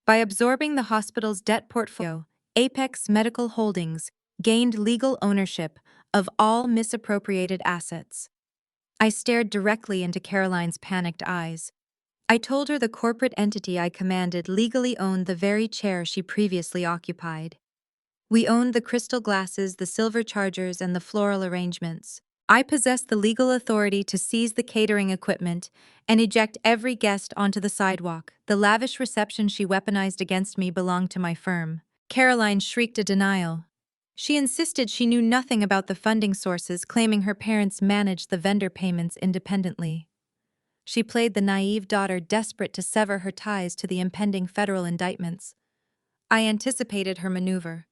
By absorbing the hospital's debt portfolio, Apex Medical Holdings gained legal ownership of all misappropriated assets. I stared directly into Caroline's panicked eyes. I told her the corporate entity I commanded legally owned the very chair she previously occupied. We owned the crystal glasses, the silver chargers, and the floral arrangements. I possessed the legal authority to seize the catering equipment and eject every guest onto the sidewalk. The lavish reception she weaponized against me belonged to my firm. Caroline shrieked a denial. She insisted she knew nothing about the funding sources, claiming her parents managed the vendor payments independently. She played the naive daughter, desperate to sever her ties to the impending federal indictments. I anticipated her maneuver.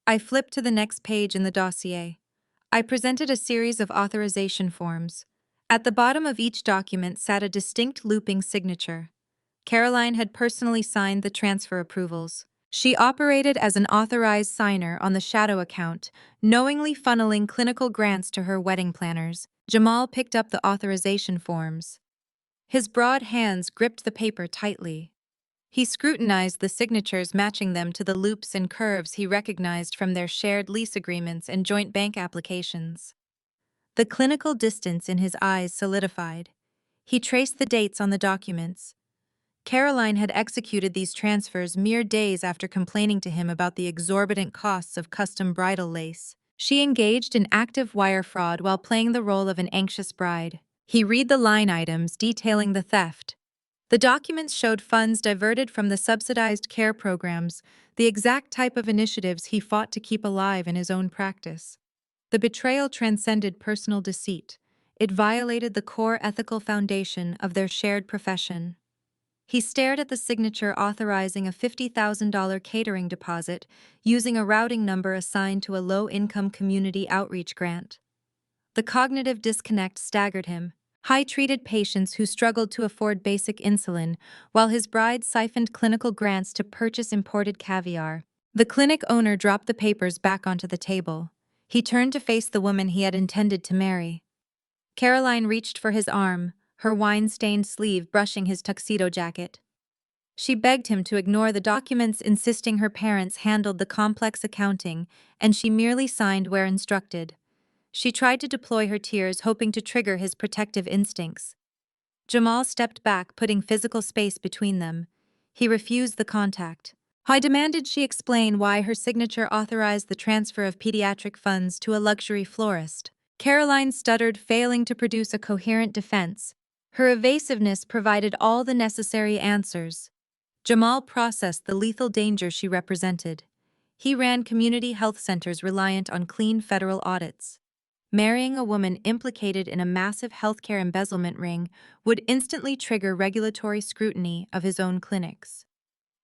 I flipped to the next page in the dossier. I presented a series of authorization forms. At the bottom of each document sat a distinct looping signature. Caroline had personally signed the transfer approvals. She operated as an authorized signer on the shadow account, knowingly funneling clinical grants to her wedding planners. Jamal picked up the authorization forms. His broad hands gripped the paper tightly. He scrutinized the signatures, matching them to the loops and curves he recognized from their shared lease agreements and joint bank applications. The clinical distance in his eyes solidified. He traced the dates on the documents. Caroline had executed these transfers mere days after complaining to him about the exorbitant costs of custom bridal lace. She engaged in active wire fraud while playing the role of an anxious bride. He read the line items detailing the theft. The documents showed funds diverted from the subsidized care programs, the exact type of initiatives he fought to keep alive in his own practice. The betrayal transcended personal deceit. It violated the core ethical foundation of their shared profession. He stared at the signature authorizing a $50,000 catering deposit using a routing number assigned to a low-income community outreach grant. The cognitive disconnect staggered him. High-treated patients who struggled to afford basic insulin, while his bride siphoned clinical grants to purchase imported caviar. The clinic owner dropped the papers back onto the table. He turned to face the woman he had intended to marry. Caroline reached for his arm, her wine-stained sleeve brushing his tuxedo jacket. She begged him to ignore the documents, insisting her parents handled the complex accounting, and she merely signed where instructed. She tried to deploy her tears, hoping to trigger his protective instincts. Jamal stepped back, putting physical space between them. He refused the contact. I demanded she explain why her signature authorized the transfer of pediatric funds to a luxury florist. Caroline stuttered, failing to produce a coherent defense. Her evasiveness provided all the necessary answers. Jamal processed the lethal danger she represented. He ran community health centers reliant on clean federal audits. marrying a woman implicated in a massive healthcare embezzlement ring would instantly trigger regulatory scrutiny of his own clinics.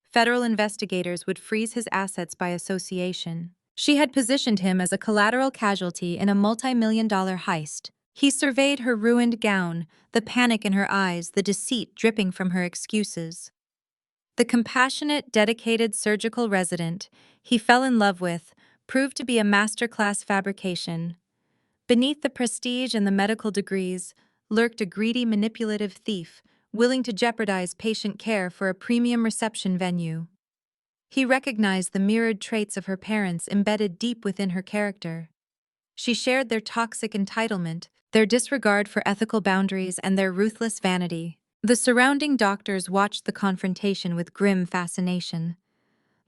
Federal investigators would freeze his assets by association. She had positioned him as a collateral casualty in a multi-million-dollar heist. He surveyed her ruined gown, the panic in her eyes, the deceit dripping from her excuses. The compassionate, dedicated surgical resident he fell in love with proved to be a masterclass fabrication. Beneath the prestige and the medical degrees lurked a greedy, manipulative thief, willing to jeopardize patient care for a premium reception venue. He recognized the mirrored traits of her parents embedded deep within her character. She shared their toxic entitlement, their disregard for ethical boundaries, and their ruthless vanity. The surrounding doctors watched the confrontation with grim fascination.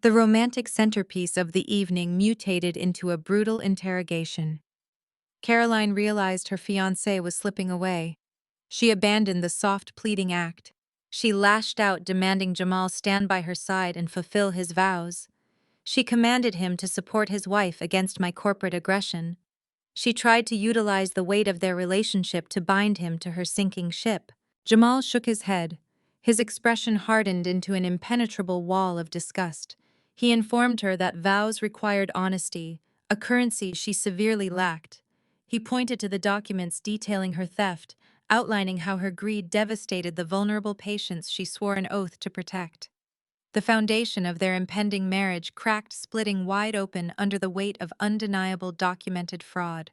The romantic centerpiece of the evening mutated into a brutal interrogation. Caroline realized her fiancé was slipping away. She abandoned the soft pleading act. She lashed out, demanding Jamal stand by her side and fulfill his vows. She commanded him to support his wife against my corporate aggression. She tried to utilize the weight of their relationship to bind him to her sinking ship. Jamal shook his head. His expression hardened into an impenetrable wall of disgust. He informed her that vows required honesty, a currency she severely lacked. He pointed to the documents detailing her theft, outlining how her greed devastated the vulnerable patients she swore an oath to protect. The foundation of their impending marriage cracked, splitting wide open under the weight of undeniable documented fraud.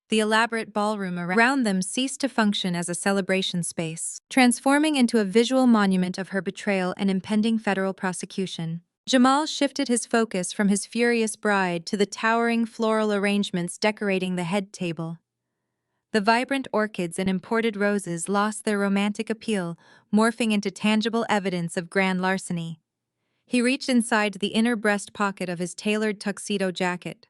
The elaborate ballroom around them ceased to function as a celebration space, transforming into a visual monument of her betrayal and impending federal prosecution. Jamal shifted his focus from his furious bride to the towering floral arrangements decorating the head table. The vibrant orchids and imported roses lost their romantic appeal, morphing into tangible evidence of grand larceny. He reached inside the inner breast pocket of his tailored tuxedo jacket.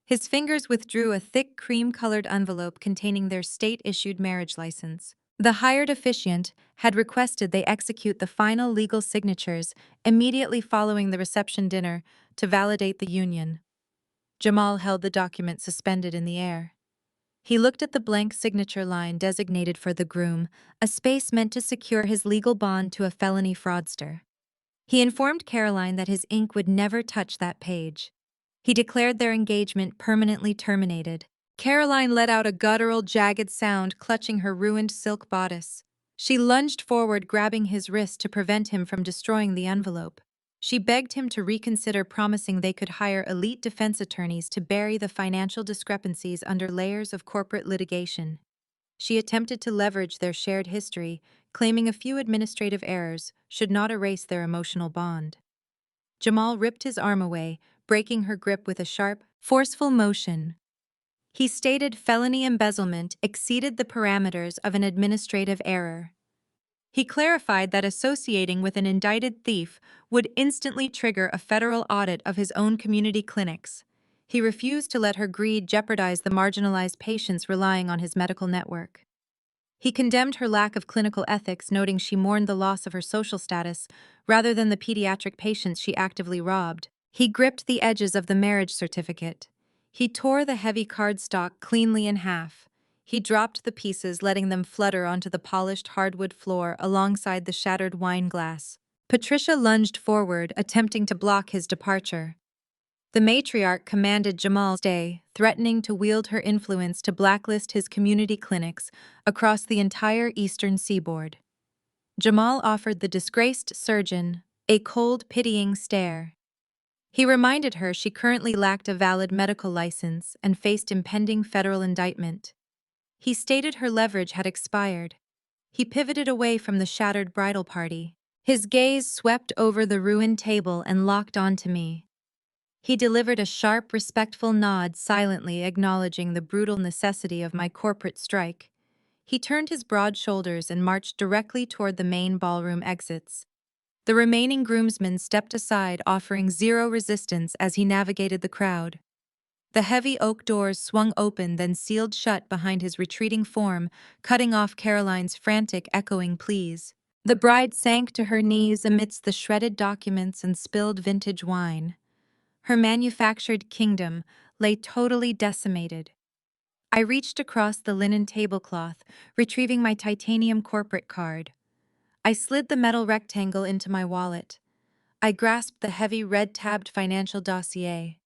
His fingers withdrew a thick cream-colored envelope containing their state-issued marriage license. The hired officiant had requested they execute the final legal signatures immediately following the reception dinner to validate the union. Jamal held the document suspended in the air. He looked at the blank signature line designated for the groom, a space meant to secure his legal bond to a felony fraudster. He informed Caroline that his ink would never touch that page. He declared their engagement permanently terminated. Caroline let out a guttural, jagged sound, clutching her ruined silk bodice. She lunged forward, grabbing his wrist to prevent him from destroying the envelope. She begged him to reconsider, promising they could hire elite defense attorneys to bury the financial discrepancies under layers of corporate litigation. She attempted to leverage their shared history, claiming a few administrative errors should not erase their emotional bond. Jamal ripped his arm away, breaking her grip with a sharp, forceful motion. He stated felony embezzlement exceeded the parameters of an administrative error. He clarified that associating with an indicted thief would instantly trigger a federal audit of his own community clinics. He refused to let her greed jeopardize the marginalized patients relying on his medical network. He condemned her lack of clinical ethics, noting she mourned the loss of her social status rather than the pediatric patients she actively robbed. He gripped the edges of the marriage certificate. He tore the heavy cardstock cleanly in half. He dropped the pieces, letting them flutter onto the polished hardwood floor alongside the shattered wine glass. Patricia lunged forward, attempting to block his departure. The matriarch commanded Jamal to stay, threatening to wield her influence to blacklist his community clinics across the entire eastern seaboard. Jamal offered the disgraced surgeon a cold, pitying stare. He reminded her she currently lacked a valid medical license and faced impending federal indictment. He stated her leverage had expired. He pivoted away from the shattered bridal party. His gaze swept over the ruined table and locked onto me. He delivered a sharp, respectful nod, silently acknowledging the brutal necessity of my corporate strike. He turned his broad shoulders and marched directly toward the main ballroom exits. The remaining groomsmen stepped aside, offering zero resistance as he navigated the crowd. The heavy oak doors swung open, then sealed shut behind his retreating form, cutting off Caroline's frantic, echoing pleas. The bride sank to her knees amidst the shredded documents and spilled vintage wine. Her manufactured kingdom lay totally decimated. I reached across the linen tablecloth, retrieving my titanium corporate card. I slid the metal rectangle into my wallet. I grasped the heavy red-tabbed financial dossier.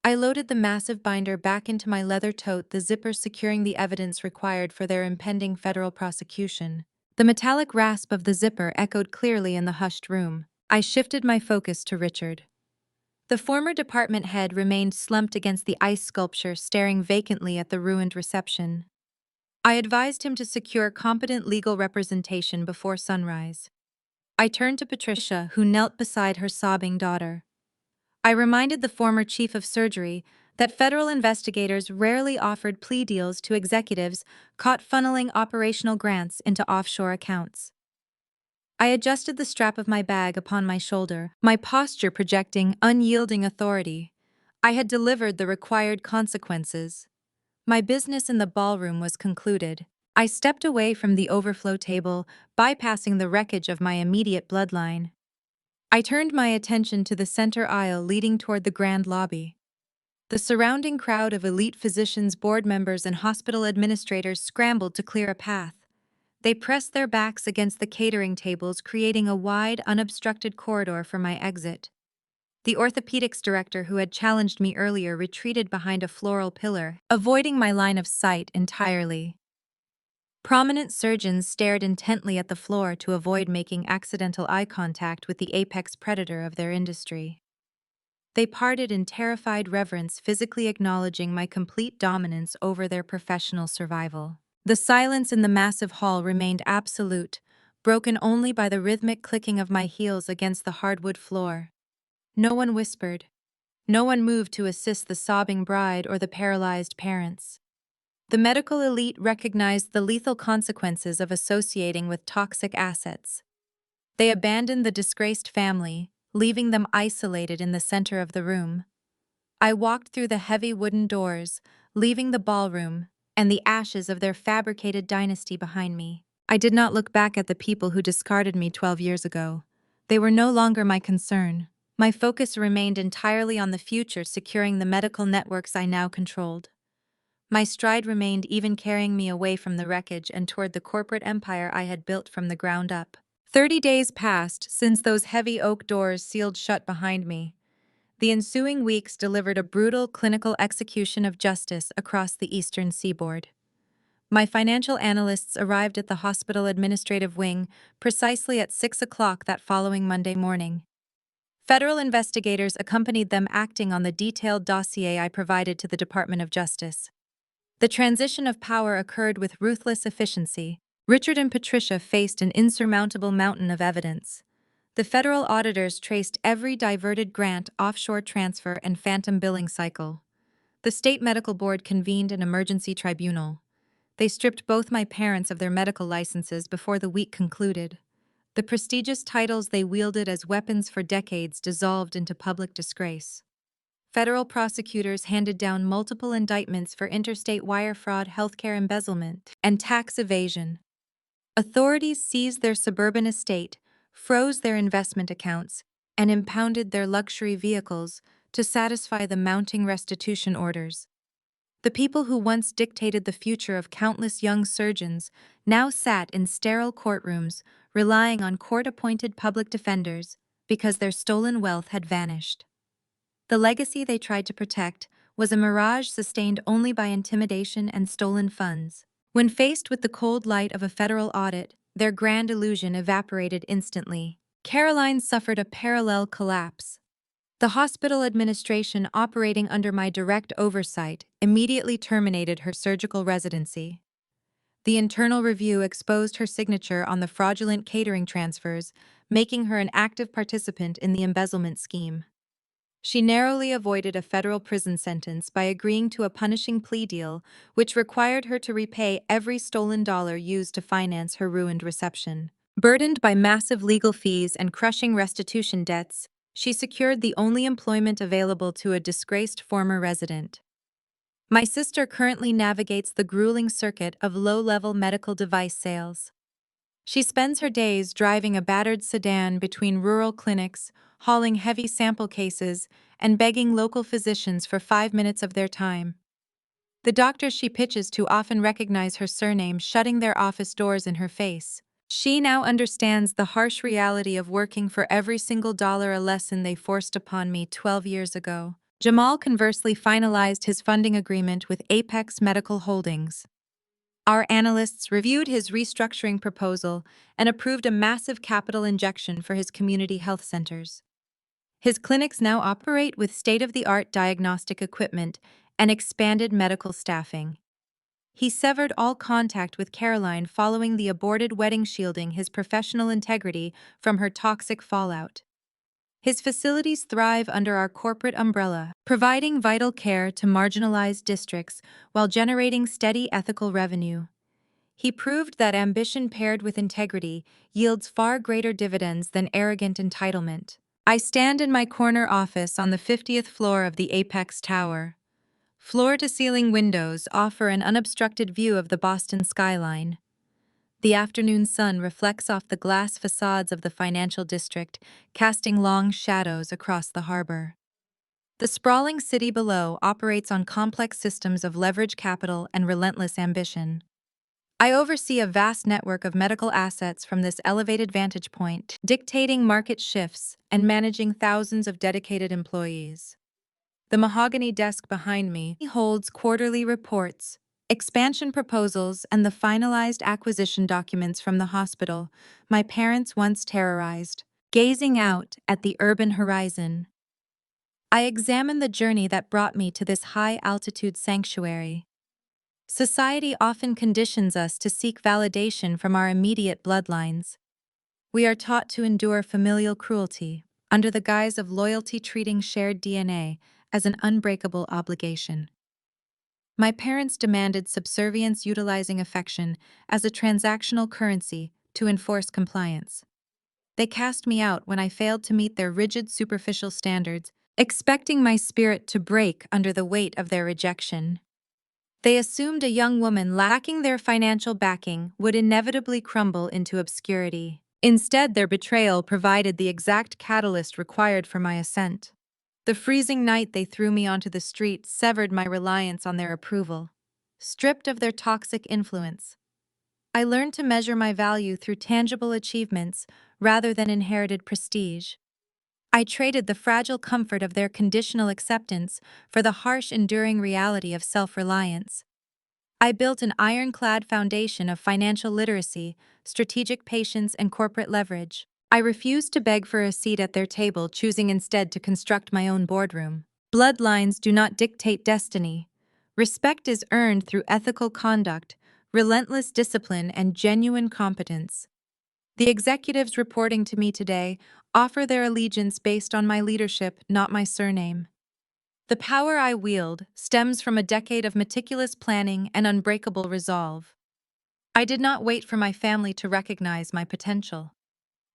I loaded the massive binder back into my leather tote, the zipper securing the evidence required for their impending federal prosecution. The metallic rasp of the zipper echoed clearly in the hushed room. I shifted my focus to Richard. The former department head remained slumped against the ice sculpture, staring vacantly at the ruined reception. I advised him to secure competent legal representation before sunrise. I turned to Patricia, who knelt beside her sobbing daughter. I reminded the former chief of surgery that federal investigators rarely offered plea deals to executives caught funneling operational grants into offshore accounts. I adjusted the strap of my bag upon my shoulder, my posture projecting unyielding authority. I had delivered the required consequences. My business in the ballroom was concluded. I stepped away from the overflow table, bypassing the wreckage of my immediate bloodline. I turned my attention to the center aisle leading toward the grand lobby. The surrounding crowd of elite physicians, board members, and hospital administrators scrambled to clear a path. They pressed their backs against the catering tables, creating a wide, unobstructed corridor for my exit. The orthopedics director who had challenged me earlier retreated behind a floral pillar, avoiding my line of sight entirely. Prominent surgeons stared intently at the floor to avoid making accidental eye contact with the apex predator of their industry. They parted in terrified reverence, physically acknowledging my complete dominance over their professional survival. The silence in the massive hall remained absolute, broken only by the rhythmic clicking of my heels against the hardwood floor. No one whispered. No one moved to assist the sobbing bride or the paralyzed parents. The medical elite recognized the lethal consequences of associating with toxic assets. They abandoned the disgraced family, leaving them isolated in the center of the room. I walked through the heavy wooden doors, leaving the ballroom and the ashes of their fabricated dynasty behind me. I did not look back at the people who discarded me 12 years ago. They were no longer my concern. My focus remained entirely on the future, securing the medical networks I now controlled. My stride remained even, carrying me away from the wreckage and toward the corporate empire I had built from the ground up. 30 days passed since those heavy oak doors sealed shut behind me. The ensuing weeks delivered a brutal clinical execution of justice across the eastern seaboard. My financial analysts arrived at the hospital administrative wing precisely at 6 o'clock that following Monday morning. Federal investigators accompanied them, acting on the detailed dossier I provided to the Department of Justice. The transition of power occurred with ruthless efficiency. Richard and Patricia faced an insurmountable mountain of evidence. The federal auditors traced every diverted grant, offshore transfer, and phantom billing cycle. The state medical board convened an emergency tribunal. They stripped both my parents of their medical licenses before the week concluded. The prestigious titles they wielded as weapons for decades dissolved into public disgrace. Federal prosecutors handed down multiple indictments for interstate wire fraud, healthcare embezzlement, and tax evasion. Authorities seized their suburban estate, froze their investment accounts, and impounded their luxury vehicles to satisfy the mounting restitution orders. The people who once dictated the future of countless young surgeons now sat in sterile courtrooms, relying on court-appointed public defenders because their stolen wealth had vanished. The legacy they tried to protect was a mirage sustained only by intimidation and stolen funds. When faced with the cold light of a federal audit, their grand illusion evaporated instantly. Caroline suffered a parallel collapse. The hospital administration, operating under my direct oversight, immediately terminated her surgical residency. The internal review exposed her signature on the fraudulent catering transfers, making her an active participant in the embezzlement scheme. She narrowly avoided a federal prison sentence by agreeing to a punishing plea deal, which required her to repay every stolen dollar used to finance her ruined reception. Burdened by massive legal fees and crushing restitution debts, she secured the only employment available to a disgraced former resident. My sister currently navigates the grueling circuit of low-level medical device sales. She spends her days driving a battered sedan between rural clinics, hauling heavy sample cases, and begging local physicians for 5 minutes of their time. The doctors she pitches to often recognize her surname, shutting their office doors in her face. She now understands the harsh reality of working for every single dollar, a lesson they forced upon me 12 years ago. Jamal conversely finalized his funding agreement with Apex Medical Holdings. Our analysts reviewed his restructuring proposal and approved a massive capital injection for his community health centers. His clinics now operate with state-of-the-art diagnostic equipment and expanded medical staffing. He severed all contact with Caroline following the aborted wedding, shielding his professional integrity from her toxic fallout. His facilities thrive under our corporate umbrella, providing vital care to marginalized districts while generating steady ethical revenue. He proved that ambition paired with integrity yields far greater dividends than arrogant entitlement. I stand in my corner office on the 50th floor of the Apex Tower. Floor-to-ceiling windows offer an unobstructed view of the Boston skyline. The afternoon sun reflects off the glass facades of the financial district, casting long shadows across the harbor. The sprawling city below operates on complex systems of leverage capital and relentless ambition. I oversee a vast network of medical assets from this elevated vantage point, dictating market shifts and managing thousands of dedicated employees. The mahogany desk behind me holds quarterly reports, expansion proposals, and the finalized acquisition documents from the hospital my parents once terrorized. Gazing out at the urban horizon, I examine the journey that brought me to this high-altitude sanctuary. Society often conditions us to seek validation from our immediate bloodlines. We are taught to endure familial cruelty, under the guise of loyalty, treating shared DNA as an unbreakable obligation. My parents demanded subservience, utilizing affection as a transactional currency to enforce compliance. They cast me out when I failed to meet their rigid, superficial standards, expecting my spirit to break under the weight of their rejection. They assumed a young woman lacking their financial backing would inevitably crumble into obscurity. Instead, their betrayal provided the exact catalyst required for my ascent. The freezing night they threw me onto the street severed my reliance on their approval. Stripped of their toxic influence, I learned to measure my value through tangible achievements rather than inherited prestige. I traded the fragile comfort of their conditional acceptance for the harsh, enduring reality of self-reliance. I built an ironclad foundation of financial literacy, strategic patience, and corporate leverage. I refused to beg for a seat at their table, choosing instead to construct my own boardroom. Bloodlines do not dictate destiny. Respect is earned through ethical conduct, relentless discipline, and genuine competence. The executives reporting to me today offer their allegiance based on my leadership, not my surname. The power I wield stems from a decade of meticulous planning and unbreakable resolve. I did not wait for my family to recognize my potential.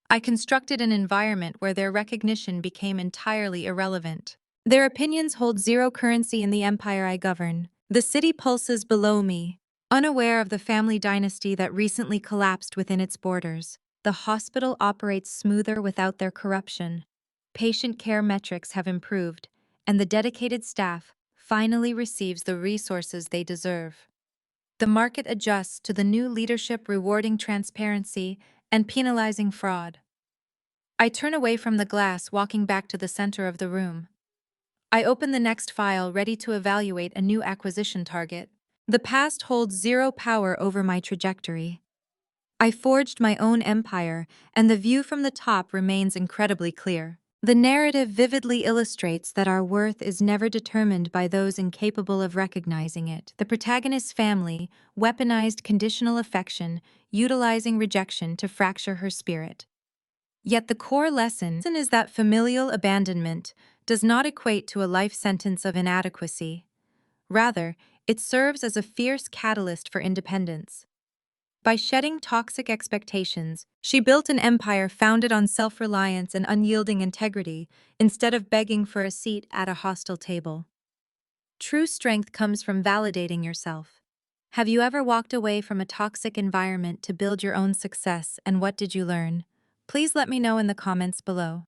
I constructed an environment where their recognition became entirely irrelevant. Their opinions hold zero currency in the empire I govern. The city pulses below me, unaware of the family dynasty that recently collapsed within its borders. The hospital operates smoother without their corruption. Patient care metrics have improved, and the dedicated staff finally receives the resources they deserve. The market adjusts to the new leadership, rewarding transparency and penalizing fraud. I turn away from the glass, walking back to the center of the room. I open the next file, ready to evaluate a new acquisition target. The past holds zero power over my trajectory. I forged my own empire, and the view from the top remains incredibly clear. The narrative vividly illustrates that our worth is never determined by those incapable of recognizing it. The protagonist's family weaponized conditional affection, utilizing rejection to fracture her spirit. Yet the core lesson is that familial abandonment does not equate to a life sentence of inadequacy. Rather, it serves as a fierce catalyst for independence. By shedding toxic expectations, she built an empire founded on self-reliance and unyielding integrity, instead of begging for a seat at a hostile table. True strength comes from validating yourself. Have you ever walked away from a toxic environment to build your own success, and what did you learn? Please let me know in the comments below.